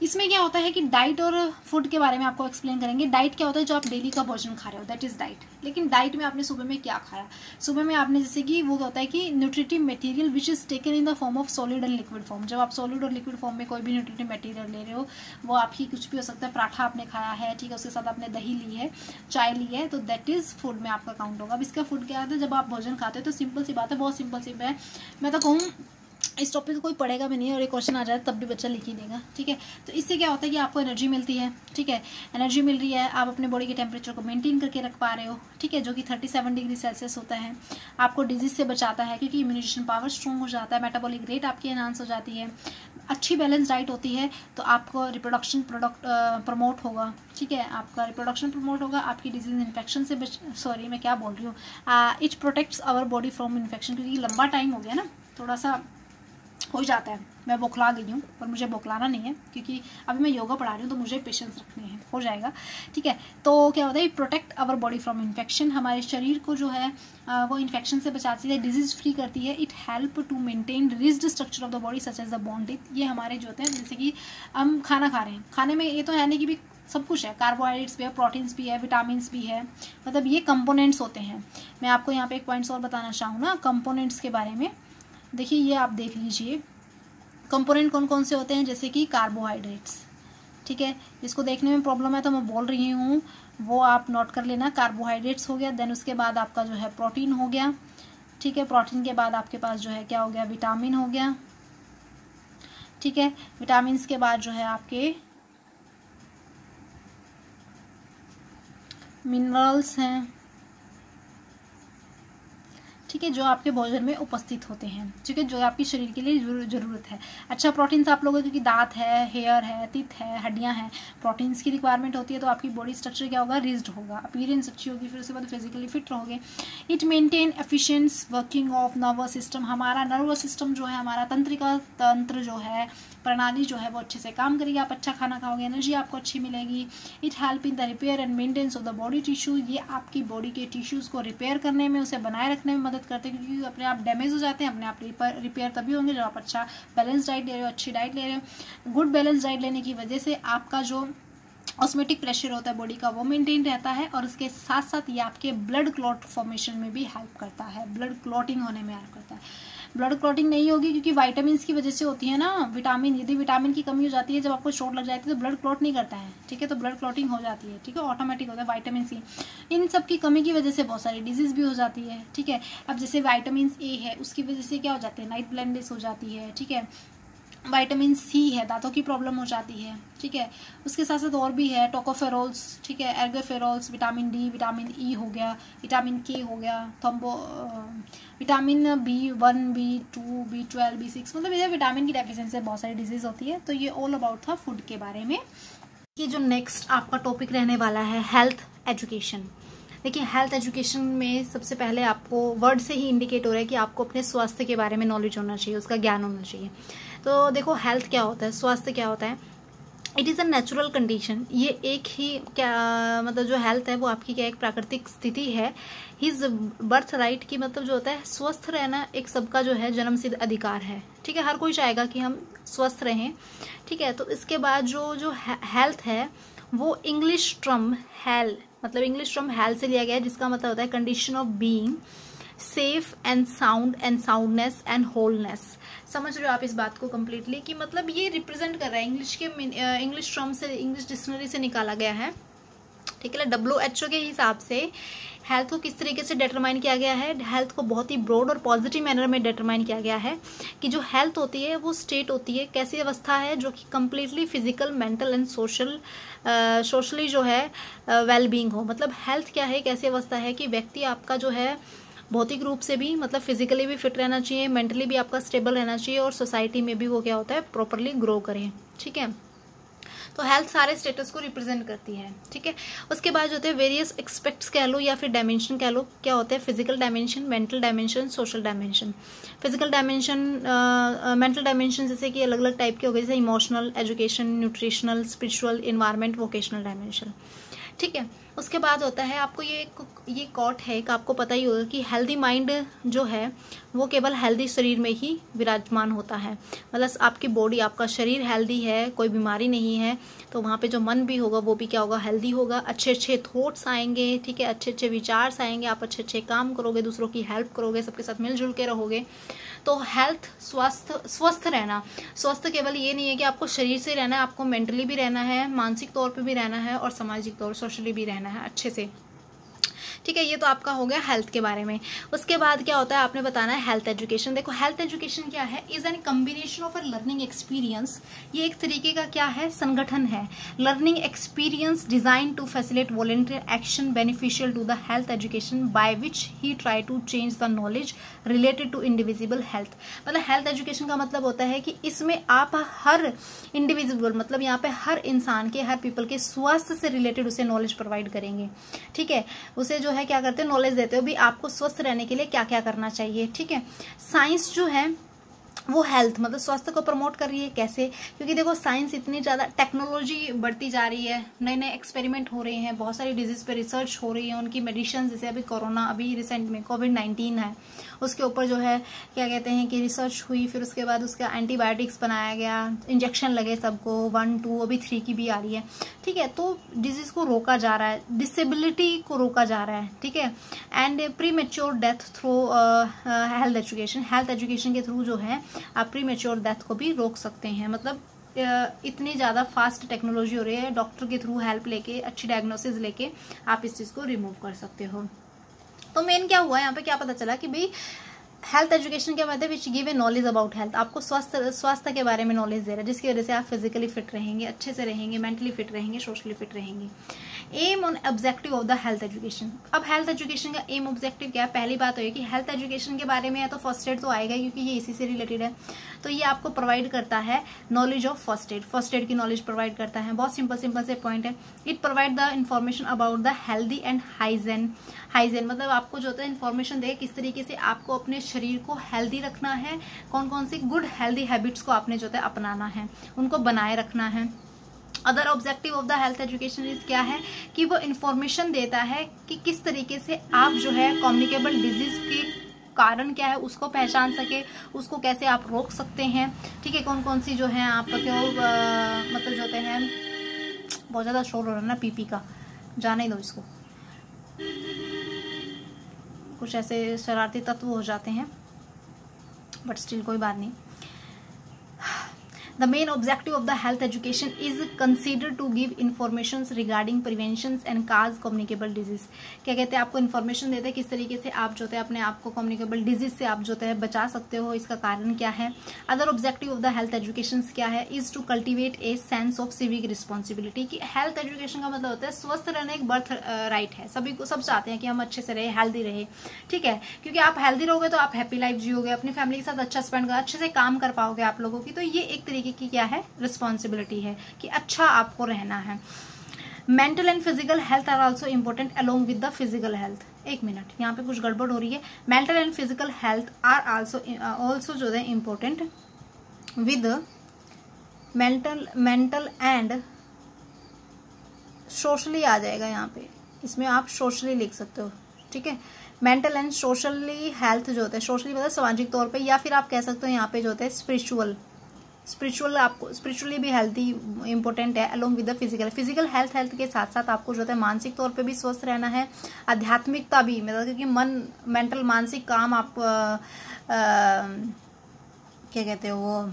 इसमें क्या होता है कि डाइट और फूड के बारे में आपको एक्सप्लेन करेंगे। डाइट क्या होता है, जो आप डेली का भोजन खा रहे हो, दैट इज डाइट। लेकिन डाइट में आपने सुबह में क्या खाया? सुबह में आपने जैसे कि वो होता है कि nutritive material which is taken in the form of solid and liquid form. जब आप सॉलिड और लिक्विड फॉर्म में कोई भी न्यूट्रिटिव मटेरियल ले रहे हो, वो आपकी कुछ भी हो सकता है, पराठा आपने खाया है, ठीक है, उसके साथ आपने दही ली है, चाय ली है, तो दैट इज फूड में आपका काउंट होगा। अब इसका फूड क्या आता है, जब आप भोजन खाते हो तो सिंपल सी बात है, बहुत सिंपल सी है। मैं तो कहूँ इस टॉपिक को कोई पढ़ेगा भी नहीं और एक क्वेश्चन आ जाए तब भी बच्चा लिख ही देगा, ठीक है। तो इससे क्या होता है कि आपको एनर्जी मिलती है, ठीक है, एनर्जी मिल रही है, आप अपने बॉडी के टेम्परेचर को मेंटेन करके रख पा रहे हो, ठीक है, जो कि 37 डिग्री सेल्सियस होता है। आपको डिजीज से बचाता है क्योंकि इम्यूनेशन पावर स्ट्रॉन्ग हो जाता है, मेटाबॉलिक रेट आपकी एनहांस हो जाती है। अच्छी बैलेंस डाइट होती है तो आपको रिप्रोडक्शन प्रमोट होगा, ठीक है, आपका रिप्रोडक्शन प्रमोट होगा, आपकी डिजीज इन्फेक्शन से सॉरी मैं क्या बोल रही हूँ, it protects our body from infection. क्योंकि लंबा टाइम हो गया ना, थोड़ा सा हो जाता है, मैं बौखला गई हूँ, पर मुझे बौखलाना नहीं है क्योंकि अभी मैं योगा पढ़ा रही हूँ तो मुझे पेशेंस रखने हैं, हो जाएगा, ठीक है। तो क्या होता है, protect our body from infection, हमारे शरीर को जो है वो इन्फेक्शन से बचाती है, डिजीज फ्री करती है। It help to maintain rigid structure of the body such as the bone tip. ये हमारे जो होते हैं, जैसे कि हम खाना खा रहे हैं, खाने में ये तो है नहीं कि भी सब कुछ है, कार्बोहाइड्रेट्स भी है, प्रोटीन्स भी है, विटामिन्स भी है, मतलब ये कंपोनेंट्स होते हैं। मैं आपको यहाँ पे एक पॉइंट्स और बताना चाहूँ ना कंपोनेंट्स के बारे में। देखिए ये आप देख लीजिए कंपोनेंट कौन कौन से होते हैं, जैसे कि कार्बोहाइड्रेट्स, ठीक है, इसको देखने में प्रॉब्लम है तो मैं बोल रही हूँ, वो आप नोट कर लेना। कार्बोहाइड्रेट्स हो गया, देन उसके बाद आपका जो है प्रोटीन हो गया, ठीक है, प्रोटीन के बाद आपके पास जो है क्या हो गया, विटामिन हो गया, ठीक है, विटामिन के बाद जो है आपके मिनरल्स हैं, ठीक है, जो आपके भोजन में उपस्थित होते हैं, ठीक है, जो आपके शरीर के लिए ज़रूरत है। अच्छा प्रोटीन्स आप लोगों क्योंकि दांत है, हेयर है, टीथ है, हड्डियां हैं, प्रोटीन्स की रिक्वायरमेंट होती है, तो आपकी बॉडी स्ट्रक्चर क्या होगा, रिज्ड होगा, अपीयरेंस अच्छी होगी, फिर उसके बाद फिजिकली फिट रहोगे। It maintain efficient working of nervous system, हमारा नर्वस सिस्टम जो है, हमारा तंत्रिका तंत्र जो है, प्रणाली जो है वो अच्छे से काम करेगी, आप अच्छा खाना खाओगे, एनर्जी आपको अच्छी मिलेगी। It help in the repair and maintenance of the body tissue, ये आपकी बॉडी के टिश्यूज़ को रिपेयर करने में, उसे बनाए रखने में मदद करते हैं, क्योंकि अपने आप डैमेज हो जाते हैं, अपने आप रिपेयर तभी होंगे जब आप अच्छा बैलेंस डाइट ले रहे हो, अच्छी डाइट ले रहे हो। गुड बैलेंस डाइट लेने की वजह से आपका जो ऑस्मेटिक प्रेशर होता है बॉडी का वो मेंटेन रहता है, और इसके साथ साथ ये आपके ब्लड क्लॉट फॉर्मेशन में भी हेल्प करता है, ब्लड क्लॉटिंग होने में हेल्प करता है। ब्लड क्लॉटिंग नहीं होगी क्योंकि विटामिन की वजह से होती है ना, विटामिन, यदि विटामिन की कमी हो जाती है, जब आपको चोट लग जाती है तो ब्लड क्लॉट नहीं करता है, ठीक है, तो ब्लड क्लॉटिंग हो जाती है, ठीक है, ऑटोमेटिक होता है। विटामिन सी, इन सब की कमी की वजह से बहुत सारी डिजीज भी हो जाती है, ठीक है। अब जैसे विटामिन ए है, उसकी वजह से क्या हो जाती है, नाइट ब्लाइंडनेस हो जाती है, ठीक है। विटामिन सी है, दांतों की प्रॉब्लम हो जाती है, ठीक है। उसके साथ साथ और भी है, टोकोफेरोल्स, ठीक है, एर्गोफेरोल्स, विटामिन डी, विटामिन ई हो गया, विटामिन के हो गया, vitamin B1, B2, B12, B6, मतलब ये विटामिन की डेफिशिएंसी से बहुत सारी डिजीज होती है। तो ये ऑल अबाउट था फूड के बारे में। ये जो नेक्स्ट आपका टॉपिक रहने वाला है हेल्थ एजुकेशन। देखिए हेल्थ एजुकेशन में सबसे पहले आपको वर्ड से ही इंडिकेट हो रहा है कि आपको अपने स्वास्थ्य के बारे में नॉलेज होना चाहिए, उसका ज्ञान होना चाहिए। तो देखो हेल्थ क्या होता है, स्वास्थ्य क्या होता है। It is a natural condition, ये एक ही क्या मतलब जो हेल्थ है वो आपकी क्या एक प्राकृतिक स्थिति है। हिज बर्थ राइट की मतलब जो होता है स्वस्थ रहना एक सबका जो है जन्मसिद्ध अधिकार है, ठीक है, हर कोई चाहेगा कि हम स्वस्थ रहें, ठीक है। तो इसके बाद जो हेल्थ है वो इंग्लिश टर्म हेल मतलब इंग्लिश टर्म हेल्थ से लिया गया है, जिसका मतलब होता है condition of being safe and sound and soundness and wholeness. समझ रहे हो आप इस बात को कम्प्लीटली कि मतलब ये रिप्रेजेंट कर रहा है इंग्लिश टर्म से, इंग्लिश डिक्शनरी से निकाला गया है, ठीक है। WHO के हिसाब से हेल्थ को किस तरीके से डिटरमाइन किया गया है, हेल्थ को बहुत ही ब्रॉड और पॉजिटिव मैनर में डिटरमाइन किया गया है कि जो हेल्थ होती है वो स्टेट होती है, कैसी अवस्था है जो कि completely physical, mental and socially जो है वेल बीइंग हो। मतलब हेल्थ क्या है, एक ऐसी अवस्था है कि व्यक्ति आपका जो है भौतिक रूप से भी मतलब फिजिकली भी फिट रहना चाहिए, मेंटली भी आपका स्टेबल रहना चाहिए और सोसाइटी में भी वो क्या होता है प्रॉपरली ग्रो करें, ठीक है। तो हेल्थ सारे स्टेटस को रिप्रेजेंट करती है, ठीक है। उसके बाद जो होते हैं वेरियस एक्सपेक्ट्स कह लो या फिर डायमेंशन कह लो, क्या होते हैं physical dimension, mental dimension, social dimension. Physical dimension, mental dimension जैसे कि अलग अलग टाइप के हो गए, जैसे emotional, education, nutritional, spiritual, environment, vocational dimension, ठीक है। उसके बाद होता है आपको ये कॉट है कि आपको पता ही होगा कि हेल्दी माइंड जो है वो केवल हेल्दी शरीर में ही विराजमान होता है। मतलब आपकी बॉडी, आपका शरीर हेल्दी है, कोई बीमारी नहीं है, तो वहाँ पे जो मन भी होगा वो भी क्या होगा, हेल्दी होगा। अच्छे अच्छे थॉट्स आएंगे, ठीक है, अच्छे अच्छे विचार आएंगे, आप अच्छे अच्छे काम करोगे, दूसरों की हेल्प करोगे, सबके साथ मिलजुल के रहोगे। तो हेल्थ स्वस्थ रहना, स्वस्थ केवल ये नहीं है कि आपको शरीर से रहना है, आपको मेंटली भी रहना है, मानसिक तौर पे भी रहना है और सामाजिक तौर सोशली भी रहना है अच्छे से, ठीक है। ये तो आपका हो गया हेल्थ के बारे में। उसके बाद क्या होता है आपने बताना है हेल्थ एजुकेशन। देखो हेल्थ एजुकेशन क्या है, is an combination of a learning experience, ये एक तरीके का क्या है संगठन है, learning experience design to facilitate volunteer action beneficial to the health education by which he try to change the knowledge related to individual health. मतलब health education का मतलब होता है कि इसमें आप हर इंडिविजुअल मतलब यहाँ पे हर इंसान के, हर पीपल के स्वास्थ्य से रिलेटेड उसे नॉलेज प्रोवाइड करेंगे, ठीक है। उसे जो है क्या करते हो, नॉलेज देते हो भी आपको स्वस्थ रहने के लिए क्या क्या करना चाहिए, ठीक है। साइंस जो है वो हेल्थ मतलब स्वास्थ्य को प्रमोट कर रही है, कैसे, क्योंकि देखो साइंस इतनी ज़्यादा, टेक्नोलॉजी बढ़ती जा रही है, नए नए एक्सपेरिमेंट हो रहे हैं, बहुत सारी डिजीज पे रिसर्च हो रही है, उनकी मेडिसिन, जैसे अभी कोरोना, अभी रिसेंट में कोविड-19 है, उसके ऊपर जो है क्या कहते हैं कि रिसर्च हुई, फिर उसके बाद उसका एंटीबायोटिक्स बनाया गया, इंजेक्शन लगे सबको, 1, 2 अभी 3 की भी आ रही है, ठीक है। तो डिजीज को रोका जा रहा है, डिसेबिलिटी को रोका जा रहा है, ठीक है। And pre mature death through health education के थ्रू जो है आप प्री मेच्योर डेथ को भी रोक सकते हैं। मतलब इतनी ज़्यादा फास्ट टेक्नोलॉजी हो रही है, डॉक्टर के थ्रू हेल्प लेके, अच्छी डायग्नोसिस लेके आप इस चीज़ को रिमूव कर सकते हो। तो मेन क्या हुआ यहाँ पे, क्या पता चला कि भाई हेल्थ एजुकेशन के मतलब which give a knowledge about health, आपको स्वास्थ्य के बारे में नॉलेज दे रहा है, जिसकी वजह से आप फिजिकली फिट रहेंगे, अच्छे से रहेंगे, मेंटली फिट रहेंगे, सोशली फिट रहेंगे। Aim on objective of the health education. अब हेल्थ एजुकेशन का एम ऑब्जेक्टिव क्या है, पहली बात है कि हेल्थ एजुकेशन के बारे में है तो फर्स्ट एड तो आएगा क्योंकि ये इसी से रिलेटेड है, तो ये आपको प्रोवाइड करता है नॉलेज ऑफ फर्स्ट एड की नॉलेज प्रोवाइड करता है। बहुत सिंपल से पॉइंट है। It provide the information about the healthy and Huygens मतलब आपको जो होता है इन्फॉर्मेशन देगा किस तरीके से आपको अपने शरीर को हेल्दी रखना है, कौन कौन सी गुड हेल्दी हैबिट्स को आपने जो है अपनाना है, उनको बनाए रखना है। Other objective of the health education is क्या है कि वो इन्फॉर्मेशन देता है कि किस तरीके से आप जो है कम्युनिकेबल डिजीज के कारण क्या है उसको पहचान सके, उसको कैसे आप रोक सकते हैं, ठीक है। कौन कौन सी जो है आप मतलब जो होते हैं, बहुत ज़्यादा शोर हो रहा है ना पीपी का, जाने दो इसको, कुछ ऐसे शरारती तत्व हो जाते हैं, बट स्टिल कोई बात नहीं। The main objective of the health education is considered to give informations regarding preventions and cause communicable disease। क्या कहते हैं, आपको इन्फॉर्मेशन देते हैं किस तरीके से आप जो है अपने आप को कम्युनिकेबल डिजीज से आप जो है बचा सकते हो, इसका कारण क्या है। Other objective of the health education क्या है, is to cultivate a sense of civic responsibility. कि हेल्थ एजुकेशन का मतलब होता है स्वस्थ रहना एक बर्थ राइट है, सभी को, सब चाहते हैं कि हम अच्छे से रहे, हेल्दी रहे, ठीक है। क्योंकि आप हेल्दी रहोगे तो आप हैप्पी लाइफ जियोगे, अपनी फैमिली के साथ अच्छा स्पेंड कर, अच्छे से काम कर पाओगे आप लोगों की। तो ये एक तरीके की क्या है रिस्पॉन्सिबिलिटी है कि अच्छा आपको रहना है। Mental and physical health are also important along with the physical health. एक मिनट, यहाँ पे कुछ गड़बड़ हो रही है। Mental and physical health are also जो है important with mental and socially आ जाएगा यहाँ पे, इसमें आप सोशली लिख सकते हो, ठीक है। मेंटल एंड सोशली हेल्थ जो होता है, सोशली मतलब सामाजिक तौर पे, या फिर आप कह सकते हो यहाँ पे जो होता है स्पिरिचुअल आपको स्पिरिचुअली भी हेल्थी इंपॉर्टेंट है along with the physical health के साथ साथ आपको जो होता है मानसिक तौर पे भी स्वस्थ रहना है, आध्यात्मिकता भी, मतलब क्योंकि मन मेंटल मानसिक काम आप क्या कहते हो वो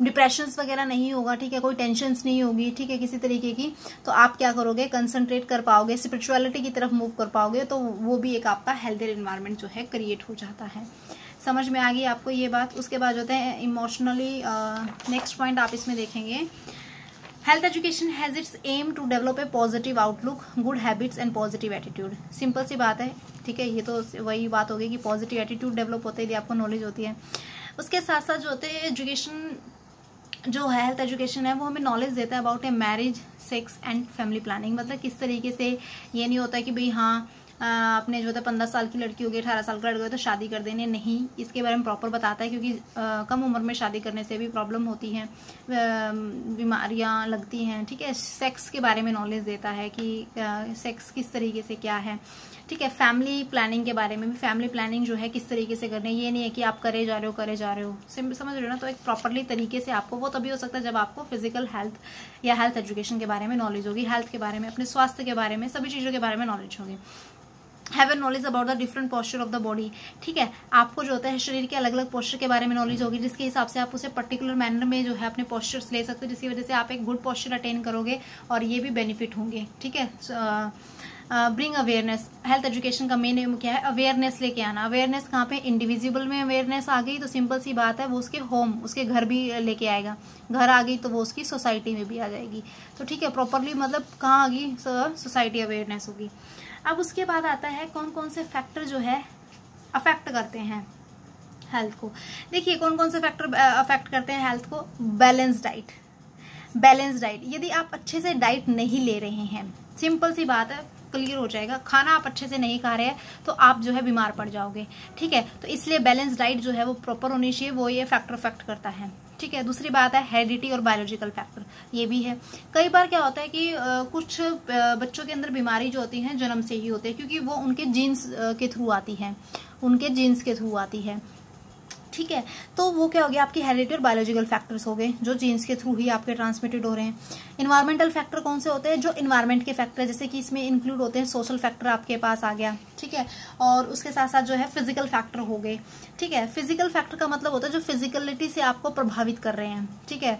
डिप्रेशंस वगैरह नहीं होगा, ठीक है, कोई टेंशन्स नहीं होगी, ठीक है, किसी तरीके की। तो आप क्या करोगे, कंसंट्रेट कर पाओगे, स्पिरिचुअलिटी की तरफ मूव कर पाओगे, तो वो भी एक आपका हेल्दी एनवायरनमेंट जो है क्रिएट हो जाता है। समझ में आ गई आपको ये बात। उसके बाद जो होते हैं इमोशनली, नेक्स्ट पॉइंट आप इसमें देखेंगे, health education has its aim to develop a positive outlook, good habits and positive attitude. Simple सी बात है, ठीक है, ये तो वही बात होगी कि पॉजिटिव एटीट्यूड डेवलप होते हैं यदि आपको नॉलेज होती है। उसके साथ साथ जो होते हैं एजुकेशन जो है, हेल्थ एजुकेशन है, वो हमें नॉलेज देता है about a marriage, sex and family planning. मतलब किस तरीके से, ये नहीं होता कि भाई हाँ अपने जो होता है 15 साल की लड़की होगी, 18 साल का लड़का होगा तो शादी कर देने, नहीं, इसके बारे में प्रॉपर बताता है, क्योंकि कम उम्र में शादी करने से भी प्रॉब्लम होती है, बीमारियां लगती हैं, ठीक है। सेक्स के बारे में नॉलेज देता है कि सेक्स किस तरीके से क्या है, ठीक है। फैमिली प्लानिंग के बारे में भी, फैमिली प्लानिंग जो है किस तरीके से करनी है, ये नहीं है कि आप करे जा रहे हो, समझ रहे हो ना। तो एक प्रॉपरली तरीके से आपको, वो तभी हो सकता है जब आपको फिजिकल हेल्थ या हेल्थ एजुकेशन के बारे में नॉलेज होगी, हेल्थ के बारे में, अपने स्वास्थ्य के बारे में, सभी चीज़ों के बारे में नॉलेज होगी। Have a knowledge about the different posture of the body, ठीक है। आपको जो होता है शरीर के अलग अलग पोस्चर के बारे में नॉलेज होगी, जिसके हिसाब से आप उसे पर्टिकुलर मैनर में जो है अपने पोस्चर्स ले सकते हो, जिसकी वजह से आप एक गुड पोस्चर अटेन करोगे और ये भी बेनिफिट होंगे, ठीक है। ब्रिंग अवेयरनेस, हेल्थ एजुकेशन का मेन एम क्या है, अवेयरनेस लेके आना। अवेयरनेस कहाँ पे, इंडिविजुअल में अवेयरनेस आ गई तो सिंपल सी बात है, वो उसके होम, उसके घर भी लेके आएगा, घर आ गई तो वो उसकी सोसाइटी में भी आ जाएगी, तो ठीक है, प्रॉपरली मतलब कहाँ आ गई, सोसाइटी अवेयरनेस होगी। अब उसके बाद आता है कौन कौन से फैक्टर जो है अफेक्ट करते हैं हेल्थ को। देखिए कौन कौन से फैक्टर अफेक्ट करते हैं हेल्थ को। बैलेंस डाइट, यदि आप अच्छे से डाइट नहीं ले रहे हैं, सिंपल सी बात है, क्लियर हो जाएगा, खाना आप अच्छे से नहीं खा रहे हैं तो आप जो है बीमार पड़ जाओगे, ठीक है। तो इसलिए बैलेंस डाइट जो है वो प्रॉपर होनी चाहिए, वो ये फैक्टर अफेक्ट करता है, ठीक है। दूसरी बात है हेरिडिटी और बायोलॉजिकल फैक्टर, ये भी है। कई बार क्या होता है कि कुछ बच्चों के अंदर बीमारी जो होती है जन्म से ही होती है, क्योंकि वो उनके जीन्स के थ्रू आती है, ठीक है। तो वो क्या हो गया, आपकी हेरिडिटी और बायोलॉजिकल फैक्टर्स हो गए जो जीन्स के थ्रू ही आपके ट्रांसमिटेड हो रहे हैं। इन्वायरमेंटल फैक्टर कौन से होते हैं, जो इन्वायरमेंट के फैक्टर, जैसे कि इसमें इंक्लूड होते हैं सोशल फैक्टर आपके पास आ गया, ठीक है। और उसके साथ साथ जो है फिजिकल फैक्टर हो गए, ठीक है। फिजिकल फैक्टर का मतलब होता है जो फिजिकलिटी से आपको प्रभावित कर रहे हैं, ठीक है।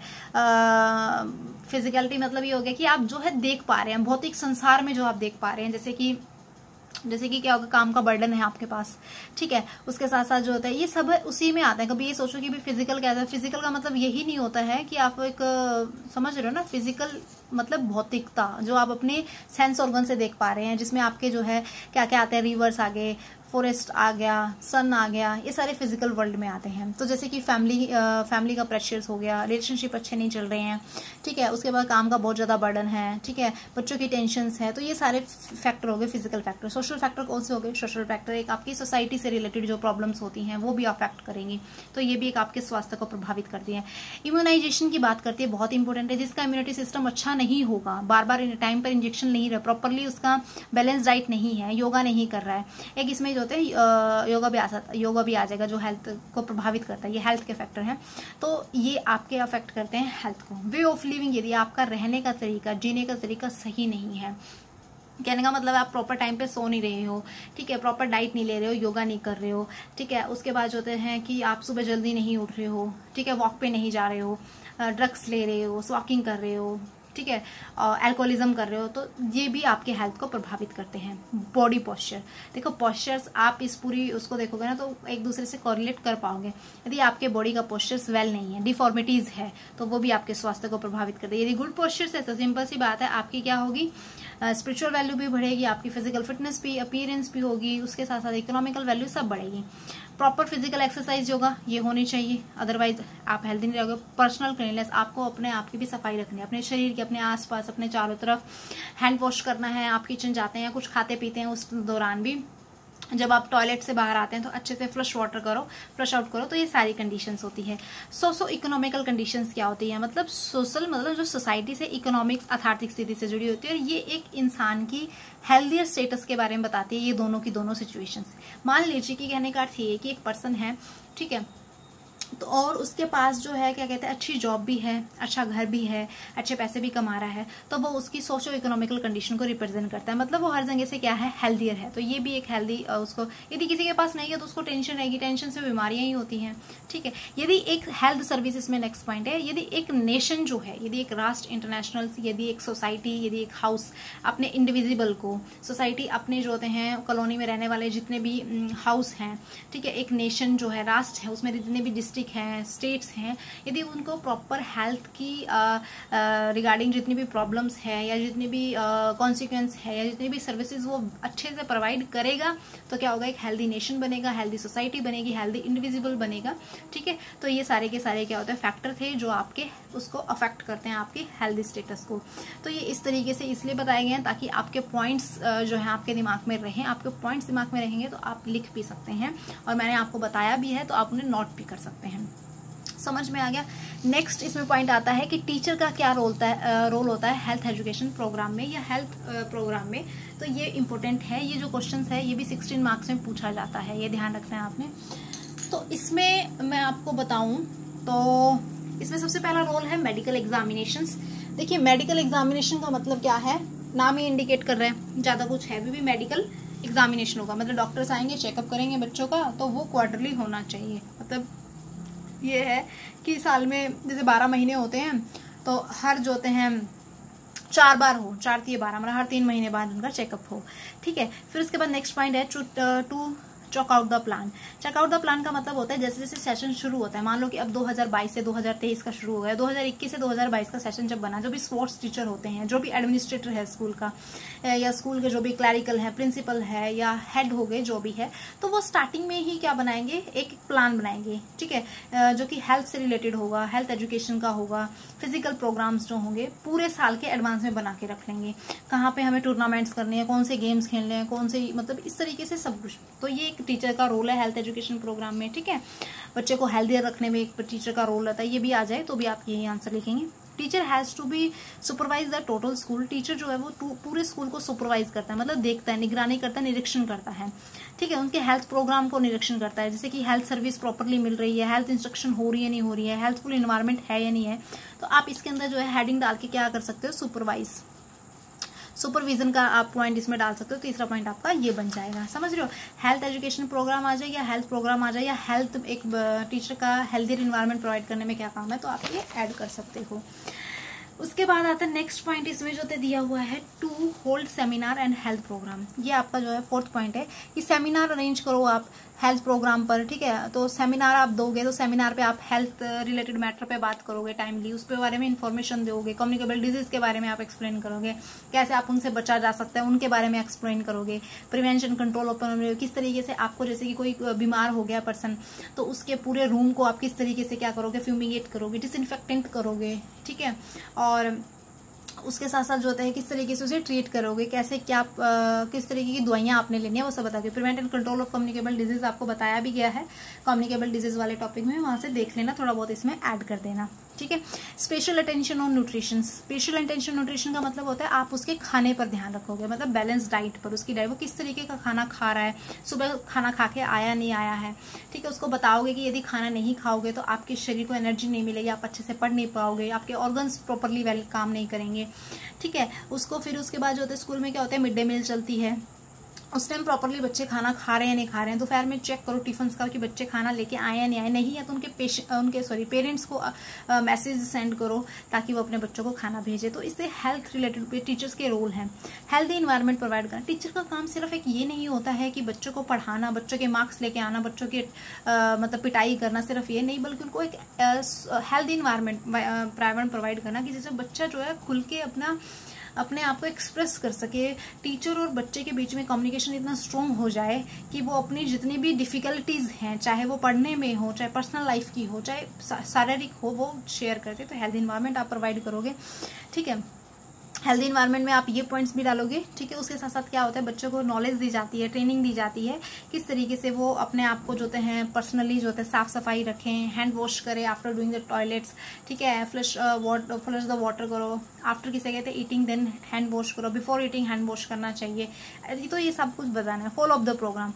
फिजिकलिटी मतलब ये हो गया कि आप जो है देख पा रहे हैं, भौतिक संसार में जो आप देख पा रहे हैं, जैसे कि क्या होगा, काम का बर्डन है आपके पास, ठीक है। उसके साथ साथ जो होता है ये सब है उसी में आता है। कभी ये सोचो कि भी फिजिकल क्या है, फिजिकल का मतलब यही नहीं होता है कि आप एक समझ रहे हो ना, फिजिकल मतलब भौतिकता जो आप अपने सेंस ऑर्गन से देख पा रहे हैं, जिसमें आपके जो है क्या क्या आते हैं, रिवर्स आ गए, फॉरेस्ट आ गया, सन आ गया, ये सारे फिजिकल वर्ल्ड में आते हैं। तो जैसे कि फैमिली का प्रेशर्स हो गया, रिलेशनशिप अच्छे नहीं चल रहे हैं, ठीक है। उसके बाद काम का बहुत ज़्यादा बर्डन है, ठीक है, बच्चों की टेंशन्स है, तो ये सारे फैक्टर हो गए फिजिकल फैक्टर। सोशल फैक्टर कौन से हो गए, सोशल फैक्टर एक आपकी सोसाइटी से रिलेटेड जो प्रॉब्लम्स होती हैं वो भी अफेक्ट करेंगी, तो ये भी एक आपके स्वास्थ्य को प्रभावित करती है। इम्यूनाइजेशन की बात करती है, बहुत इंपॉर्टेंट है। जिसका इम्यूनिटी सिस्टम अच्छा नहीं होगा, बार बार टाइम पर इंजेक्शन नहीं रहा, प्रॉपरली उसका बैलेंस डाइट नहीं है, योगा नहीं कर रहा है, एक इसमें होते हैं योगा भी आ जाएगा जो हेल्थ को प्रभावित करता है, ये हेल्थ के फैक्टर हैं, तो ये आपके अफेक्ट करते हैं हेल्थ को। वे ऑफ लिविंग, यदि आपका रहने का तरीका, जीने का तरीका सही नहीं है, कहने का मतलब आप प्रॉपर टाइम पे सो नहीं रहे हो, ठीक है, प्रॉपर डाइट नहीं ले रहे हो, योगा नहीं कर रहे हो, ठीक है। उसके बाद होते हैं कि आप सुबह जल्दी नहीं उठ रहे हो, ठीक है, वॉक पे नहीं जा रहे हो, ड्रग्स ले रहे हो, स्मोकिंग कर रहे हो, ठीक है, अल्कोहलिज्म कर रहे हो, तो ये भी आपके हेल्थ को प्रभावित करते हैं। बॉडी पोस्चर, देखो पोस्चर्स आप इस पूरी उसको देखोगे ना तो एक दूसरे से कोरिलेट कर पाओगे। यदि आपके बॉडी का पोस्चर्स वेल नहीं है, डिफॉर्मिटीज है, तो वो भी आपके स्वास्थ्य को प्रभावित करते हैं। यदि गुड पोस्चर्स है तो सिंपल सी बात है, आपकी क्या होगी, स्पिरिचुअल वैल्यू भी बढ़ेगी, आपकी फिजिकल फिटनेस भी, अपीयरेंस भी होगी, उसके साथ साथ इकोनॉमिकल वैल्यू सब बढ़ेगी। प्रॉपर फिजिकल एक्सरसाइज योगा ये होनी चाहिए, अदरवाइज आप हेल्दी नहीं रहोगे। पर्सनल क्लीननेस, आपको अपने आप की भी सफाई रखनी है, अपने शरीर की, अपने आसपास, अपने चारों तरफ हैंड वॉश करना है। आप किचन जाते हैं, कुछ खाते पीते हैं, उस दौरान भी जब आप टॉयलेट से बाहर आते हैं तो अच्छे से फ्लश वाटर करो, फ्लश आउट करो। तो ये सारी कंडीशंस होती है। सोशो इकोनॉमिकल कंडीशंस क्या होती है, मतलब सोशल मतलब जो सोसाइटी से, इकोनॉमिक्स आर्थिक स्थिति से जुड़ी होती है, और ये एक इंसान की हेल्दियर स्टेटस के बारे में बताती है, ये दोनों की दोनों सिचुएशंस। मान लीजिए कि कहने का अर्थ ये है कि एक पर्सन है, ठीक है, तो और उसके पास जो है क्या कहते हैं अच्छी जॉब भी है, अच्छा घर भी है, अच्छे पैसे भी कमा रहा है, तो वो उसकी सोशो इकोनॉमिकल कंडीशन को रिप्रेजेंट करता है। मतलब वो हर जगह से क्या है, हेल्दियर है। तो ये भी एक हेल्दी उसको, यदि किसी के पास नहीं है तो उसको टेंशन रहेगी, टेंशन से बीमारियां ही होती हैं, ठीक है। यदि एक हेल्थ सर्विसेज में नेक्स्ट पॉइंट है, यदि एक नेशन जो है, यदि एक राष्ट्र इंटरनेशनल, यदि एक सोसाइटी, यदि एक हाउस अपने इंडिविजुअल को, सोसाइटी अपने जो होते हैं कॉलोनी में रहने वाले जितने भी हाउस हैं, ठीक है, एक नेशन जो है, राष्ट्र है, उसमें जितने भी डिस्ट्रिक्ट हैं, स्टेट्स हैं, यदि उनको प्रॉपर हेल्थ की रिगार्डिंग जितनी भी प्रॉब्लम्स है या जितनी भी कॉन्सिक्वेंस है या जितनी भी सर्विसेज वो अच्छे से प्रोवाइड करेगा, तो क्या होगा, एक हेल्दी नेशन बनेगा, हेल्दी सोसाइटी बनेगी, हेल्दी इंडिविजुअल बनेगा, ठीक है। तो ये सारे के सारे क्या होते हैं, फैक्टर थे जो आपके उसको अफेक्ट करते हैं, आपकी हेल्दी स्टेटस को। तो ये इस तरीके से इसलिए बताए गए हैं ताकि आपके पॉइंट्स जो है आपके दिमाग में रहें। आपके पॉइंट्स दिमाग में रहेंगे तो आप लिख भी सकते हैं, और मैंने आपको बताया भी है तो आप उन्हें नोट भी कर सकते हैं। समझ में आ गया। नेक्स्ट इसमें पॉइंट आता है कि टीचर का क्या रोल होता है हेल्थ एजुकेशन प्रोग्राम में या हेल्थ प्रोग्राम में। तो ये इंपॉर्टेंट है, ये जो क्वेश्चन है ये भी 16 मार्क्स में पूछा जाता है, ये ध्यान रखना है आपने। तो इसमें मैं आपको बताऊं तो इसमें सबसे पहला रोल है मेडिकल एग्जामिनेशंस। देखिए मेडिकल एग्जामिनेशन का मतलब क्या है, नाम ही इंडिकेट कर रहे हैं, ज़्यादा कुछ है भी मेडिकल एग्जामिनेशन होगा, मतलब डॉक्टर्स आएंगे, चेकअप करेंगे बच्चों का, तो वो क्वार्टरली होना चाहिए। मतलब ये है कि साल में जैसे 12 महीने होते हैं, तो हर जो होते हैं 4 बार हो, 4 3 12, मतलब हर 3 महीने बाद उनका चेकअप हो, ठीक है। फिर उसके बाद नेक्स्ट पॉइंट है to check out the plan. Check out the plan का मतलब होता है जैसे जैसे सेशन शुरू होता है, मान लो कि अब 2022 से 2023 का शुरू हो गया, 2021 से 2022 का सेशन जब बना, जो भी स्पोर्ट्स टीचर होते हैं, जो भी एडमिनिस्ट्रेटर है स्कूल का, या स्कूल के जो भी क्लैरिकल है, प्रिंसिपल है या हेड हो गए जो भी है, तो वो स्टार्टिंग में ही क्या बनाएंगे, एक प्लान बनाएंगे, ठीक है, जो कि हेल्थ से रिलेटेड होगा, हेल्थ एजुकेशन का होगा, फिजिकल प्रोग्राम्स जो होंगे पूरे साल के एडवांस में बना के रख लेंगे, कहाँ पे हमें टूर्नामेंट्स करने हैं, कौन से गेम्स खेलने हैं, कौन से, मतलब इस तरीके से सब कुछ। तो ये एक टीचर का रोल है हेल्थ एजुकेशन प्रोग्राम में, ठीक है। बच्चे को हेल्दियर रखने में एक टीचर का रोल रहता है, ये भी आ जाए तो भी आप यही आंसर लिखेंगे। Teacher has to be supervise the total school. Teacher जो है वो पूरे स्कूल को सुपरवाइज करता है, मतलब देखता है, निगरानी करता है, निरीक्षण करता है, ठीक है, उनके हेल्थ प्रोग्राम को निरीक्षण करता है, जैसे कि हेल्थ सर्विस प्रॉपरली मिल रही है, हेल्थ इंस्ट्रक्शन हो रही है नहीं हो रही है, हेल्थफुल इन्वायरमेंट है या नहीं है। तो आप इसके अंदर जो है हेडिंग डाल के क्या कर सकते हो, सुपरविजन का आप पॉइंट इसमें डाल सकते हो। तीसरा पॉइंट आपका ये बन जाएगा, समझ रहे हो। हेल्थ एजुकेशन प्रोग्राम आ जाए या हेल्थ प्रोग्राम आ जाए या हेल्थ, एक टीचर का हेल्दियर इन्वायरमेंट प्रोवाइड करने में क्या काम है, तो आप ये ऐड कर सकते हो। उसके बाद आता है नेक्स्ट पॉइंट, इसमें जो दिया हुआ है to hold seminar and health programme. ये आपका जो है 4th पॉइंट है कि सेमिनार अरेंज करो आप हेल्थ प्रोग्राम पर, ठीक है। तो सेमिनार आप दोगे तो सेमिनार पे आप हेल्थ रिलेटेड मैटर पे बात करोगे टाइमली, उस पे बारे में इन्फॉर्मेशन दोगे, कम्युनिकेबल डिजीज के बारे में आप एक्सप्लेन करोगे, कैसे आप उनसे बचा जा सकता है उनके बारे में एक्सप्लेन करोगे, प्रिवेंशन कंट्रोल ओपन, किस तरीके से आपको, जैसे कि कोई बीमार हो गया पर्सन, तो उसके पूरे रूम को आप किस तरीके से क्या करोगे, फ्यूमिगेट करोगे, डिसइंफेक्टेंट करोगे, ठीक है। और उसके साथ साथ जो होता है किस तरीके से उसे ट्रीट करोगे, कैसे क्या किस तरीके की दवाइयां आपने लेनी है, वो सब बताओगे। Prevent and control of communicable disease आपको बताया भी गया है कम्युनिकेबल डिजीज वाले टॉपिक में, वहां से देख लेना, थोड़ा बहुत इसमें ऐड कर देना, ठीक है। Special attention on nutrition. Special attention nutrition का मतलब होता है आप उसके खाने पर ध्यान रखोगे, मतलब बैलेंस डाइट पर, उसकी डाइट, वो किस तरीके का खाना खा रहा है, सुबह खाना खा के आया नहीं आया है, ठीक है। उसको बताओगे कि यदि खाना नहीं खाओगे तो आपके शरीर को एनर्जी नहीं मिलेगी, आप अच्छे से पढ़ नहीं पाओगे, आपके ऑर्गन्स प्रॉपरली वेल काम नहीं करेंगे, ठीक है। उसको फिर उसके बाद जो होता है स्कूल में क्या होता है, मिड डे मील चलती है, उस टाइम प्रॉपरली बच्चे खाना खा रहे हैं नहीं खा रहे हैं, दोपहर में चेक करो टिफिन का कि बच्चे खाना लेके आए या नहीं आए, नहीं है तो उनके पेरेंट्स को मैसेज सेंड करो ताकि वो अपने बच्चों को खाना भेजे। तो इससे हेल्थ रिलेटेड टीचर्स के रोल हैं, हेल्दी इन्वायरमेंट प्रोवाइड करना। टीचर का काम सिर्फ एक ये नहीं होता है कि बच्चों को पढ़ाना, बच्चों के मार्क्स लेके आना, बच्चों की मतलब पिटाई करना, सिर्फ ये नहीं, बल्कि उनको एक हेल्दी इन्वायरमेंट प्रोवाइड करना कि जिससे बच्चा जो है खुल के अपने आप को एक्सप्रेस कर सके। टीचर और बच्चे के बीच में कम्युनिकेशन इतना स्ट्रॉन्ग हो जाए कि वो अपनी जितनी भी डिफिकल्टीज हैं, चाहे वो पढ़ने में हो, चाहे पर्सनल लाइफ की हो, चाहे शारीरिक हो, वो शेयर करते। तो हेल्थ इन्वायरमेंट आप प्रोवाइड करोगे, ठीक है। हेल्दी इन्वायरमेंट में आप ये पॉइंट्स भी डालोगे, ठीक है। उसके साथ साथ क्या होता है, बच्चों को नॉलेज दी जाती है, ट्रेनिंग दी जाती है किस तरीके से वो अपने आप को जो होते हैं पर्सनली जो होते हैं साफ सफाई रखें, हैंड वॉश करें आफ्टर डूइंग द टॉयलेट्स, ठीक है। फ्लश द वाटर करो, आफ्टर किसे कहते हैं ईटिंग देन हैंड वॉश करो, बिफोर ईटिंग हैंड वॉश करना चाहिए। तो ये सब कुछ बताना है, फॉलो अप द प्रोग्राम।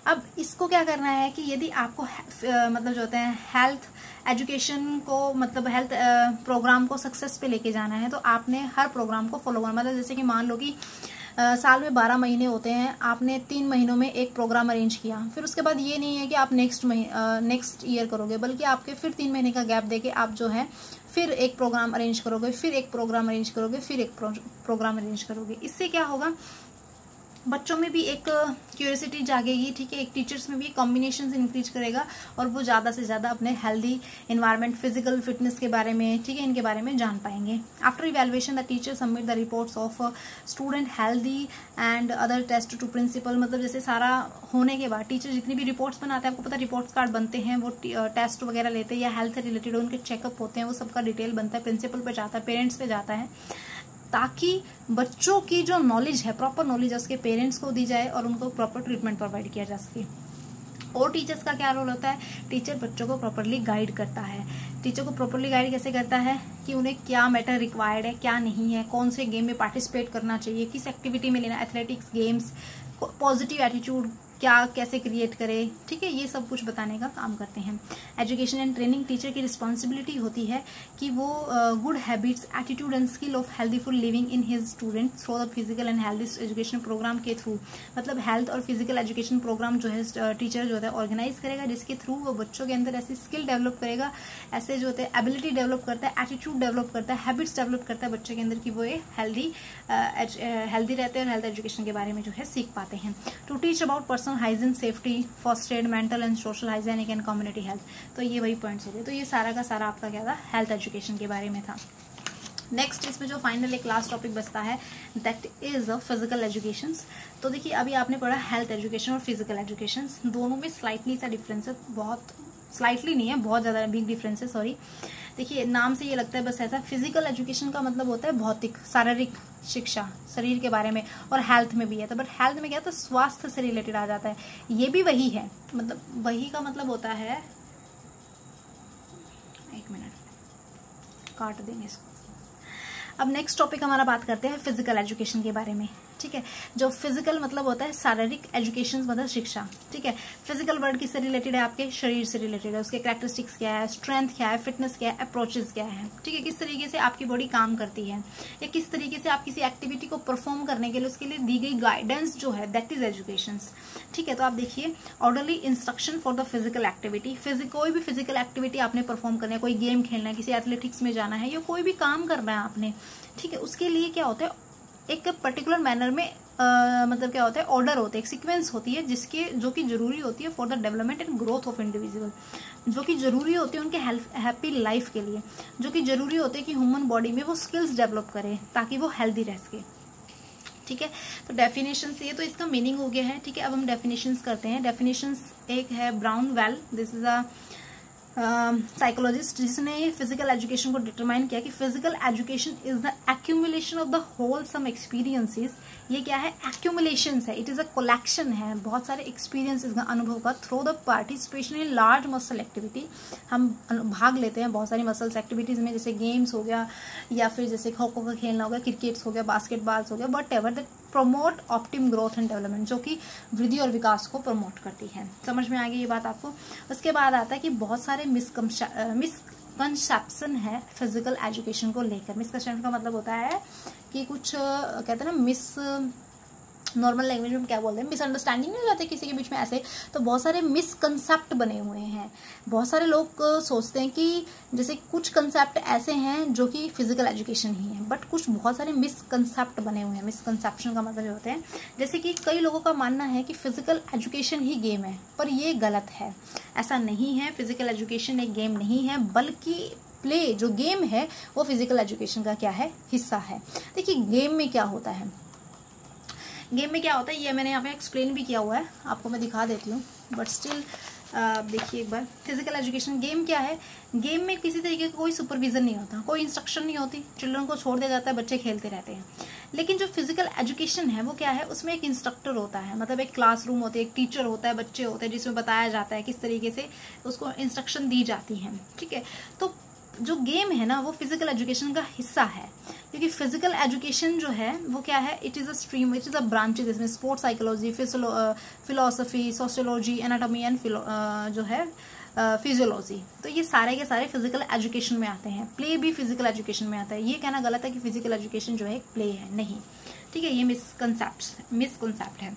अब इसको क्या करना है कि यदि आपको मतलब जो होते हैं हेल्थ एजुकेशन को, मतलब हेल्थ प्रोग्राम को सक्सेस पे लेके जाना है, तो आपने हर प्रोग्राम को फॉलो करना। मतलब जैसे कि मान लो कि साल में 12 महीने होते हैं, आपने 3 महीनों में एक प्रोग्राम अरेंज किया, फिर उसके बाद ये नहीं है कि आप नेक्स्ट ईयर करोगे, बल्कि आपके फिर 3 महीने का गैप देके आप जो है फिर एक प्रोग्राम अरेंज करोगे, फिर एक प्रोग्राम अरेंज करोगे, फिर एक प्रोग्राम अरेंज करोगे। इससे क्या होगा, बच्चों में भी एक क्यूरियोसिटी जागेगी, ठीक है। एक टीचर्स में भी कॉम्बिनेशन इंक्रीज करेगा और वो ज़्यादा से ज़्यादा अपने हेल्दी एनवायरनमेंट, फिजिकल फिटनेस के बारे में, ठीक है, इनके बारे में जान पाएंगे। After evaluation the teacher submit the reports of student healthy and other test to principal. मतलब जैसे सारा होने के बाद टीचर जितनी भी रिपोर्ट्स बनाते हैं, आपको पता है रिपोर्ट्स कार्ड बनते हैं, वो टेस्ट वगैरह लेते हैं या हेल्थ से रिलेटेड उनके चेकअप होते हैं, वो सबका डिटेल बनता है, प्रिंसिपल पे जाता है, पेरेंट्स पे जाता है, ताकि बच्चों की जो नॉलेज है, प्रॉपर नॉलेज उसके पेरेंट्स को दी जाए और उनको प्रॉपर ट्रीटमेंट प्रोवाइड किया जा सके। और टीचर्स का क्या रोल होता है, टीचर बच्चों को प्रॉपरली गाइड करता है। टीचर को प्रॉपरली गाइड कैसे करता है कि उन्हें क्या मैटर रिक्वायर्ड है, क्या नहीं है, कौन से गेम में पार्टिसिपेट करना चाहिए, किस एक्टिविटी में लेना, एथलेटिक्स, गेम्स, पॉजिटिव एटीट्यूड क्या कैसे क्रिएट करें, ठीक है, ये सब कुछ बताने का काम करते हैं। एजुकेशन एंड ट्रेनिंग टीचर की रिस्पॉन्सिबिलिटी होती है कि वो good habits, attitude and skill of healthful living in his student through the physical and healthy education programme के थ्रू। मतलब हेल्थ और फिजिकल एजुकेशन प्रोग्राम जो है टीचर जो है ऑर्गेनाइज करेगा, जिसके थ्रू वो बच्चों के अंदर ऐसी स्किल डेवलप करेगा, ऐसे जो होते हैं एबिलिटी डेवलप करता है, एटीट्यूड डेवलप करता है, हैबिट्स डेवलप करता है बच्चे के अंदर कि वो ये हेल्दी रहते हैं और हेल्थ एजुकेशन के बारे में जो है सीख पाते हैं। To teach about personal hygiene, safety, first aid, mental and social hygienic and community health. तो ये वही पॉइंट्स हो गए। तो ये सारा का सारा आपका क्या था, हेल्थ एजुकेशन के बारे में था। नेक्स्ट इसमें जो फाइनल एक लास्ट टॉपिक बचता है, दैट इज फिजिकल एजुकेशन। तो देखिए अभी आपने पढ़ा हेल्थ एजुकेशन और फिजिकल एजुकेशन, दोनों में स्लाइटली सा डिफरेंस है, बहुत स्लाइटली नहीं है, बहुत ज़्यादा बिग डिफरेंस है, सॉरी। देखिए नाम से ये लगता है बस ऐसा, फिजिकल एजुकेशन का मतलब होता है भौतिक, शारीरिक शिक्षा, शरीर के बारे में, और हेल्थ में भी है। तो बट हेल्थ में क्या होता है, स्वास्थ्य से रिलेटेड आ जाता है। ये भी वही है, मतलब वही का मतलब होता है, एक मिनट काट देंगे इसको। अब नेक्स्ट टॉपिक हमारा बात करते हैं फिजिकल एजुकेशन के बारे में, ठीक है। जो फिजिकल मतलब होता है शारीरिक, एजुकेशन मतलब शिक्षा, ठीक है। फिजिकल वर्ड किससे रिलेटेड है, आपके शरीर से रिलेटेड है, उसके कैरेक्टरिस्टिक्स क्या है, स्ट्रेंथ क्या है, फिटनेस क्या है, अप्रोचेस क्या है, ठीक है। किस तरीके से आपकी बॉडी काम करती है या किस तरीके से आप किसी एक्टिविटी को परफॉर्म करने के लिए उसके लिए दी गई गाइडेंस जो है, दैट इज एजुकेशन, ठीक है। तो आप देखिए orderly instruction for the physical activity, कोई भी फिजिकल एक्टिविटी आपने परफॉर्म करना है, कोई गेम खेलना है, किसी एथलेटिक्स में जाना है या कोई भी काम करना है आपने, ठीक है, उसके लिए क्या होता है, एक पर्टिकुलर मैनर में मतलब क्या होता है, ऑर्डर होता है, एक सीक्वेंस होती है जिसके जो कि जरूरी होती है for the development and growth of individual, जो कि जरूरी होती है उनके हैप्पी लाइफ के लिए, जो कि जरूरी होते हैं कि ह्यूमन बॉडी में वो स्किल्स डेवलप करे ताकि वो हेल्दी रह सके, ठीक है। तो डेफिनेशन ये तो इसका मीनिंग हो गया है, ठीक है। अब हम डेफिनेशंस करते हैं। डेफिनेशंस एक है brown well, this is a psychologist, जिसने फिजिकल एजुकेशन को डिटरमाइन किया कि physical education is the accumulation of the wholesome experiences. ये क्या है, एक्यूमुलेशन है, इट इज अ कलेक्शन है, बहुत सारे एक्सपीरियंसेस का, अनुभव का, through the participation in large muscle activity. हम भाग लेते हैं बहुत सारी मसल्स एक्टिविटीज में, जैसे गेम्स हो गया या फिर जैसे खो खो का खेलना हो गया, क्रिकेट्स हो गया, बास्केटबॉल्स हो गया, what ever that promote ऑप्टिम growth and development, जो कि वृद्धि और विकास को प्रमोट करती है। समझ में आ गई ये बात आपको। उसके बाद आता है कि बहुत सारे मिसकंसेप्शन है फिजिकल एजुकेशन को लेकर। मिसकंसेप्शन का मतलब होता है कि कुछ कहते हैं ना, नॉर्मल लैंग्वेज में क्या बोलते हैं, मिसअंडरस्टैंडिंग नहीं हो जाते किसी के बीच में ऐसे। तो बहुत सारे मिसकंसेप्ट बने हुए हैं। बहुत सारे लोग सोचते हैं कि जैसे कुछ कंसेप्ट ऐसे हैं जो कि फिजिकल एजुकेशन ही है, बट कुछ बहुत सारे मिसकंसेप्ट बने हुए हैं। मिसकंसेप्शन का मतलब ये होते हैं, जैसे कि कई लोगों का मानना है कि फिजिकल एजुकेशन ही गेम है, पर ये गलत है, ऐसा नहीं है। फिजिकल एजुकेशन एक गेम नहीं है, बल्कि प्ले जो गेम है वो फिजिकल एजुकेशन का क्या है, हिस्सा है। देखिए गेम में क्या होता है, गेम में क्या होता है ये मैंने यहाँ पे एक्सप्लेन भी किया हुआ है, आपको मैं दिखा देती हूँ, बट स्टिल देखिए एक बार, फिजिकल एजुकेशन गेम क्या है, गेम में किसी तरीके का कोई सुपरविजन नहीं होता, कोई इंस्ट्रक्शन नहीं होती, चिल्ड्रन को छोड़ दिया जाता है, बच्चे खेलते रहते हैं। लेकिन जो फिजिकल एजुकेशन है वो क्या है, उसमें एक इंस्ट्रक्टर होता है, मतलब एक क्लासरूम होती है, एक टीचर होता है, बच्चे होते हैं, जिसमें बताया जाता है किस तरीके से उसको इंस्ट्रक्शन दी जाती है। ठीक है, तो जो गेम है ना वो फिजिकल एजुकेशन का हिस्सा है, क्योंकि फिजिकल एजुकेशन जो है वो क्या है, it is a stream, it is a branches, इसमें sports psychology, philosophy, sociology, anatomy and जो है फिजियोलॉजी, तो ये सारे के सारे फिजिकल एजुकेशन में आते हैं। प्ले भी फिजिकल एजुकेशन में आता है, ये कहना गलत है कि फिजिकल एजुकेशन जो है एक प्ले है, नहीं। ठीक है, ये मिसकंसेप्ट है।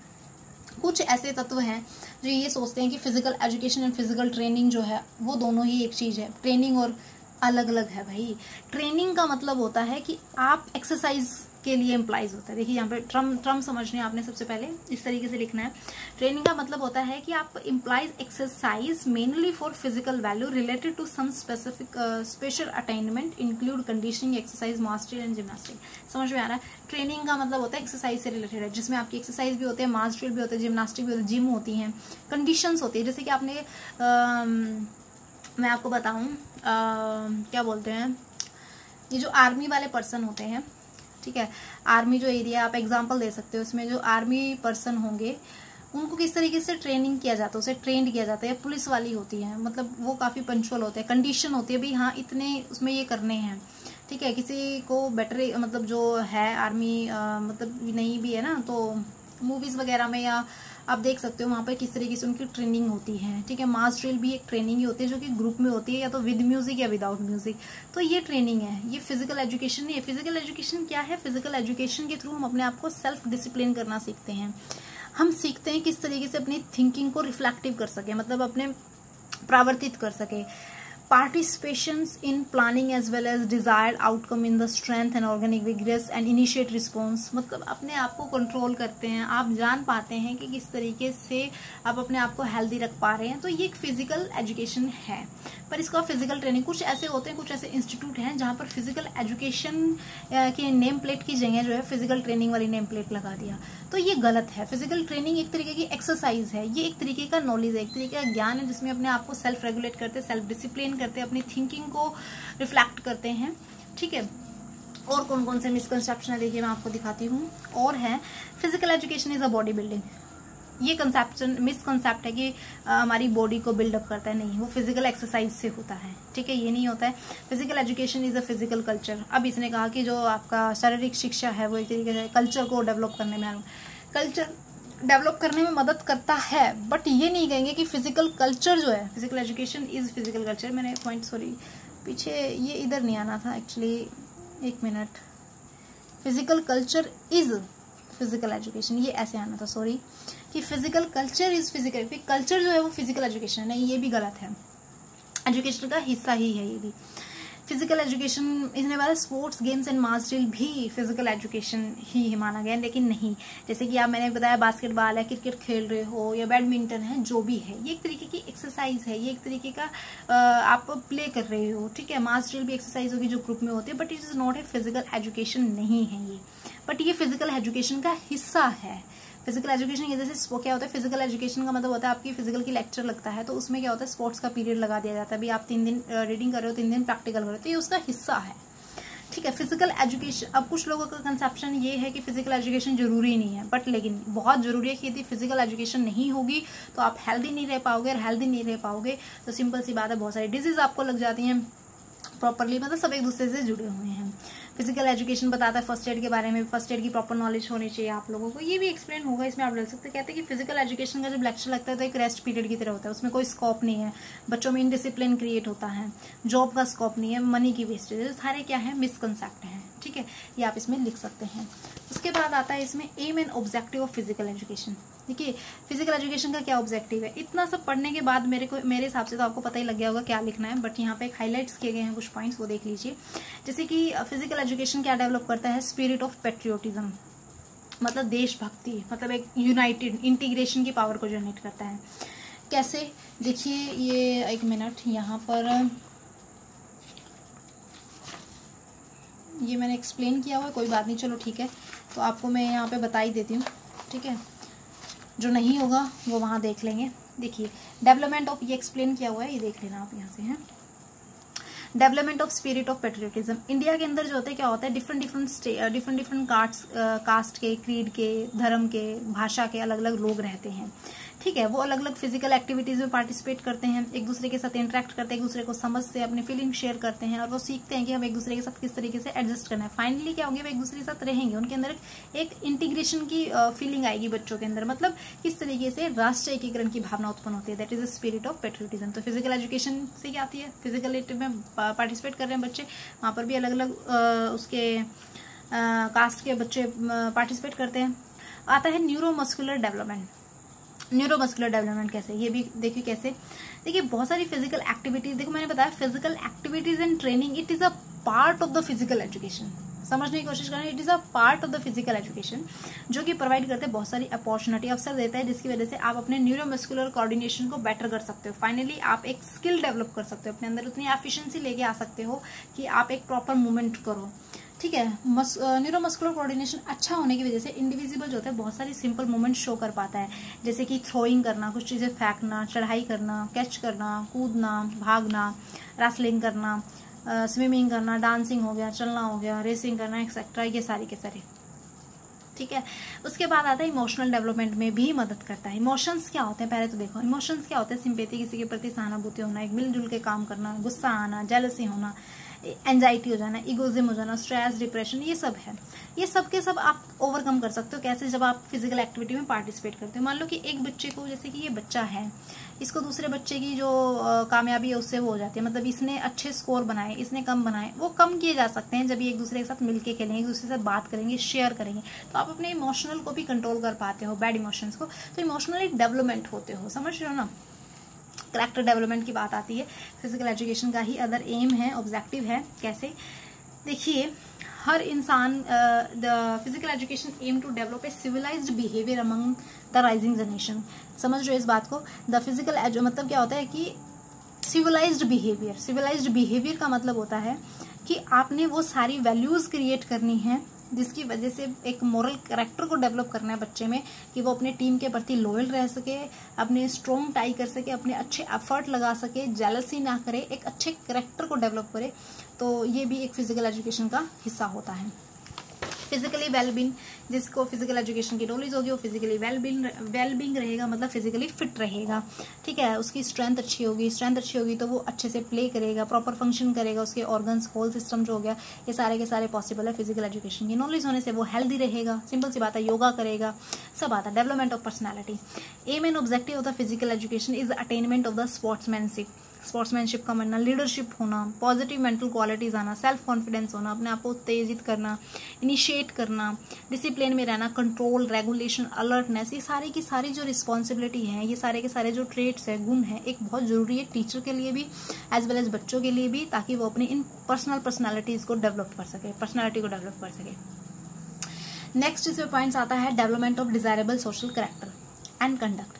कुछ ऐसे तत्व हैं जो ये सोचते हैं कि physical education and physical training जो है वो दोनों ही एक चीज़ है। ट्रेनिंग और अलग अलग है भाई। ट्रेनिंग का मतलब होता है कि आप एक्सरसाइज के लिए एम्प्लाइज होता है। देखिए यहाँ पे ट्रम समझने आपने सबसे पहले इस तरीके से लिखना है। ट्रेनिंग का मतलब होता है कि आप employs exercise mainly for physical value related to some specific special attainment include conditioning, exercise, mastery and gymnastic. समझ में आ रहा है? ट्रेनिंग का मतलब होता है एक्सरसाइज से रिलेटेड है, जिसमें आपकी एक्सरसाइज भी होते हैं, मास्टरी भी होते हैं, जिम्नास्टिक भी होती है, जिम होती हैं, कंडीशंस होती है। जैसे कि आपने मैं आपको बताऊं क्या बोलते हैं, ये जो आर्मी वाले पर्सन होते हैं, ठीक है, आर्मी जो एरिया आप एग्जांपल दे सकते हो, उसमें जो आर्मी पर्सन होंगे उनको किस तरीके से ट्रेनिंग किया जाता है, उसे ट्रेंड किया जाता है। पुलिस वाली होती है, मतलब वो काफ़ी पंचुअल होते हैं, कंडीशन होती है भाई हाँ इतने उसमें ये करने हैं। ठीक है, किसी को बेटर मतलब जो है आर्मी मतलब नहीं भी है ना, तो मूवीज़ वगैरह में या आप देख सकते हो वहाँ पर किस तरीके से उनकी ट्रेनिंग होती है। ठीक है, मास ड्रिल भी एक ट्रेनिंग ही होती है जो कि ग्रुप में होती है, या तो विद म्यूजिक या विदाउट म्यूजिक। तो ये ट्रेनिंग है, ये फिजिकल एजुकेशन नहीं है। फिजिकल एजुकेशन क्या है? फिजिकल एजुकेशन के थ्रू हम अपने आप को सेल्फ डिसिप्लिन करना सीखते हैं। हम सीखते हैं किस तरीके से अपनी थिंकिंग को रिफ्लेक्टिव कर सके, मतलब अपने प्रावर्तित कर सके। Participations in planning as well as desired outcome in the strength and organic vigorous and initiate response, मतलब अपने आप को कंट्रोल करते हैं, आप जान पाते हैं कि किस तरीके से आप अपने आप को हेल्दी रख पा रहे हैं। तो ये एक फिजिकल एजुकेशन है, पर इसका फिजिकल ट्रेनिंग कुछ ऐसे होते हैं, कुछ ऐसे इंस्टीट्यूट हैं जहाँ पर फिजिकल एजुकेशन की नेम प्लेट की जगह जो है फिजिकल ट्रेनिंग वाली नेम प्लेट लगा दिया, तो ये गलत है। फिजिकल ट्रेनिंग एक तरीके की एक्सरसाइज है, ये एक तरीके का नॉलेज है, एक तरीके का ज्ञान है, जिसमें अपने आप को सेल्फ रेगुलेट करते, सेल्फ डिसिप्लिन करते, अपनी थिंकिंग को रिफ्लेक्ट करते हैं। ठीक है, और कौन कौन से मिसकंसेप्शन है देखिए मैं आपको दिखाती हूँ। और है physical education is a body building. ये कंसेप्शन मिसकंसेप्ट है कि हमारी बॉडी को बिल्डअप करता है, नहीं, वो फिजिकल एक्सरसाइज से होता है। ठीक है, ये नहीं होता है। Physical education is a physical culture. अब इसने कहा कि जो आपका शारीरिक शिक्षा है वो एक तरीके से कल्चर को डेवलप करने में, कल्चर डेवलप करने में मदद करता है, बट ये नहीं कहेंगे कि फिजिकल कल्चर जो है, physical education is physical culture. मैंने पॉइंट सॉरी पीछे ये इधर नहीं आना था एक्चुअली, एक minute, physical culture is physical education, ये ऐसे आना था, सॉरी, कि physical culture is physical, culture जो है वो फिजिकल एजुकेशन है, नहीं, ये भी गलत है, एजुकेशन का हिस्सा ही है ये भी। फिजिकल एजुकेशन इसने बारे sports games and mass drill भी फिजिकल एजुकेशन ही माना गया, लेकिन नहीं। जैसे कि आप मैंने बताया बास्केटबॉल है, क्रिकेट खेल रहे हो या बैडमिंटन है, जो भी है, ये एक तरीके की एक्सरसाइज है, ये एक तरीके का आप प्ले कर रहे हो। ठीक है, मास ड्रिल भी एक्सरसाइज होगी जो ग्रुप में होती है, but it is not a physical education नहीं है ये, बट ये फिजिकल एजुकेशन का हिस्सा है। फिजिकल एजुकेशन की जैसे क्या होता है, फिजिकल एजुकेशन का मतलब होता है आपकी फिजिकल की लेक्चर लगता है, तो उसमें क्या होता है स्पोर्ट्स का पीरियड लगा दिया जाता है, भाई आप 3 दिन रीडिंग कर रहे हो, 3 दिन प्रैक्टिकल कर रहे हो, तो ये उसका हिस्सा है। ठीक है, फिजिकल एजुकेशन, अब कुछ लोगों का कंसेप्शन ये है कि फिजिकल एजुकेशन जरूरी नहीं है, बट लेकिन बहुत जरूरी है कि यदि फिजिकल एजुकेशन नहीं होगी तो आप हेल्दी नहीं रह पाओगे, और हेल्दी नहीं रह पाओगे तो सिंपल सी बात है बहुत सारी डिजीज आपको लग जाती हैं प्रॉपरली, मतलब सब एक दूसरे से जुड़े हुए हैं। फिजिकल एजुकेशन बताता है फर्स्ट एड के बारे में, फर्स्ट एड की प्रॉपर नॉलेज होनी चाहिए आप लोगों को, ये भी एक्सप्लेन होगा इसमें, आप डाल सकते हैं। कहते हैं कि फिजिकल एजुकेशन का जब लेक्चर लगता है तो एक रेस्ट पीरियड की तरह होता है, उसमें कोई स्कोप नहीं है, बच्चों में इनडिसिप्लिन क्रिएट होता है, जॉब का स्कोप नहीं है, मनी की वेस्टेज, सारे क्या है मिसकंसेप्ट हैं। ठीक है, ये आप इसमें लिख सकते हैं। उसके बाद आता है इसमें aim and objective of physical education. देखिए फिजिकल एजुकेशन का क्या ऑब्जेक्टिव है, इतना सब पढ़ने के बाद मेरे हिसाब से तो आपको पता ही लग गया होगा क्या लिखना है, बट यहाँ पे एक हाईलाइट्स किए गए हैं कुछ पॉइंट्स, वो देख लीजिए। जैसे कि फिजिकल एजुकेशन क्या डेवलप करता है, स्पिरिट ऑफ पेट्रियोटिज्म, मतलब देशभक्ति, मतलब एक यूनाइटेड इंटीग्रेशन की पावर को जनरेट करता है। कैसे, देखिए ये एक मिनट, यहाँ पर ये मैंने एक्सप्लेन किया हुआ है, कोई बात नहीं, चलो ठीक है, तो आपको मैं यहाँ पे बता ही देती हूँ। ठीक है, जो नहीं होगा वो वहाँ देख लेंगे। देखिए डेवलपमेंट ऑफ, ये एक्सप्लेन किया हुआ है, ये देख लेना आप यहाँ से है। Development of spirit of patriotism, India के अंदर जो होता है क्या होता है, डिफरेंट कास्ट के, क्रीड के, धर्म के, भाषा के अलग अलग लोग रहते हैं, ठीक है। वो अलग अलग फिजिकल एक्टिविटीज में पार्टिसिपेट करते हैं, एक दूसरे के साथ इंटरेक्ट करते हैं, एक दूसरे को समझते हैं, अपने फीलिंग शेयर करते हैं और वो सीखते हैं कि हम एक दूसरे के साथ किस तरीके से एडजस्ट करना है। फाइनली क्या होंगे, वो एक दूसरे के साथ रहेंगे, उनके अंदर एक इंटीग्रेशन की फीलिंग आएगी बच्चों के अंदर, मतलब किस तरीके से राष्ट्र एकीकरण की भावना उत्पन्न होती है, that is the spirit of patriotism. तो फिजिकल एजुकेशन से क्या आती है, फिजिकल एक्टिविटी में पार्टिसिपेट कर रहे हैं बच्चे, वहाँ पर भी अलग अलग उसके कास्ट के बच्चे पार्टिसिपेट करते हैं। आता है न्यूरोमस्कुलर डेवलपमेंट। न्यूरोमस्कुलर डेवलपमेंट कैसे, ये भी देखिए कैसे, देखिए बहुत सारी फिजिकल एक्टिविटीज, देखो मैंने बताया physical activities and training it is a part of the physical education, समझने की कोशिश करें, it is a part of the physical education, जो कि प्रोवाइड करते हैं बहुत सारी अपॉर्चुनिटी, अवसर देता है, जिसकी वजह से आप अपने न्यूरोमस्कुलर कोऑर्डिनेशन को बेटर कर सकते हो। फाइनली आप एक स्किल डेवलप कर सकते हो, अपने अंदर उतनी एफिशिएंसी लेके आ सकते हो कि आप एक प्रॉपर मूवमेंट करो, ठीक है। न्यूरोमस्कुलर कोऑर्डिनेशन अच्छा होने की वजह से इंडिविजुअल जो होता है बहुत सारी सिंपल मूवमेंट शो कर पाता है, जैसे कि थ्रोइंग करना, कुछ चीजें फेंकना, चढ़ाई करना, कैच करना, कूदना, भागना, रेसलिंग करना, स्विमिंग करना, डांसिंग हो गया, चलना हो गया, रेसिंग करना एक्सेट्रा, ये सारी के सारे, ठीक है। उसके बाद आता है इमोशनल डेवलपमेंट में भी मदद करता है। इमोशंस क्या होते हैं, पहले तो देखो इमोशंस क्या होते हैं, सिंपैथी, किसी के प्रति सहानुभूति होना, एक मिलजुल के काम करना, गुस्सा आना, जेलसी होना, एंजाइटी हो जाना, इगोइज्म हो जाना, स्ट्रेस, डिप्रेशन, ये सब है। ये सब के सब आप ओवरकम कर सकते हो कैसे, जब आप फिजिकल एक्टिविटी में पार्टिसिपेट करते हो। मान लो कि एक बच्चे को, जैसे कि ये बच्चा है, इसको दूसरे बच्चे की जो कामयाबी है उससे वो हो जाती है, मतलब इसने अच्छे स्कोर बनाए, इसने कम बनाए, वो कम किए जा सकते हैं जब ये एक दूसरे के साथ मिलके खेलेंगे, एक दूसरे के साथ बात करेंगे, शेयर करेंगे, तो आप अपने इमोशनल को भी कंट्रोल कर पाते हो, बैड इमोशंस को, तो इमोशनली डेवलपमेंट होते हो, समझ रहे हो ना। कैरेक्टर डेवलपमेंट की बात आती है, फिजिकल एजुकेशन का ही अदर एम है, ऑब्जेक्टिव है, कैसे, देखिए हर इंसान, the physical education aim to develop a civilised behaviour among the rising generation, समझ रहे हो इस बात को। द फिजिकल मतलब क्या होता है कि सिविलाइज्ड बिहेवियर का मतलब होता है कि आपने वो सारी वैल्यूज क्रिएट करनी है जिसकी वजह से एक मोरल कैरेक्टर को डेवलप करना है बच्चे में, कि वो अपने टीम के प्रति लॉयल रह सके, अपने स्ट्रॉन्ग टाई कर सके, अपने अच्छे एफर्ट लगा सके, जेलसी ना करे, एक अच्छे कैरेक्टर को डेवलप करे। तो ये भी एक फिजिकल एजुकेशन का हिस्सा होता है। फिजिकली वेलबींग, जिसको फिजिकल एजुकेशन की नॉलेज होगी वो फिजिकली वेलबींग रहेगा, मतलब फिजिकली फिट रहेगा, ठीक है। उसकी स्ट्रेंथ अच्छी होगी तो वो अच्छे से प्ले करेगा, प्रॉपर फंक्शन करेगा, उसके ऑर्गन्स, होल सिस्टम जो हो गया, ये सारे के सारे पॉसिबल है फिजिकल एजुकेशन की नॉलेज होने से। वो हेल्दी रहेगा, सिंपल सी बात है, योगा करेगा, सब आता है। Development of personality, aim and objective of the physical education is attainment of the sportsmanship का बनना, लीडरशिप होना, पॉजिटिव मेंटल क्वालिटीज आना, सेल्फ कॉन्फिडेंस होना, अपने आप को उत्तेजित करना, इनिशिएट करना, डिसिप्लिन में रहना, कंट्रोल, रेगुलेशन, अलर्टनेस, ये सारी की सारी जो रिस्पॉन्सिबिलिटी है, ये सारे के सारे जो ट्रेट्स है, गुण है, एक बहुत जरूरी है टीचर के लिए भी एज वेल एज बच्चों के लिए भी, ताकि वो अपनी इन पर्सनालिटीज को डेवलप कर सके, पर्सनालिटी को डेवलप कर सके। नेक्स्ट इसमें पॉइंट्स आता है development of desirable social character and conduct.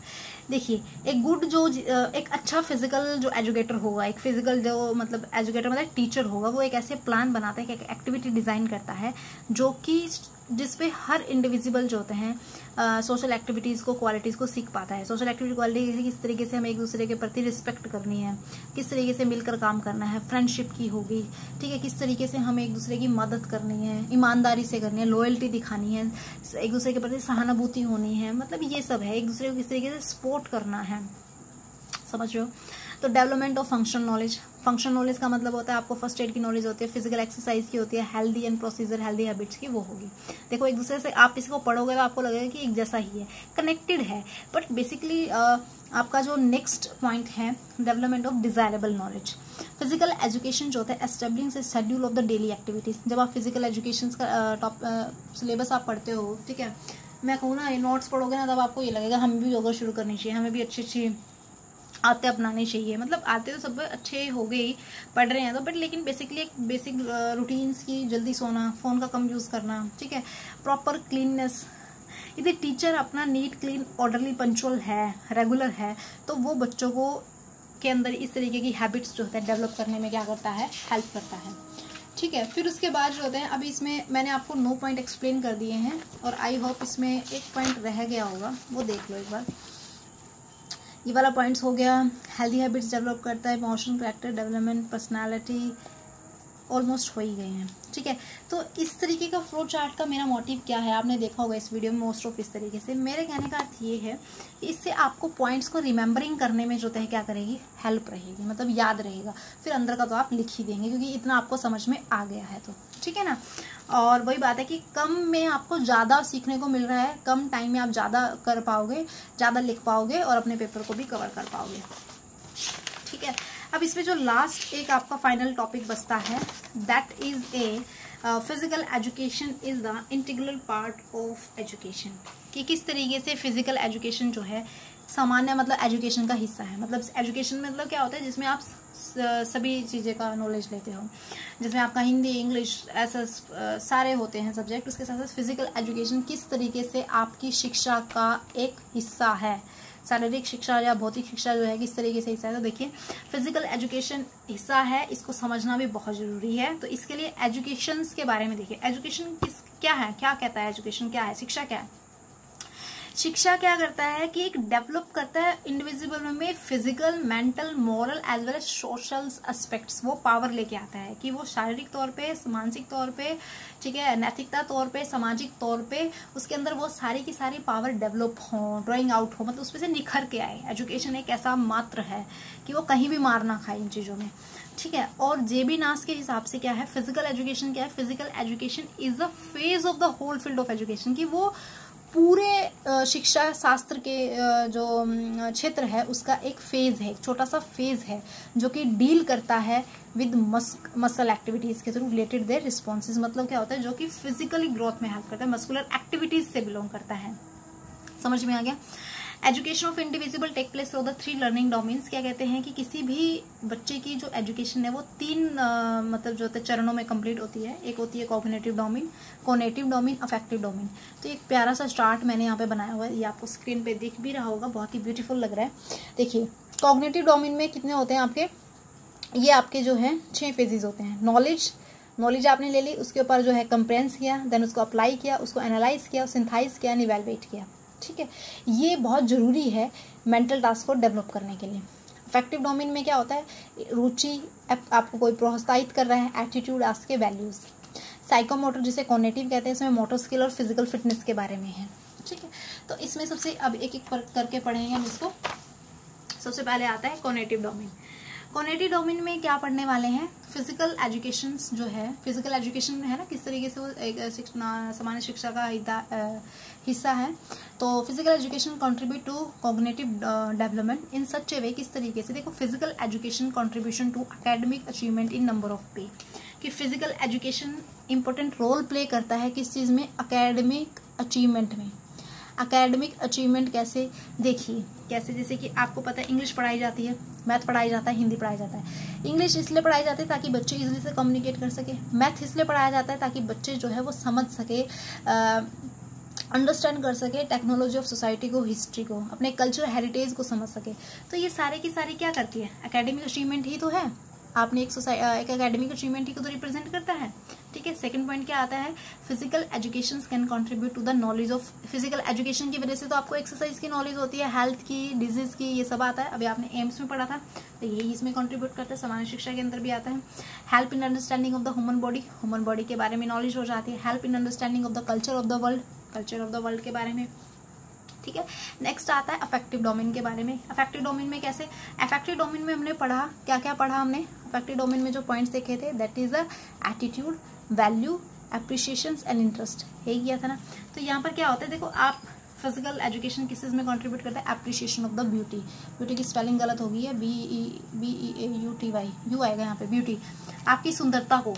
देखिए एक गुड जो एक अच्छा फिजिकल जो एजुकेटर होगा, एक फिजिकल जो मतलब एजुकेटर मतलब टीचर होगा, वो एक ऐसे प्लान बनाता है, एक एक्टिविटी डिजाइन करता है जो कि जिसपे हर इंडिविजुअल जो होते हैं सोशल एक्टिविटीज को, क्वालिटीज को सीख पाता है। सोशल एक्टिविटी क्वालिटी किस तरीके से हमें एक दूसरे के प्रति रिस्पेक्ट करनी है, किस तरीके से मिलकर काम करना है, फ्रेंडशिप की होगी, ठीक है, किस तरीके से हमें एक दूसरे की मदद करनी है, ईमानदारी से करनी है, लॉयल्टी दिखानी है, एक दूसरे के प्रति सहानुभूति होनी है, मतलब ये सब है, एक दूसरे को किस तरीके से सपोर्ट करना है, समझ रहे हो। तो डेवलपमेंट ऑफ फंक्शनल नॉलेज का मतलब होता है आपको फर्स्ट एड की नॉलेज होती है, फिजिकल एक्सरसाइज की होती है, healthy and procedure, healthy habits की वो होगी। देखो एक दूसरे से आप इसको पढ़ोगे तो आपको लगेगा कि एक जैसा ही है, कनेक्टेड है, बट बेसिकली आपका जो नेक्स्ट पॉइंट है development of desirable knowledge. Physical education जो होता है establishing A schedule of the daily activities. जब आप फिजिकल एजुकेशन का टॉप सिलेबस आप पढ़ते हो, ठीक है, मैं कहूँ ना नोट्स पढ़ोगे ना, तब आपको ये लगेगा हमें भी योगा शुरू करनी चाहिए, हमें भी अच्छी आते अपनाने चाहिए। मतलब आते तो सब अच्छे हो गए ही, पढ़ रहे हैं तो, बट लेकिन बेसिकली एक बेसिक रूटीन्स की, जल्दी सोना, फोन का कम यूज करना, ठीक है, प्रॉपर क्लीननेस। यदि टीचर अपना नीट, क्लीन, ऑर्डरली, पंचुअल है, रेगुलर है, तो वो बच्चों को के अंदर इस तरीके की हैबिट्स जो होता है डेवलप करने में क्या करता है, हेल्प करता है, ठीक है। फिर उसके बाद जो होते हैं, अभी इसमें मैंने आपको 9 पॉइंट एक्सप्लेन कर दिए हैं और आई होप इसमें एक पॉइंट रह गया होगा, वो देख लो एक बार। ये वाला पॉइंट्स हो गया। हेल्दी हैबिट्स डेवलप करता है, emotion, character development, personality, almost हो ही गए हैं, ठीक है। तो इस तरीके का फ्लो चार्ट का मेरा मोटिव क्या है, आपने देखा होगा इस वीडियो में मोस्ट ऑफ इस तरीके से। मेरे कहने का अर्थ ये है कि इससे आपको पॉइंट्स को रिमेंबरिंग करने में जो है क्या करेगी, हेल्प रहेगी, मतलब याद रहेगा। फिर अंदर का तो आप लिख ही देंगे क्योंकि इतना आपको समझ में आ गया है, तो ठीक है ना। और वही बात है कि कम में आपको ज़्यादा सीखने को मिल रहा है, कम टाइम में आप ज़्यादा कर पाओगे, ज़्यादा लिख पाओगे और अपने पेपर को भी कवर कर पाओगे, ठीक है। अब इसमें जो लास्ट एक आपका फाइनल टॉपिक बचता है, that is a physical education is the integral part of education. कि किस तरीके से फिजिकल एजुकेशन जो है सामान्य मतलब एजुकेशन का हिस्सा है। मतलब एजुकेशन में मतलब क्या होता है, जिसमें आप सभी चीज़ें का नॉलेज लेते हो, जिसमें आपका हिंदी, इंग्लिश, ऐसा सारे होते हैं सब्जेक्ट। उसके साथ साथ फिजिकल एजुकेशन किस तरीके से आपकी शिक्षा का एक हिस्सा है, शारीरिक शिक्षा या भौतिक शिक्षा जो है किस तरीके से हिस्सा है। तो देखिए फिजिकल एजुकेशन हिस्सा है, इसको समझना भी बहुत जरूरी है। तो इसके लिए एजुकेशन के बारे में देखिए, एजुकेशन क्या है, क्या कहता है एजुकेशन, क्या है, शिक्षा क्या है। शिक्षा क्या करता है कि एक डेवलप करता है इंडिविजुअल में physical, mental, moral as well as social aspects. वो पावर लेके आता है कि वो शारीरिक तौर पे, मानसिक तौर पे, ठीक है, नैतिकता तौर पे, सामाजिक तौर पे उसके अंदर वो सारी की सारी पावर डेवलप हो, ड्राइंग आउट हो, मतलब उसमें से निखर के आए। एजुकेशन एक ऐसा मात्र है कि वो कहीं भी मार ना खाए इन चीज़ों में, ठीक है। और जेबी नास के हिसाब से क्या है, फिजिकल एजुकेशन क्या है, physical education is the phase of the whole field of education. कि वो पूरे शिक्षा शास्त्र के जो क्षेत्र है उसका एक फेज है, एक छोटा सा फेज है जो कि डील करता है विद मसल एक्टिविटीज के थ्रू रिलेटेड देयर रिस्पॉन्सेज। मतलब क्या होता है, जो कि फिजिकली ग्रोथ में हेल्प करता है, मस्कुलर एक्टिविटीज से बिलोंग करता है। समझ में आ गया। Education of individual take place through the 3 learning domains. क्या कहते हैं कि किसी भी बच्चे की जो एजुकेशन है वो 3 मतलब जो होते चरणों में कंप्लीट होती है। एक होती है cognitive domain, conative domain, affective domain. तो एक प्यारा सा चार्ट मैंने यहाँ पे बनाया हुआ है, ये आपको स्क्रीन पे दिख भी रहा होगा, बहुत ही ब्यूटीफुल लग रहा है। देखिए कॉग्निटिव डोमेन में कितने होते हैं आपके, ये आपके जो है 6 फेजेज होते हैं। नॉलेज आपने ले ली, उसके ऊपर जो है कंप्रेंस किया, देन उसको अप्लाई किया, उसको एनालाइज किया, सिंथाइज किया, इवैल्यूएट किया, ठीक है। ये बहुत ज़रूरी है मेंटल टास्क को डेवलप करने के लिए। अफेक्टिव डोमेन में क्या होता है, रुचि, आपको कोई प्रोत्साहित कर रहा है, एटीट्यूड, आस्क के वैल्यूज़। साइकोमोटर जिसे कॉग्निटिव कहते हैं, इसमें मोटर स्किल और फिजिकल फिटनेस के बारे में है, ठीक है। तो इसमें सबसे अब एक एक करके पढ़ेंगे हम इसको। सबसे पहले आता है कॉग्निटिव डोमेन। कॉग्निटिव डोमेन में क्या पढ़ने वाले हैं, फिजिकल एजुकेशन जो है, फिजिकल एजुकेशन है ना, किस तरीके से वो एक सामान्य शिक्षा का हिस्सा है। तो physical education contribute to cognitive development in such a way, किस तरीके से, देखो physical education contribution to academic achievement in number of pay. कि physical education important role play करता है किस चीज़ में, एकेडमिक अचीवमेंट में। एकेडमिक अचीवमेंट कैसे, देखिए कैसे, जैसे कि आपको पता है इंग्लिश पढ़ाई जाती है, मैथ पढ़ाई जाता है, हिंदी पढ़ाई जाता है। इंग्लिश इसलिए पढ़ाई जाती है ताकि बच्चे इजीली से कम्युनिकेट कर सके, मैथ इसलिए पढ़ाया जाता है ताकि बच्चे जो है वो समझ सके, अंडरस्टैंड कर सके टेक्नोलॉजी ऑफ सोसाइटी को, हिस्ट्री को, अपने कल्चर हेरिटेज को समझ सके। तो ये सारे की सारी क्या करती है, एकेडमिक अचीवमेंट ही तो है। आपने एक एकेडमिक अचीवमेंट ही को तो रिप्रेजेंट करता है, ठीक है। सेकंड पॉइंट क्या आता है, physical education can contribute to the knowledge of, physical education की वजह से तो आपको एक्सरसाइज की नॉलेज होती है, हेल्थ की, डिजीज की, ये सब आता है। अभी आपने एम्स में पढ़ा था तो यही इसमें कंट्रीब्यूट करता है, सामान्य शिक्षा के अंदर भी आता है। Help in understanding of the human body के बारे में नॉलेज हो जाती है। Help in understanding of the culture of the world के बारे में, ठीक है। नेक्स्ट आता है अफेक्टिव डोमेन के बारे में। अफेक्टिव डोमेन में कैसे, अफेक्टिव डोमेन में हमने पढ़ा, क्या क्या पढ़ा हमने अफेक्टिव डोमेन में, जो पॉइंट्स देखे थे, that is the attitude, value, appreciation and interest, यही किया था ना। तो यहाँ पर क्या होता है, देखो आप फिजिकल एजुकेशन किस चीज़ में कंट्रीब्यूट करता है, appreciation of the beauty. Beauty की स्पेलिंग गलत हो गई है, BEAUTY, यू आएगा यहाँ पे, ब्यूटी, आपकी सुंदरता को।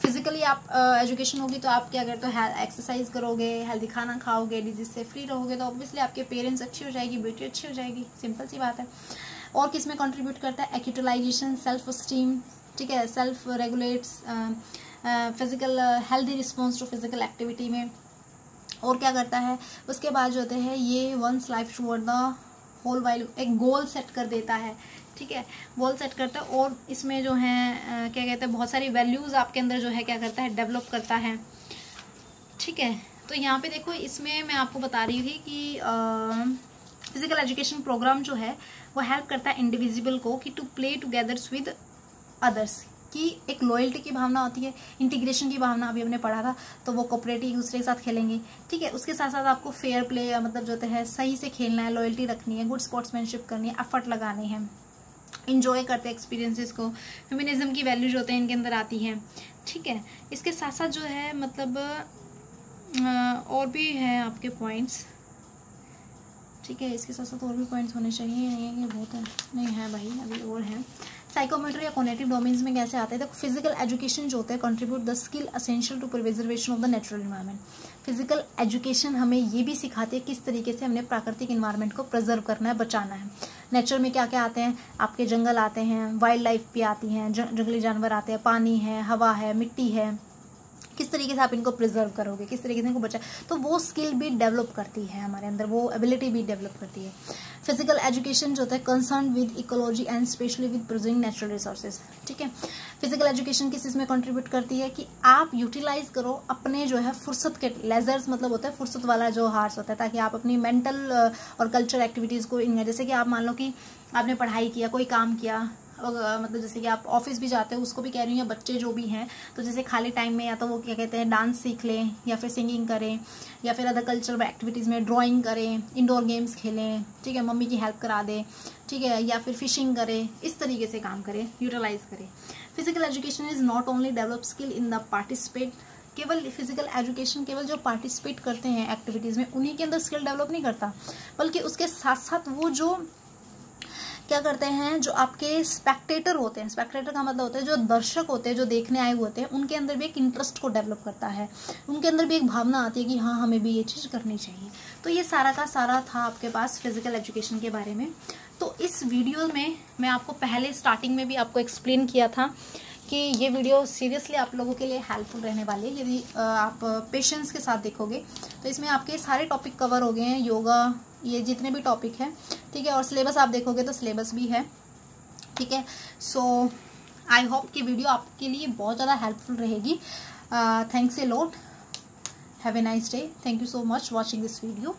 फिजिकली आप एजुकेशन होगी तो आप क्या करते हो, एक्सरसाइज करोगे, हेल्दी खाना खाओगे, डिजीज से फ्री रहोगे, तो ऑब्वियसली आपके पेरेंट्स अच्छी हो जाएगी, ब्यूटी अच्छी हो जाएगी, सिंपल सी बात है। और किस में कंट्रीब्यूट करता है, एक्यूटलाइजेशन, सेल्फ स्टीम, ठीक है, self regulates, physical healthy response to physical activity में। और क्या करता है उसके बाद जो होते हैं, ये one's life toward the whole while, एक गोल सेट कर देता है, ठीक है, गोल सेट करता है। और इसमें जो है क्या कहते हैं, बहुत सारी वैल्यूज़ आपके अंदर जो है क्या करता है, डेवलप करता है, ठीक है। तो यहाँ पे देखो, इसमें मैं आपको बता रही थी कि फिजिकल एजुकेशन प्रोग्राम जो है वो हेल्प करता है इंडिविजुअल को कि to play together with others, कि एक लॉयल्टी की भावना होती है, इंटीग्रेशन की भावना अभी हमने पढ़ा था, तो वो कोऑपरेटिव एक दूसरे के साथ खेलेंगे, ठीक है। उसके साथ साथ आपको फेयर प्ले मतलब जो है सही से खेलना है, लॉयल्टी रखनी है, गुड स्पोर्ट्समैनशिप करनी है, एफर्ट लगाने हैं, इंजॉय करते हैं एक्सपीरियंसेस को, फेमिनिज्म की वैल्यूज होते हैं इनके अंदर आती हैं, ठीक है। इसके साथ साथ जो है मतलब और भी है आपके पॉइंट्स, ठीक है। इसके साथ साथ और भी पॉइंट्स होने चाहिए, ये बहुत है नहीं है भाई, अभी और है। साइकोमेट्री या कॉग्निटिव डोमेन्स में कैसे आते हैं, देखो फिजिकल एजुकेशन जो होता है contribute the skill essential to preservation of the natural environment. Physical education हमें ये भी सिखाती है किस तरीके से हमने प्राकृतिक इन्वायरमेंट को प्रिजर्व करना है, बचाना है। नेचर में क्या क्या आते हैं, आपके जंगल आते हैं, वाइल्ड लाइफ भी आती हैं, जंगली जानवर आते हैं, पानी है, हवा है, मिट्टी है, किस तरीके से आप इनको प्रिजर्व करोगे, किस तरीके से इनको बचा, तो वो स्किल भी डेवलप करती है हमारे अंदर, वो एबिलिटी भी डेवलप करती है। फिजिकल एजुकेशन जो होता है concern with ecology and specially with preserving natural resources, ठीक है। फिजिकल एजुकेशन किस चीज़ में कंट्रीब्यूट करती है कि आप यूटिलाइज करो अपने जो है फुर्सत के लेजर्स, मतलब होता है फुर्सत वाला जो हार्स होता है, ताकि आप अपनी मेंटल और कल्चर एक्टिविटीज़ को जैसे कि आप मान लो कि आपने पढ़ाई किया, कोई काम किया, मतलब जैसे कि आप ऑफिस भी जाते हो, उसको भी कह रही हूँ, या बच्चे जो भी हैं, तो जैसे खाली टाइम में या तो वो क्या कहते हैं डांस सीख लें, या फिर सिंगिंग करें, या फिर अदर कल्चरल एक्टिविटीज़ में ड्राइंग करें, इंडोर गेम्स खेलें, ठीक है, मम्मी की हेल्प करा दें, ठीक है, या फिर फिशिंग करें, इस तरीके से काम करें, यूटिलाइज करें। Physical education is not only develop skill in the participate, केवल फिजिकल एजुकेशन केवल जो पार्टिसिपेट करते हैं एक्टिविटीज़ में उन्हीं के अंदर स्किल डेवलप नहीं करता, बल्कि उसके साथ साथ वो जो क्या करते हैं, जो आपके स्पेक्टेटर होते हैं, स्पेक्टेटर का मतलब होता है जो दर्शक होते हैं, जो देखने आए हुए होते हैं, उनके अंदर भी एक इंटरेस्ट को डेवलप करता है, उनके अंदर भी एक भावना आती है कि हाँ हमें भी ये चीज़ करनी चाहिए। तो ये सारा का सारा था आपके पास फिजिकल एजुकेशन के बारे में। तो इस वीडियो में मैं आपको पहले स्टार्टिंग में भी आपको एक्सप्लेन किया था कि ये वीडियो सीरियसली आप लोगों के लिए हेल्पफुल रहने वाली है यदि आप पेशेंस के साथ देखोगे। तो इसमें आपके सारे टॉपिक कवर हो गए हैं, योगा, ये जितने भी टॉपिक हैं, ठीक है। और सिलेबस आप देखोगे तो सिलेबस भी है, ठीक है। सो आई होप कि वीडियो आपके लिए बहुत ज़्यादा हेल्पफुल रहेगी। Thanks a lot, have a nice day, thank you so much watching this video.